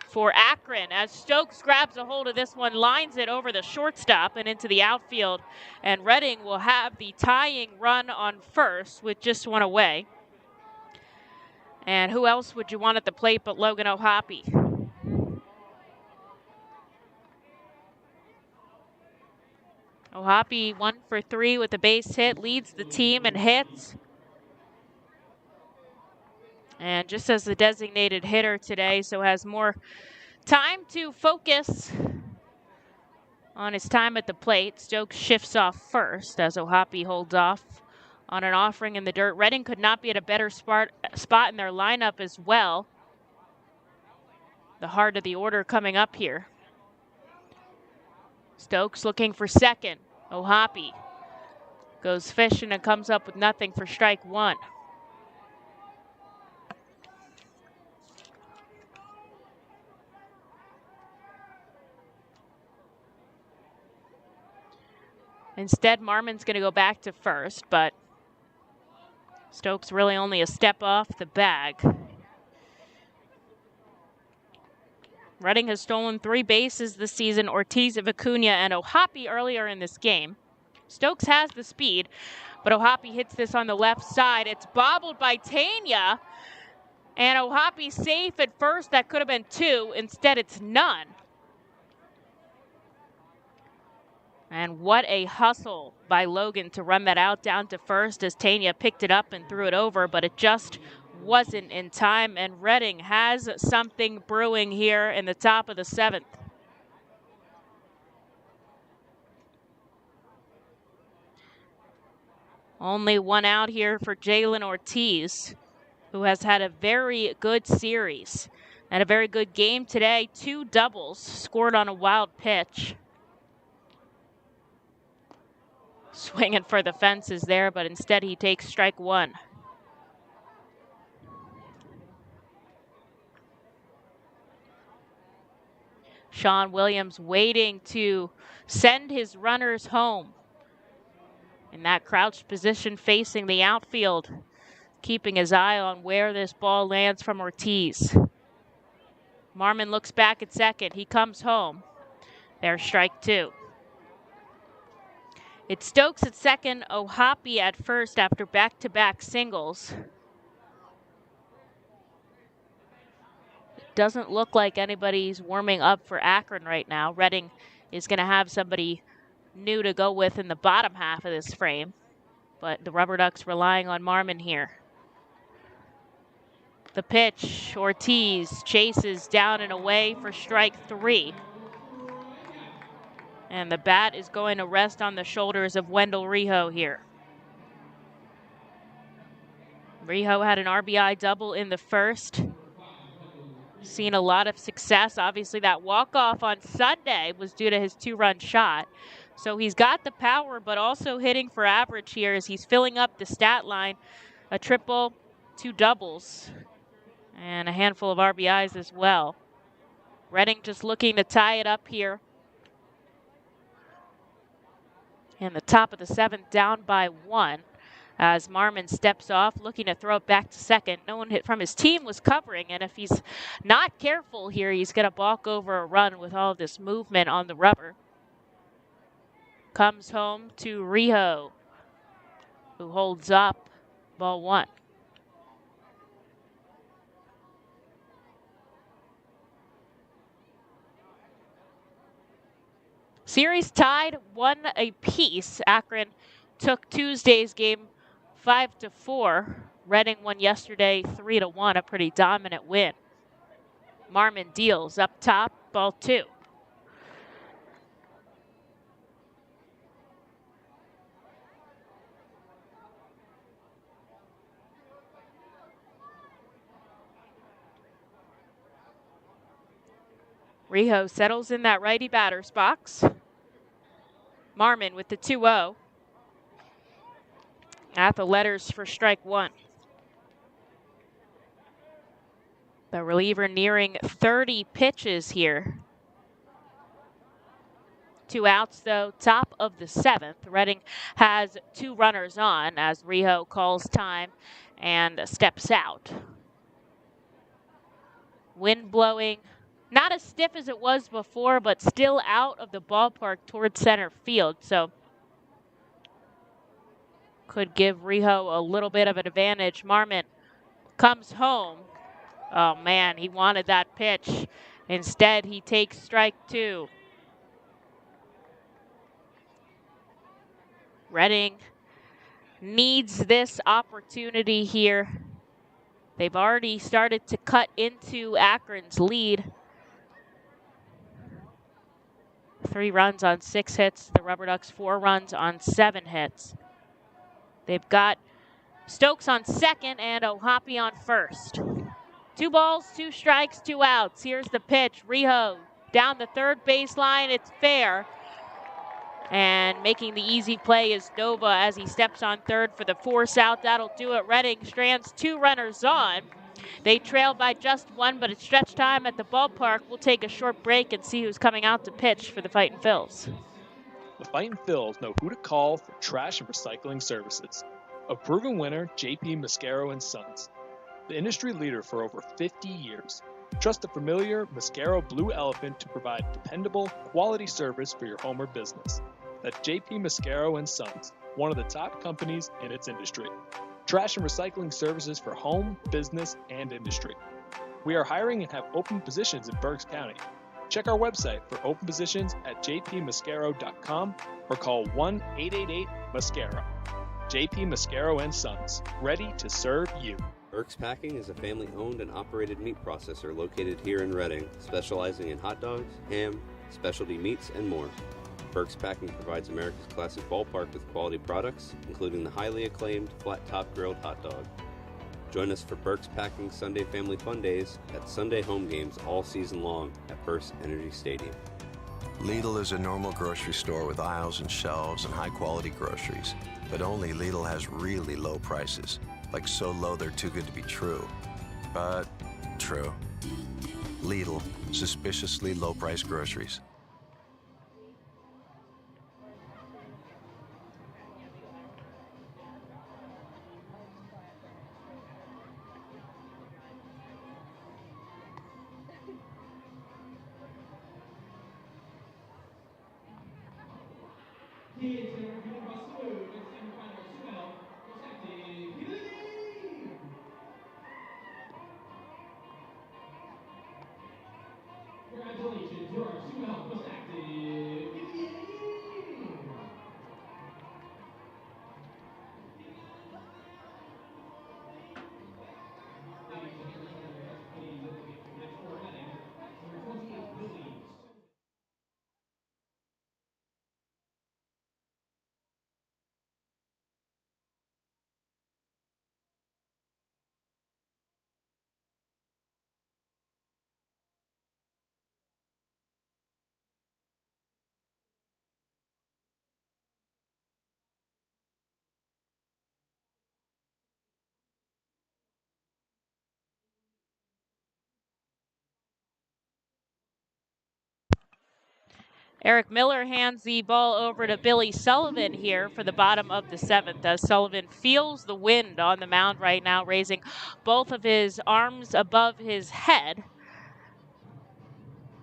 for Akron as Stokes grabs a hold of this one, lines it over the shortstop and into the outfield. And Reading will have the tying run on first with just one away. And who else would you want at the plate but Logan O'Hoppe? O'Hoppe 1 for 3 with a base hit, leads the team in hits. And just as the designated hitter today, so has more time to focus on his time at the plate. Stokes shifts off first as O'Hoppe holds off on an offering in the dirt. Reading could not be at a better spot in their lineup as well. The heart of the order coming up here. Stokes looking for second. O'Hoppe goes fishing and comes up with nothing for strike one. Instead, Marmon's going to go back to first, but Stokes really only a step off the bag. Reading has stolen 3 bases this season. Ortiz, Acuna, and O'Hoppe earlier in this game. Stokes has the speed, but O'Hoppe hits this on the left side. It's bobbled by Tana, and O'Hoppe safe at first. That could have been 2. Instead, it's none. And what a hustle by Logan to run that out down to first as Tana picked it up and threw it over, but it just wasn't in time. And Reading has something brewing here in the top of the 7th. Only one out here for Jalen Ortiz, who has had a very good series and a very good game today. 2 doubles scored on a wild pitch. Swinging for the fences there, but instead he takes strike one. Sean Williams waiting to send his runners home in that crouched position facing the outfield, keeping his eye on where this ball lands from Ortiz. Marmon looks back at second. He comes home. There's strike 2. It's Stokes at second, O'Hoppe at first after back-to-back singles. It doesn't look like anybody's warming up for Akron right now. Reading is going to have somebody new to go with in the bottom half of this frame, but the RubberDucks relying on Marmon here. The pitch, Ortiz chases down and away for strike 3. And the bat is going to rest on the shoulders of Wendell Rijo here. Rijo had an RBI double in the first. Seen a lot of success. Obviously, that walk-off on Sunday was due to his 2-run shot. So he's got the power, but also hitting for average here as he's filling up the stat line. A triple, 2 doubles, and a handful of RBIs as well. Reading just looking to tie it up here. In the top of the 7th, down by 1 as Marmon steps off, looking to throw it back to second. No one hit from his team was covering, and if he's not careful here, he's going to balk over a run with all of this movement on the rubber. Comes home to Rijo, who holds up ball 1. Series tied 1 apiece. Akron took Tuesday's game 5-4. Reading won yesterday 3-1, a pretty dominant win. Marmon deals up top, ball 2. Rijo settles in that righty batter's box. Marmon with the 2-0. At the letters for strike 1. The reliever nearing 30 pitches here. 2 outs, though, top of the 7th. Reading has 2 runners on as Rijo calls time and steps out. Wind blowing, not as stiff as it was before, but still out of the ballpark towards center field. So could give Rijo a little bit of an advantage. Marmon comes home. Oh man, he wanted that pitch. Instead, he takes strike 2. Reading needs this opportunity here. They've already started to cut into Akron's lead. 3 runs on 6 hits. The RubberDucks 4 runs on 7 hits. They've got Stokes on second and Ohapi on first. 2 balls, 2 strikes, 2 outs. Here's the pitch. Rijo down the third baseline. It's fair. And making the easy play is Nova as he steps on third for the force out. That'll do it. Reading strands 2 runners on. They trail by just 1, but it's stretch time at the ballpark. We'll take a short break and see who's coming out to pitch for the Fightin' Phils. The Fightin' Phils know who to call for trash and recycling services. A proven winner, JP Mascaro & Sons. The industry leader for over 50 years. Trust the familiar Mascaro Blue Elephant to provide dependable, quality service for your home or business. That's JP Mascaro & Sons, one of the top companies in its industry. Trash and recycling services for home, business, and industry. We are hiring and have open positions in Berks County. Check our website for open positions at jpmascaro.com or call 1-888-MASCARO. JP Mascaro & Sons, ready to serve you. Berks Packing is a family-owned and operated meat processor located here in Reading, specializing in hot dogs, ham, specialty meats, and more. Berks Packing provides America's classic ballpark with quality products, including the highly acclaimed flat-top grilled hot dog. Join us for Berks Packing Sunday Family Fun Days at Sunday home games all season long at First Energy Stadium. Lidl is a normal grocery store with aisles and shelves and high-quality groceries. But only Lidl has really low prices. Like so low they're too good to be true. But true. Lidl, suspiciously low-priced groceries. Congratulations, you are super most active. Eric Miller hands the ball over to Billy Sullivan here for the bottom of the 7th as Sullivan feels the wind on the mound right now, raising both of his arms above his head.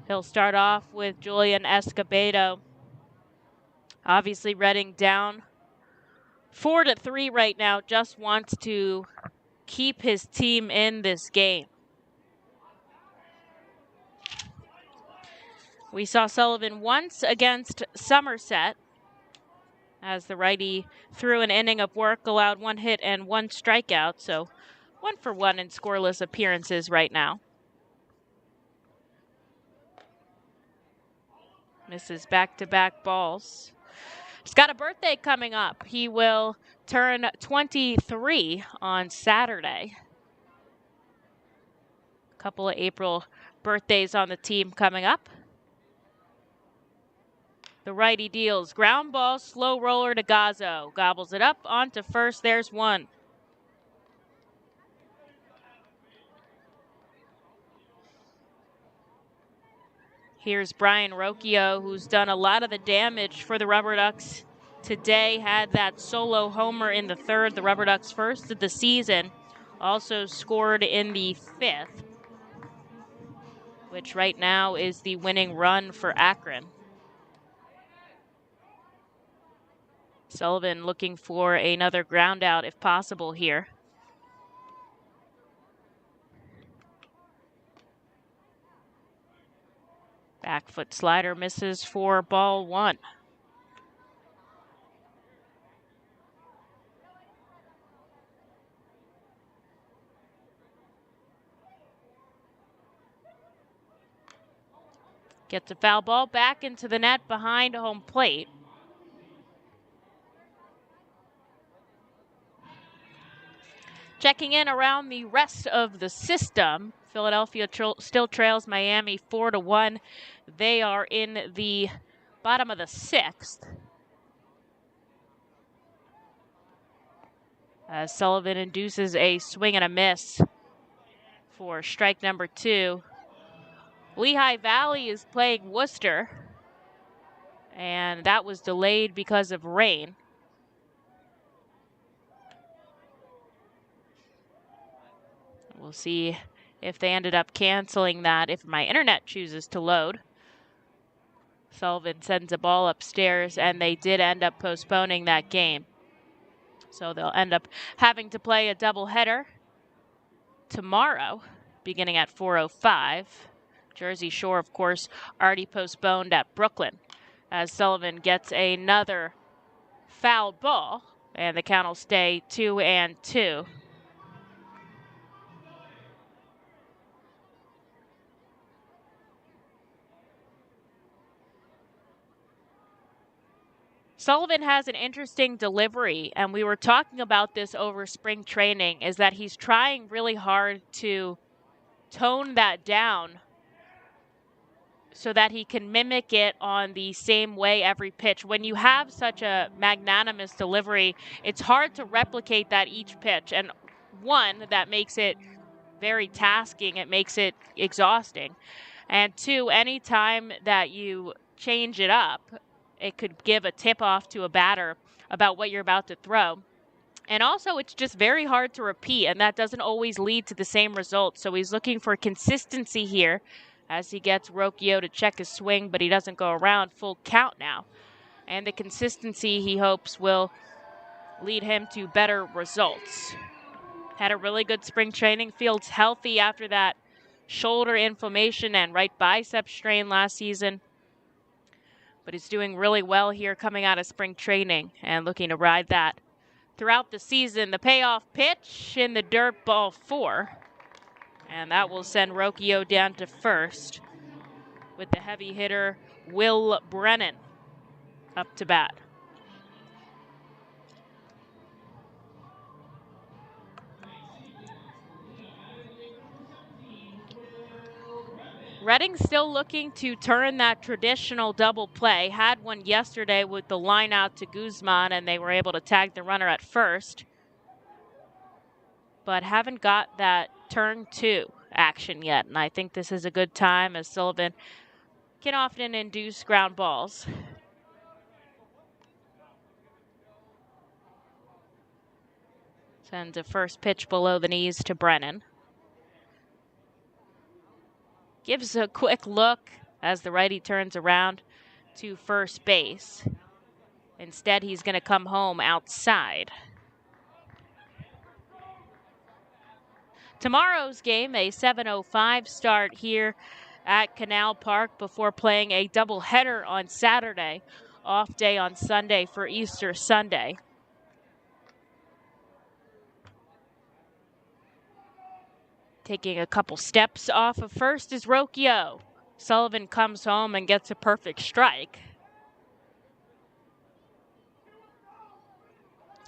He'll start off with Julian Escobado. Obviously Reading down 4-3 right now, just wants to keep his team in this game. We saw Sullivan once against Somerset as the righty threw an inning of work, allowed 1 hit and 1 strikeout, so 1 for 1 in scoreless appearances right now. Misses back-to-back balls. He's got a birthday coming up. He will turn 23 on Saturday. A couple of April birthdays on the team coming up. The righty deals. Ground ball, slow roller to Gazzo. Gobbles it up onto first. There's 1. Here's Brian Rocchio, who's done a lot of the damage for the RubberDucks today. Had that solo homer in the 3rd, the RubberDucks' first of the season. Also scored in the 5th. which right now is the winning run for Akron. Sullivan looking for another ground out if possible here. Back foot slider misses for ball one. Gets a foul ball back into the net behind home plate. Checking in around the rest of the system, Philadelphia still trails Miami 4-1. They are in the bottom of the sixth. As Sullivan induces a swing and a miss for strike number 2. Lehigh Valley is playing Worcester, and that was delayed because of rain. We'll see if they ended up canceling that if my internet chooses to load. Sullivan sends a ball upstairs, and they did end up postponing that game. So they'll end up having to play a doubleheader tomorrow, beginning at 4:05. Jersey Shore, of course, already postponed at Brooklyn, as Sullivan gets another foul ball, and the count will stay 2-2. Sullivan has an interesting delivery, and we were talking about this over spring training, is that he's trying really hard to tone that down so that he can mimic it on the same way every pitch. When you have such a magnanimous delivery, it's hard to replicate that each pitch. And one, that makes it very tasking. It makes it exhausting. And two, anytime that you change it up, it could give a tip-off to a batter about what you're about to throw. And also, it's just very hard to repeat, and that doesn't always lead to the same result. So he's looking for consistency here as he gets Rocchio to check his swing, but he doesn't go around. Full count now. And the consistency, he hopes, will lead him to better results. Had a really good spring training. Feels healthy after that shoulder inflammation and right bicep strain last season. But he's doing really well here coming out of spring training and looking to ride that throughout the season. The payoff pitch in the dirt, ball 4. And that will send Rocchio down to first with the heavy hitter Will Brennan up to bat. Reading still looking to turn that traditional double play. Had one yesterday with the line out to Guzman, and they were able to tag the runner at first. But haven't got that turn 2 action yet. And I think this is a good time, as Sullivan can often induce ground balls. Sends a first pitch below the knees to Brennan. Gives a quick look as the righty turns around to first base. Instead, he's going to come home outside. Tomorrow's game, a 7:05 start here at Canal Park before playing a doubleheader on Saturday. Off day on Sunday for Easter Sunday. Taking a couple steps off of first is Rocchio. Sullivan comes home and gets a perfect strike.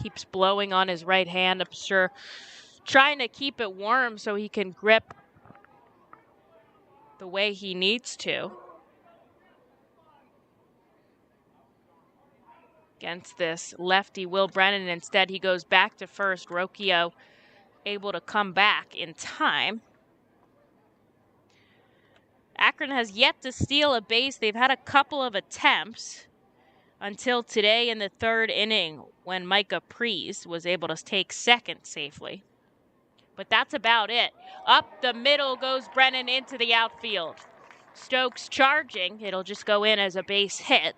Keeps blowing on his right hand, I'm sure, trying to keep it warm so he can grip the way he needs to. Against this lefty Will Brennan, instead he goes back to first. Rocchio able to come back in time. Akron has yet to steal a base. They've had a couple of attempts until today in the third inning when Micah Priest was able to take second safely. But that's about it. Up the middle goes Brennan into the outfield. Stokes charging. It'll just go in as a base hit.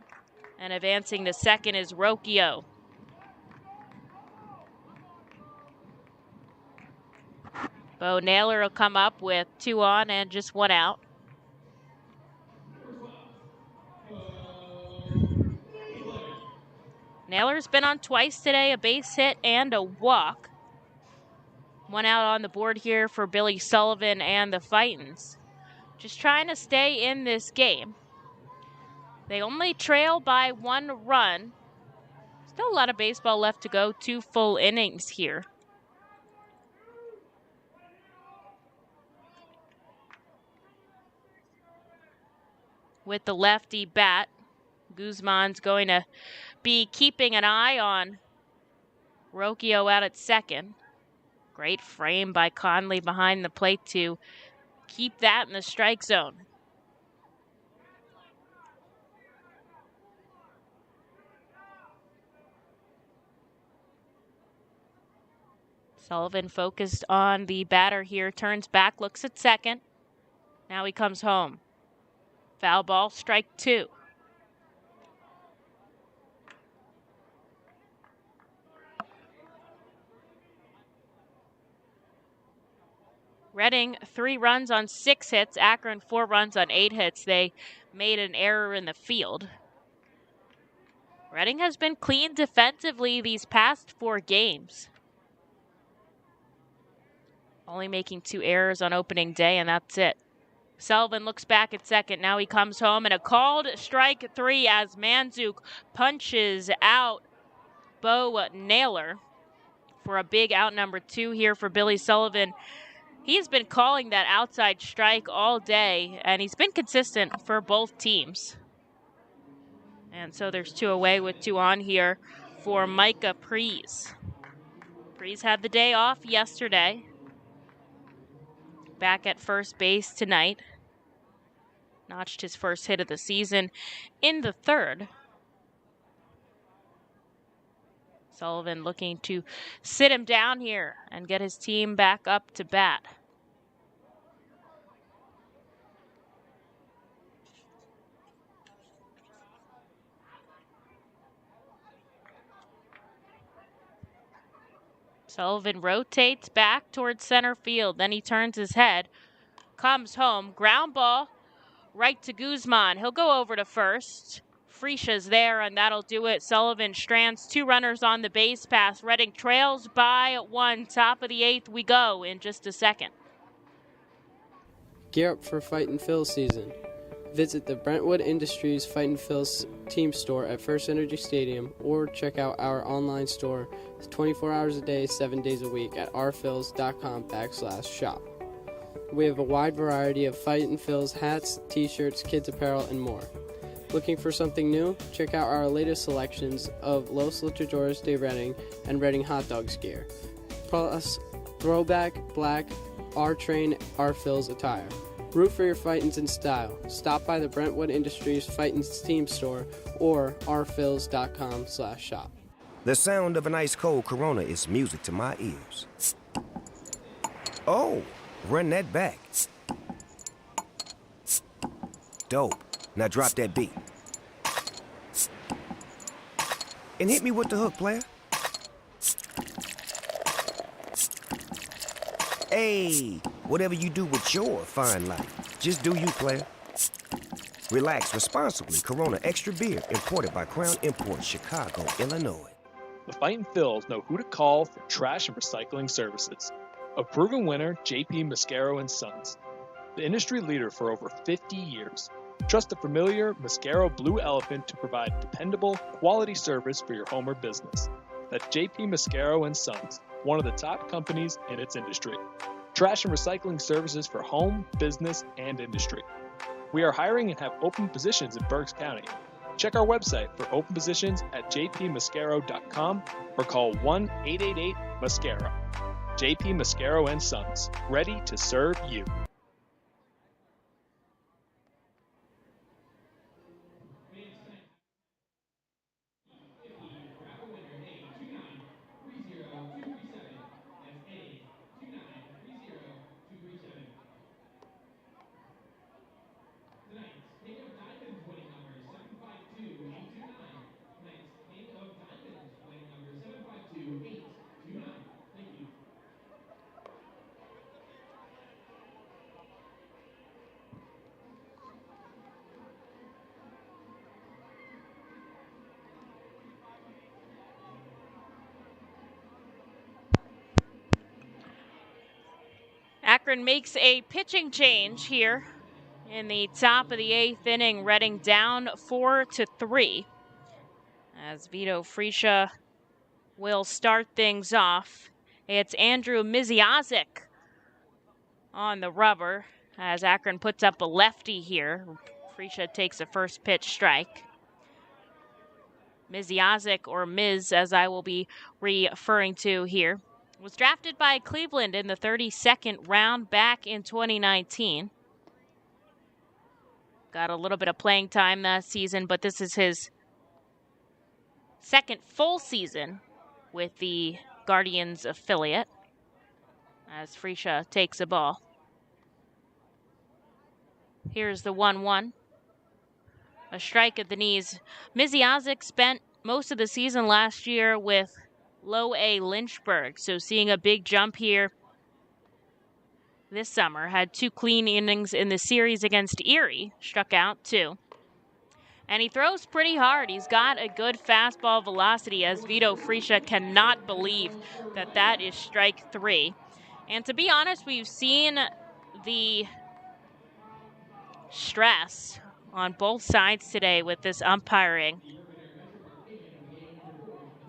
And advancing to second is Rocchio. Bo Naylor will come up with 2 on and just 1 out. Naylor's been on twice today, a base hit and a walk. 1 out on the board here for Billy Sullivan and the Fightins. Just trying to stay in this game. They only trail by 1 run. Still a lot of baseball left to go, 2 full innings here. With the lefty bat, Guzman's going to be keeping an eye on Rocchio out at second. Great frame by Conley behind the plate to keep that in the strike zone. Sullivan focused on the batter here, turns back, looks at second. Now he comes home. Foul ball, strike 2. Reading 3 runs on 6 hits. Akron 4 runs on 8 hits. They made an error in the field. Reading has been clean defensively these past 4 games. Only making 2 errors on opening day, and that's it. Sullivan looks back at second. Now he comes home, and a called strike 3 as Manzuk punches out Bo Naylor for a big out number 2 here for Billy Sullivan. He's been calling that outside strike all day, and he's been consistent for both teams. And so there's 2 away with 2 on here for Micah Priest. Priest had the day off yesterday. Back at first base tonight. Notched his first hit of the season in the 3rd. Sullivan looking to sit him down here and get his team back up to bat. Sullivan rotates back towards center field. Then he turns his head, comes home, ground ball right to Guzman. He'll go over to first. Frisch's there, and that'll do it. Sullivan strands 2 runners on the base pass. Reading trails by 1. Top of the 8th we go in just a second. Gear up for Fightin' Phil's season. Visit the Brentwood Industries Fightin' Phil's team store at First Energy Stadium, or check out our online store 24 hours a day, 7 days a week at rphils.com/shop. We have a wide variety of Fightin' Phil's hats, t-shirts, kids apparel, and more. Looking for something new? Check out our latest selections of Los Luchadores de Reading and Reading Hot Dogs gear, plus throwback, black, R-Train, R-Phil's attire. Root for your Fightins in style. Stop by the Brentwood Industries Fightins team store or rphils.com/shop. The sound of an ice-cold Corona is music to my ears. Oh, run that back. Dope. Now drop that beat. And hit me with the hook, player. Hey, whatever you do with your fine life, just do you, player. Relax responsibly. Corona Extra Beer, imported by Crown Imports, Chicago, Illinois. The Fightin' Phils know who to call for trash and recycling services. A proven winner, JP Mascaro & Sons. The industry leader for over 50 years. Trust the familiar Mascaro Blue Elephant to provide dependable, quality service for your home or business. That's JP Mascaro & Sons, one of the top companies in its industry. Trash and recycling services for home, business, and industry. We are hiring and have open positions in Berks County. Check our website for open positions at jpmascaro.com or call 1-888-MASCARO. JP Mascaro & Sons, ready to serve you. Akron makes a pitching change here in the top of the 8th inning. Reading down 4-3. As Vito Fresia will start things off. It's Andrew Miziazik on the rubber as Akron puts up a lefty here. Fresia takes a first pitch strike. Miziazik, or Miz as I will be referring to here, was drafted by Cleveland in the 32nd round back in 2019. Got a little bit of playing time that season, but this is his second full season with the Guardians affiliate as Fresia takes a ball. Here's the 1-1. A strike at the knees. Miziazik spent most of the season last year with Low A Lynchburg, so seeing a big jump here this summer. Had 2 clean innings in the series against Erie. Struck out 2. And he throws pretty hard. He's got a good fastball velocity as Vito Fresia cannot believe that that is strike 3. And to be honest, we've seen the stress on both sides today with this umpiring.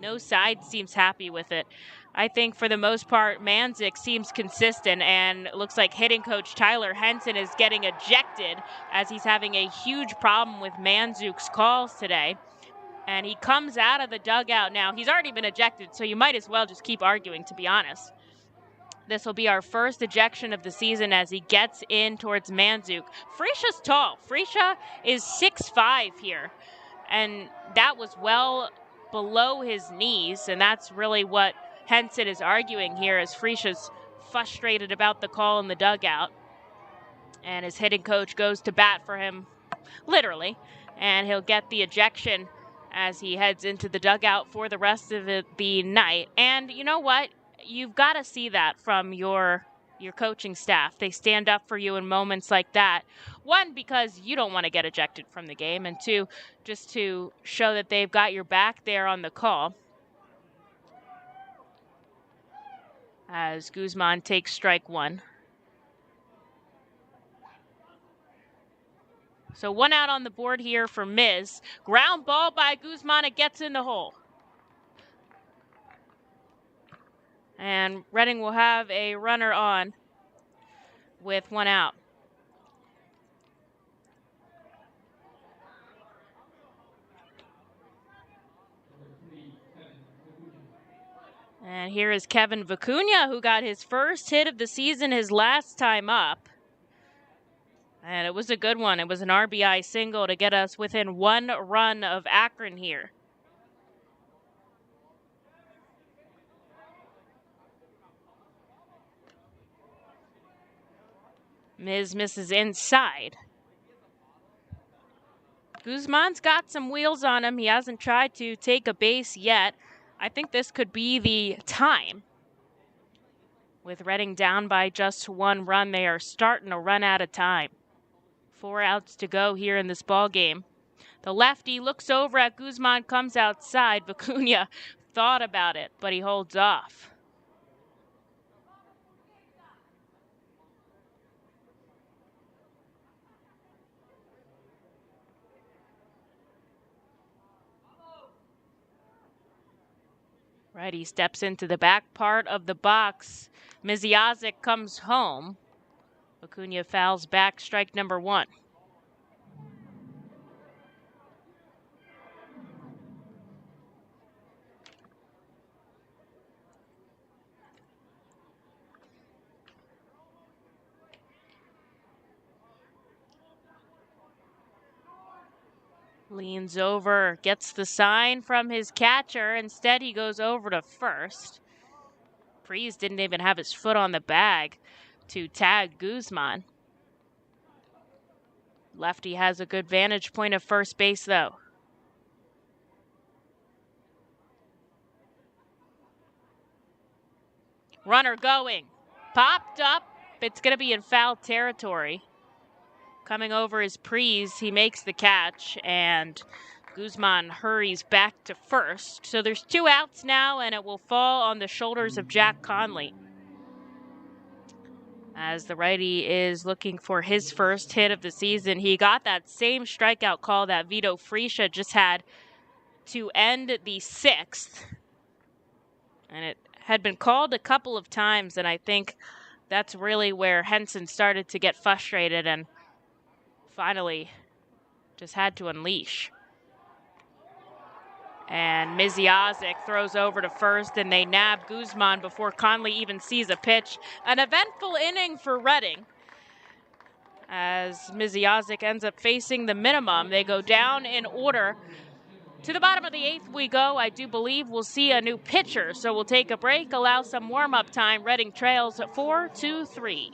No side seems happy with it. I think for the most part, Manzik seems consistent, and it looks like hitting coach Tyler Henson is getting ejected as he's having a huge problem with Manzuk's calls today. And he comes out of the dugout now. He's already been ejected, so you might as well just keep arguing, to be honest. This will be our first ejection of the season as he gets in towards Manzuk. Fresia's tall. Fresia is 6'5" here, and that was well below his knees, and that's really what Henson is arguing here as Fresia's frustrated about the call in the dugout. And his hitting coach goes to bat for him, literally, and he'll get the ejection as he heads into the dugout for the rest of the night. And you know what? You've got to see that from your coaching staff. They stand up for you in moments like that. 1, because you don't want to get ejected from the game, and 2, just to show that they've got your back there on the call. As Guzman takes strike 1. So 1 out on the board here for Miz. Ground ball by Guzman. It gets in the hole. And Reading will have a runner on with 1 out. And here is Kevin Vicuña, who got his first hit of the season his last time up. And it was a good one. It was an RBI single to get us within 1 run of Akron here. Miz misses inside. Guzman's got some wheels on him. He hasn't tried to take a base yet. I think this could be the time. With Reading down by just 1 run, they are starting to run out of time. 4 outs to go here in this ball game. The lefty looks over at Guzman, comes outside. Vicuña thought about it, but he holds off. Right, he steps into the back part of the box. Miziazik comes home. Vicuña fouls back, strike number 1. Leans over, gets the sign from his catcher. Instead, he goes over to first. Priest didn't even have his foot on the bag to tag Guzman. Lefty has a good vantage point of first base, though. Runner going. Popped up. It's going to be in foul territory. Coming over is Priest. He makes the catch, and Guzman hurries back to first. So there's 2 outs now, and it will fall on the shoulders of Jack Conley. as the righty is looking for his first hit of the season. He got that same strikeout call that Vito Fresia just had to end the 6th. And it had been called a couple of times, and I think that's really where Henson started to get frustrated and finally just had to unleash. And Mizyazik throws over to first, and they nab Guzman before Conley even sees a pitch. An eventful inning for Reading, as Mizyazik ends up facing the minimum. They go down in order. To the bottom of the 8th we go. I do believe we'll see a new pitcher, so we'll take a break, allow some warm-up time. Reading trails 4-3.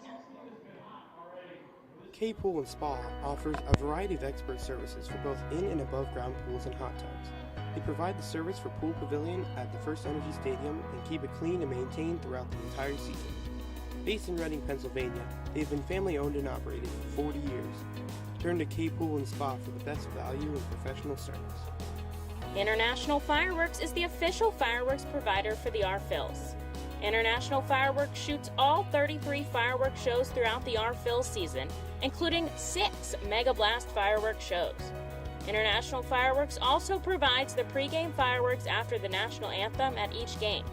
K-Pool and Spa offers a variety of expert services for both in and above ground pools and hot tubs. They provide the service for Pool Pavilion at the First Energy Stadium and keep it clean and maintained throughout the entire season. Based in Reading, Pennsylvania, they've been family owned and operated for 40 years. Turn to K-Pool and Spa for the best value and professional service. International Fireworks is the official fireworks provider for the R-Phils. International Fireworks shoots all 33 fireworks shows throughout the R-Phil season, including 6 Mega Blast fireworks shows. International Fireworks also provides the pregame fireworks after the national anthem at each game.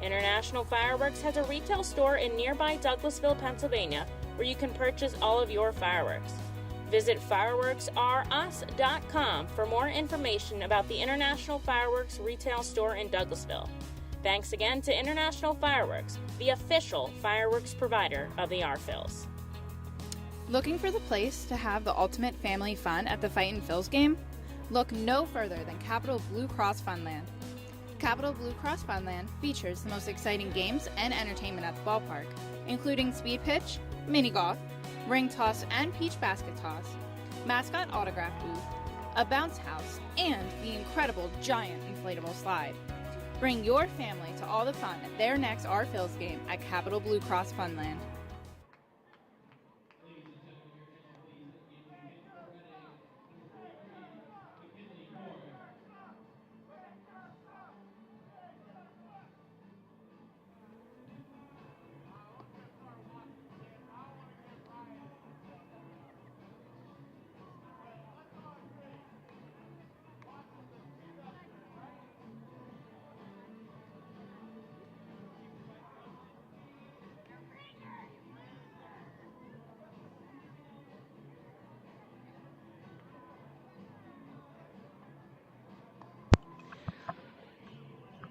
International Fireworks has a retail store in nearby Douglasville, Pennsylvania, where you can purchase all of your fireworks. Visit fireworksrus.com for more information about the International Fireworks retail store in Douglasville. Thanks again to International Fireworks, the official fireworks provider of the R-Phils. Looking for the place to have the ultimate family fun at the Fightin' Phils game? Look no further than Capital Blue Cross Funland. Capital Blue Cross Funland features the most exciting games and entertainment at the ballpark, including speed pitch, mini golf, ring toss and peach basket toss, mascot autograph booth, a bounce house, and the incredible giant inflatable slide. Bring your family to all the fun at their next R-Phils game at Capital Blue Cross Funland.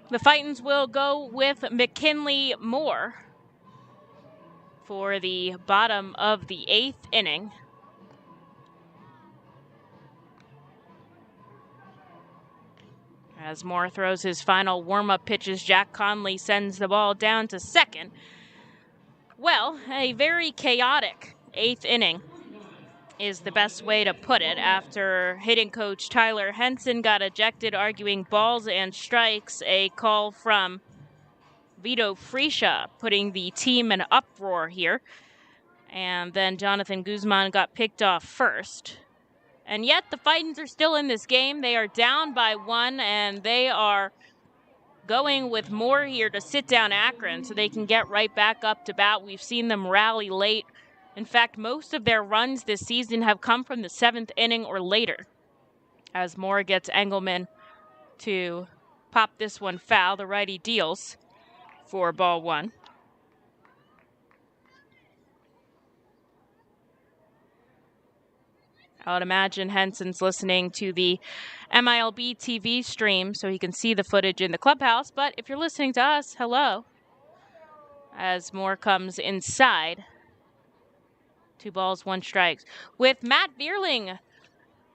The Fightins will go with McKinley Moore for the bottom of the 8th inning. As Moore throws his final warm-up pitches, Jack Conley sends the ball down to second. Well, a very chaotic 8th inning is the best way to put it, after hitting coach Tyler Henson got ejected arguing balls and strikes, a call from Vito Fresia putting the team in uproar here. And then Jonathan Guzman got picked off first. And yet the Fightins are still in this game. They are down by 1, and they are going with Moore here to sit down Akron so they can get right back up to bat. We've seen them rally late. In fact, most of their runs this season have come from the 7th inning or later, as Moore gets Engelman to pop this one foul. The righty deals for ball 1. I would imagine Henson's listening to the MILB TV stream so he can see the footage in the clubhouse. But if you're listening to us, hello. As Moore comes inside. 2 balls, 1 strike. With Matt Vierling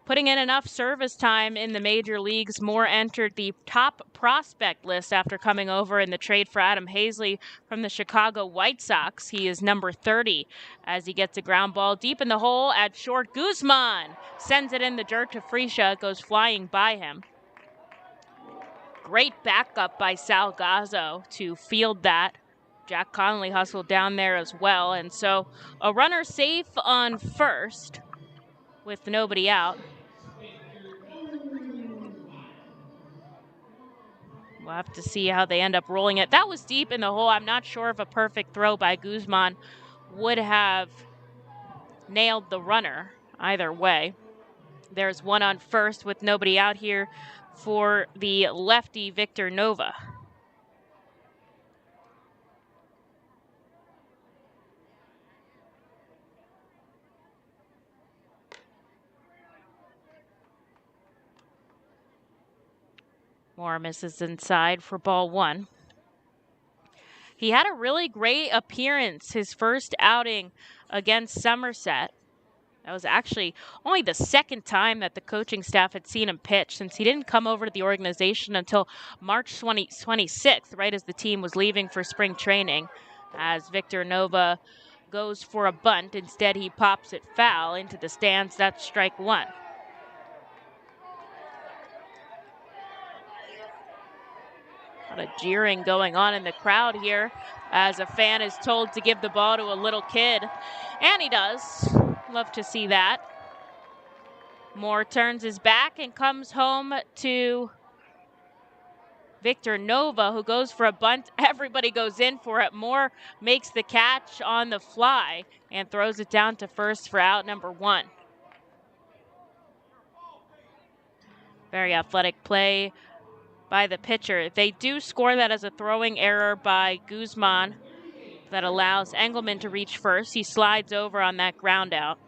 putting in enough service time in the major leagues, Moore entered the top prospect list after coming over in the trade for Adam Hazley from the Chicago White Sox. He is number 30 as he gets a ground ball deep in the hole at short. Guzman sends it in the dirt to Fresia. It goes flying by him. Great backup by Salgazzo to field that. Jack Conley hustled down there as well. And so a runner safe on first with nobody out. We'll have to see how they end up rolling it. That was deep in the hole. I'm not sure if a perfect throw by Guzman would have nailed the runner either way. There's one on first with nobody out here for the lefty Victor Nova. Moore misses inside for ball one. He had a really great appearance his first outing against Somerset. That was actually only the second time that the coaching staff had seen him pitch, since he didn't come over to the organization until March 26th, right as the team was leaving for spring training. As Victor Nova goes for a bunt, instead he pops it foul into the stands. That's strike one. A lot of jeering going on in the crowd here as a fan is told to give the ball to a little kid. And he does. Love to see that. Moore turns his back and comes home to Victor Nova, who goes for a bunt. Everybody goes in for it. Moore makes the catch on the fly and throws it down to first for out number one. Very athletic play by the pitcher. They do score that as a throwing error by Guzman that allows Engelman to reach first. He slides over on that ground out.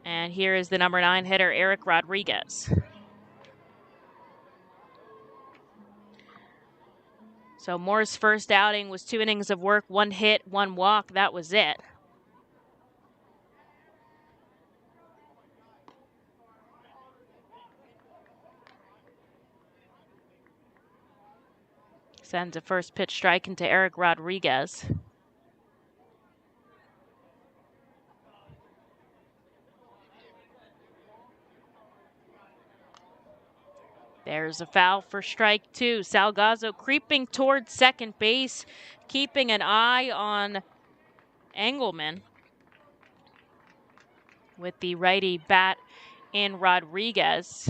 And here is the number 9 hitter, Eric Rodriguez. So Moore's first outing was 2 innings of work, 1 hit, 1 walk. That was it. Sends a first pitch strike into Eric Rodriguez. There's a foul for strike 2. Salgazzo creeping towards second base, keeping an eye on Engelman with the righty bat in Rodriguez.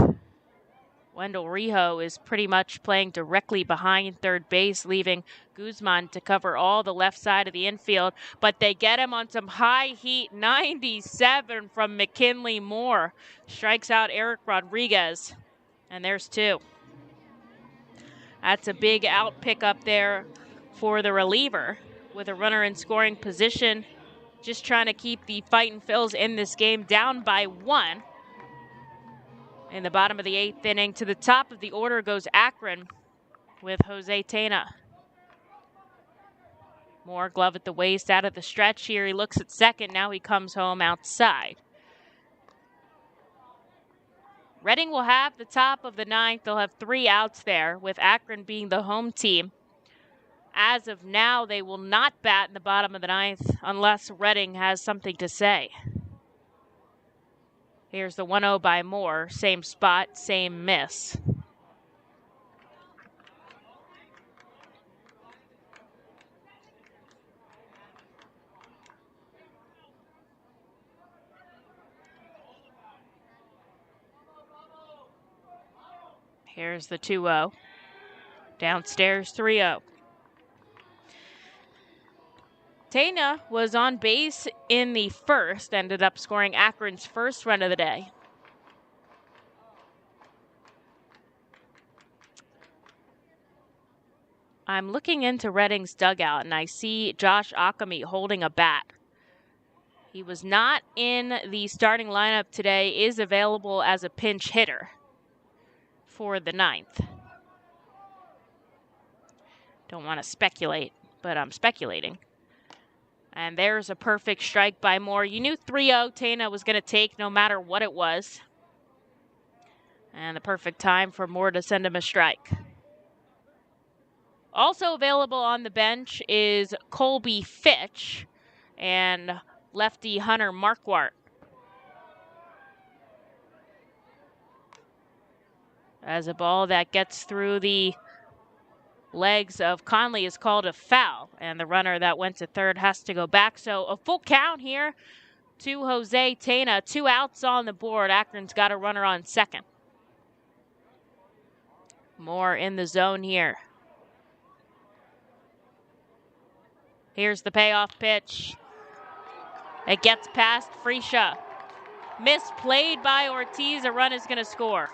Wendell Rijo is pretty much playing directly behind third base, leaving Guzman to cover all the left side of the infield. But they get him on some high heat. 97 from McKinley. Moore strikes out Eric Rodriguez. And there's 2. That's a big out pickup there for the reliever with a runner in scoring position. Just trying to keep the Fightin' Phils in this game, down by 1. In the bottom of the 8th inning, to the top of the order goes Akron with Jose Tana. Moore glove at the waist out of the stretch here. He looks at second. Now he comes home outside. Reading will have the top of the 9th. They'll have 3 outs there, with Akron being the home team. As of now, they will not bat in the bottom of the 9th unless Reading has something to say. Here's the 1-0 by Moore. Same spot, same miss. Here's the 2-0. Downstairs 3-0. Tana was on base in the first, ended up scoring Akron's first run of the day. I'm looking into Reading's dugout, and I see Josh Akami holding a bat. He was not in the starting lineup today, is available as a pinch hitter for the 9th. Don't want to speculate, but I'm speculating. And there's a perfect strike by Moore. You knew 3-0 Tana was going to take no matter what it was. And the perfect time for Moore to send him a strike. Also available on the bench is Colby Fitch and lefty Hunter Marquardt. As a ball that gets through the legs of Conley is called a foul, and the runner that went to third has to go back. So a full count here to Jose Tana. 2 outs on the board. Akron's got a runner on second. Moore in the zone here. Here's the payoff pitch. It gets past Freesia. Misplayed by Ortiz. A run is going to score.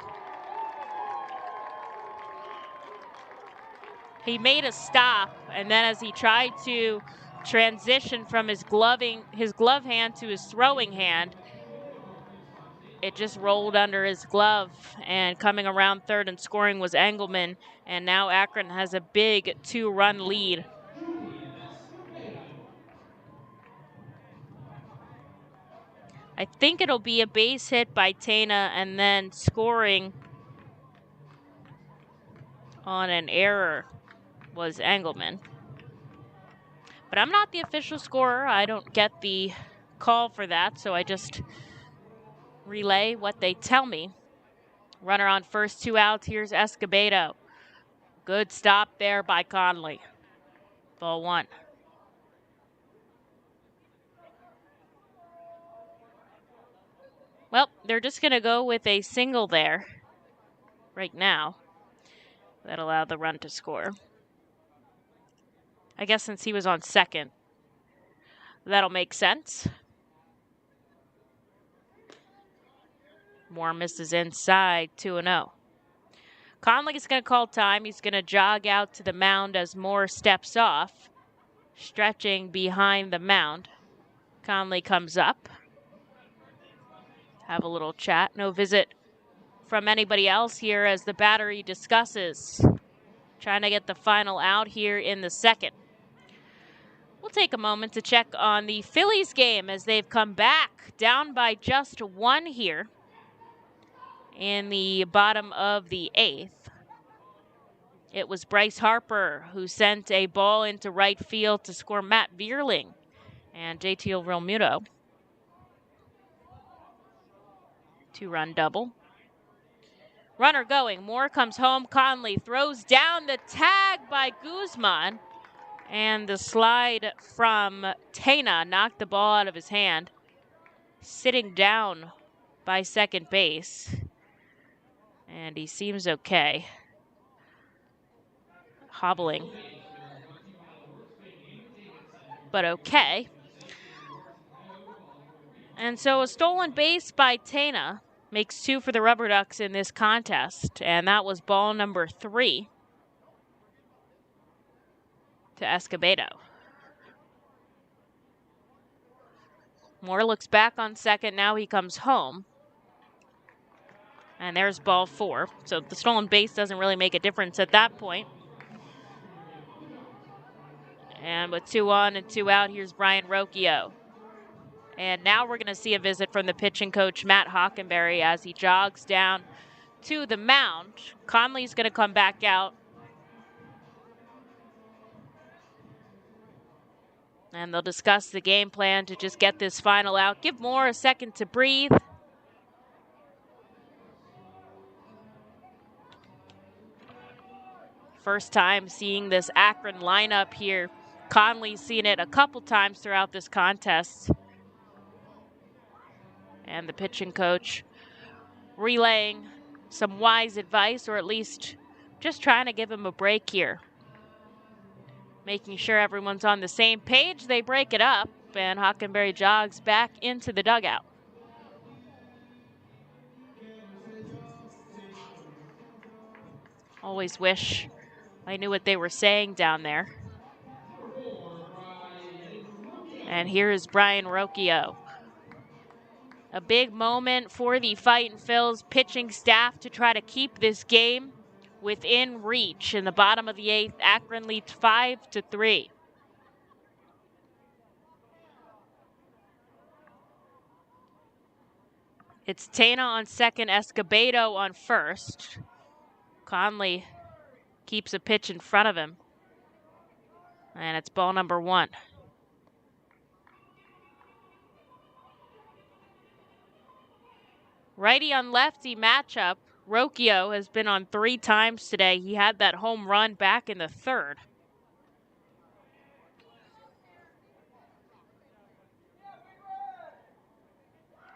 He made a stop, and then as he tried to transition from his glove hand to his throwing hand, it just rolled under his glove, and coming around third and scoring was Engelman, and now Akron has a big 2-run lead. I think it'll be a base hit by Tana and then scoring on an error was Engelman. But I'm not the official scorer. I don't get the call for that, so I just relay what they tell me. Runner on first, 2 outs. Here's Escobado. Good stop there by Conley. Ball 1. Well, they're just going to go with a single there right now. That allowed the run to score. I guess since he was on second, that'll make sense. Moore misses inside, 2-0. Conley is going to call time. He's going to jog out to the mound as Moore steps off, stretching behind the mound. Conley comes up. Have a little chat. No visit from anybody else here as the battery discusses. Trying to get the final out here in the second. We'll take a moment to check on the Phillies game as they've come back down by just 1 here in the bottom of the 8th. It was Bryce Harper who sent a ball into right field to score Matt Vierling and JT Realmuto. 2-run double. Runner going. Moore comes home. Conley throws down the tag by Guzman. And the slide from Tana knocked the ball out of his hand. Sitting down by second base. And he seems okay. Hobbling. But okay. And so a stolen base by Tana makes 2 for the RubberDucks in this contest. And that was ball number 3 to Escobado. Moore looks back on second. Now he comes home. And there's ball 4. So the stolen base doesn't really make a difference at that point. And with 2 on and 2 out, here's Brian Rocchio. And now we're going to see a visit from the pitching coach, Matt Hockenberry, as he jogs down to the mound. Conley's going to come back out. And they'll discuss the game plan to just get this final out. Give Moore a second to breathe. First time seeing this Akron lineup here. Conley's seen it a couple times throughout this contest. And the pitching coach relaying some wise advice, or at least just trying to give him a break here. Making sure everyone's on the same page. They break it up, and Hockenberry jogs back into the dugout. Always wish I knew what they were saying down there. And here is Brian Rocchio. A big moment for the Fightin' Phils pitching staff to try to keep this game within reach. In the bottom of the 8th, Akron leads 5-3. It's Tana on second, Escobado on first. Conley keeps a pitch in front of him. And it's ball number 1. Righty on lefty matchup. Rocchio has been on 3 times today. He had that home run back in the 3rd.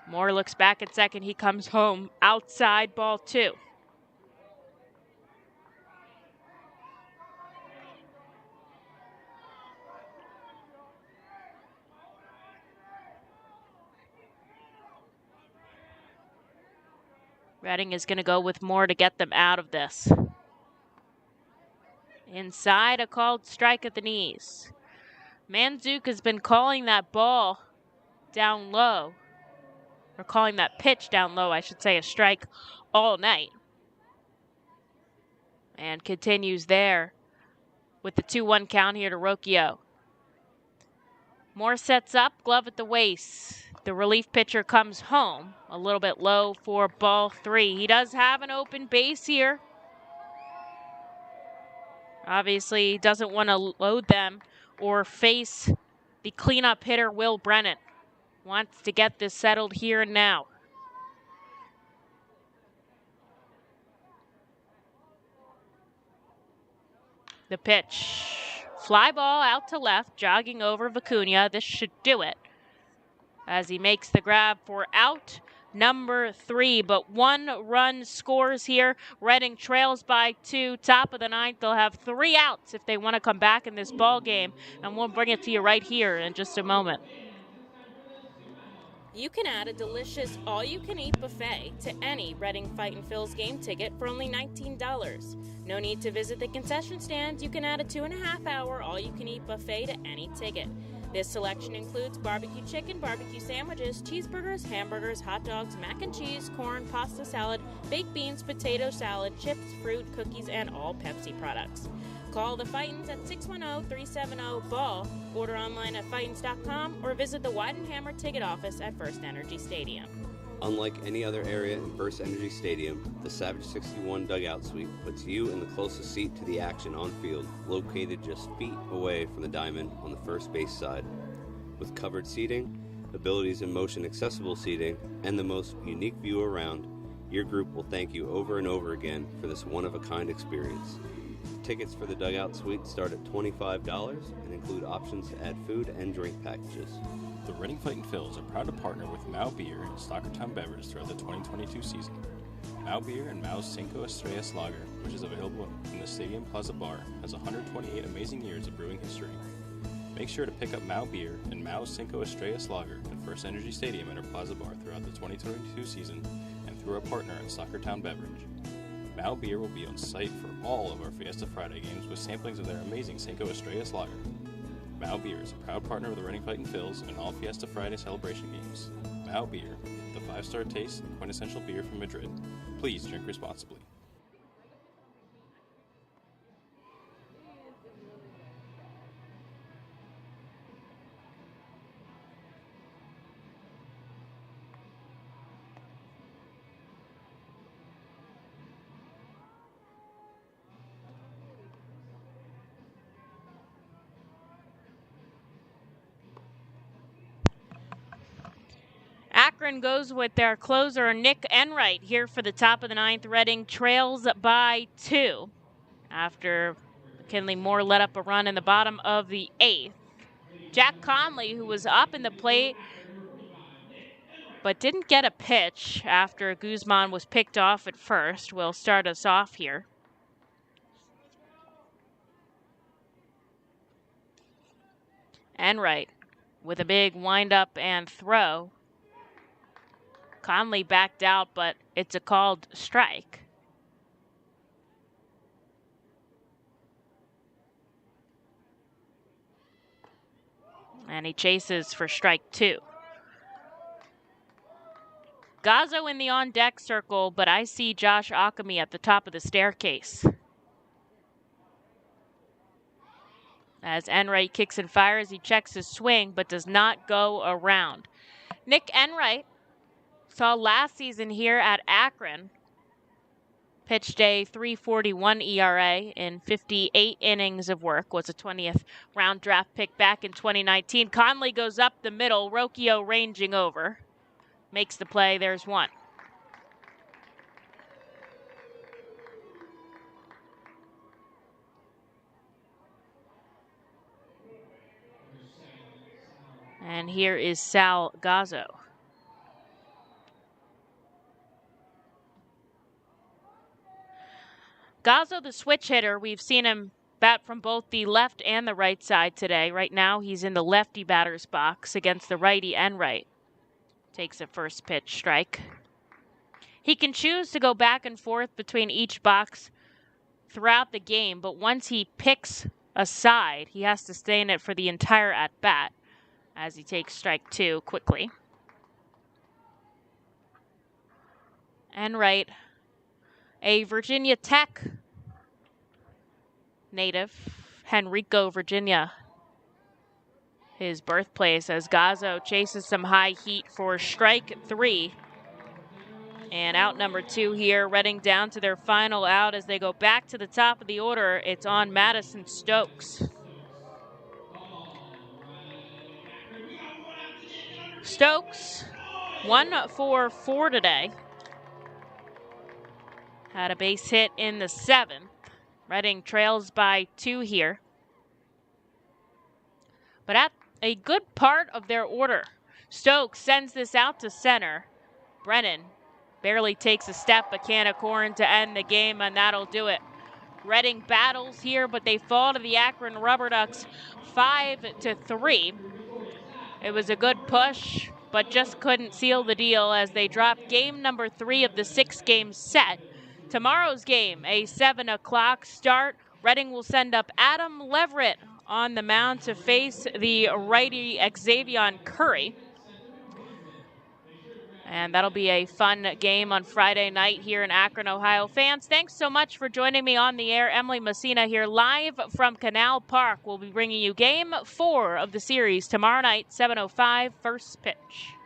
Moore looks back at second. He comes home. Outside, ball 2. Reading is going to go with more to get them out of this. Inside, a called strike at the knees. Manzuk has been calling that ball down low, or calling that pitch down low, I should say, a strike all night. And continues there with the 2-1 count here to Rocchio. Moore sets up, glove at the waist. The relief pitcher comes home, a little bit low for ball 3. He does have an open base here. Obviously, he doesn't want to load them or face the cleanup hitter, Will Brennan. Wants to get this settled here and now. The pitch. Fly ball out to left, jogging over Vicuña. This should do it as he makes the grab for out number 3, but 1 run scores here. Reading trails by 2. Top of the 9th, they'll have 3 outs if they want to come back in this ball game, and we'll bring it to you right here in just a moment. You can add a delicious all-you-can-eat buffet to any Reading Fightin' Phil's game ticket for only $19. No need to visit the concession stands. You can add a 2.5-hour all-you-can-eat buffet to any ticket. This selection includes barbecue chicken, barbecue sandwiches, cheeseburgers, hamburgers, hot dogs, mac and cheese, corn, pasta salad, baked beans, potato salad, chips, fruit, cookies, and all Pepsi products. Call the Fightins at 610-370-BALL, order online at Fightins.com, or visit the Weidenhammer ticket office at First Energy Stadium. Unlike any other area in First Energy Stadium, the Savage 61 dugout suite puts you in the closest seat to the action on field, located just feet away from the diamond on the first base side. With covered seating, abilities in motion accessible seating, and the most unique view around, your group will thank you over and over again for this one-of-a-kind experience. Tickets for the dugout suite start at $25 and include options to add food and drink packages. The Reading Fightin' Phils are proud to partner with Mao Beer and Stockertown Beverage throughout the 2022 season. Mao Beer and Mao's Cinco Estrellas Lager, which is available in the Stadium Plaza Bar, has 128 amazing years of brewing history. Make sure to pick up Mao Beer and Mao's Cinco Estrellas Lager at First Energy Stadium at our Plaza Bar throughout the 2022 season and through our partner at Stockertown Beverage. Mao Beer will be on site for all of our Fiesta Friday games with samplings of their amazing Cinco Estrellas Lager. Mao Beer is a proud partner of the Reading Fightin' Phils and all Fiesta Friday celebration games. Mao Beer, the 5-star taste and quintessential beer from Madrid. Please drink responsibly. Akron goes with their closer, Nick Enright, here for the top of the 9th. Reading trails by 2 after Mckinley Moore let up a run in the bottom of the 8th. Jack Conley, who was up in the plate but didn't get a pitch after Guzman was picked off at first, will start us off here. Enright with a big windup and throw. Conley backed out, but it's a called strike. And he chases for strike 2. Gazzo in the on-deck circle, but I see Josh Akami at the top of the staircase. As Enright kicks and fires, he checks his swing, but does not go around. Nick Enright saw last season here at Akron. Pitched a .341 ERA in 58 innings of work. Was a 20th round draft pick back in 2019. Conley goes up the middle. Rocchio ranging over. Makes the play. There's one. And here is Sal Gazzo. Gazzo, the switch hitter, we've seen him bat from both the left and the right side today. Right now, he's in the lefty batter's box against the righty Enright. Takes a first pitch strike. He can choose to go back and forth between each box throughout the game, but once he picks a side, he has to stay in it for the entire at-bat as he takes strike 2 quickly. And right, a Virginia Tech native, Henrico, Virginia, his birthplace, as Gazzo chases some high heat for strike 3. And out number 2 here, Reading down to their final out as they go back to the top of the order. It's on Madison Stokes. Stokes, 1 for 4 today. Had a base hit in the 7th. Reading trails by 2 here. But at a good part of their order, Stokes sends this out to center. Brennan barely takes a step, but can of corn to end the game, and that'll do it. Reading battles here, but they fall to the Akron RubberDucks 5-3. It was a good push, but just couldn't seal the deal as they dropped game number 3 of the 6-game set. Tomorrow's game, a 7 o'clock start. Reading will send up Adam Leverett on the mound to face the righty Xavier Curry. And that'll be a fun game on Friday night here in Akron, Ohio. Fans, thanks so much for joining me on the air. Emily Messina here live from Canal Park. We'll be bringing you game 4 of the series tomorrow night, 7:05, first pitch.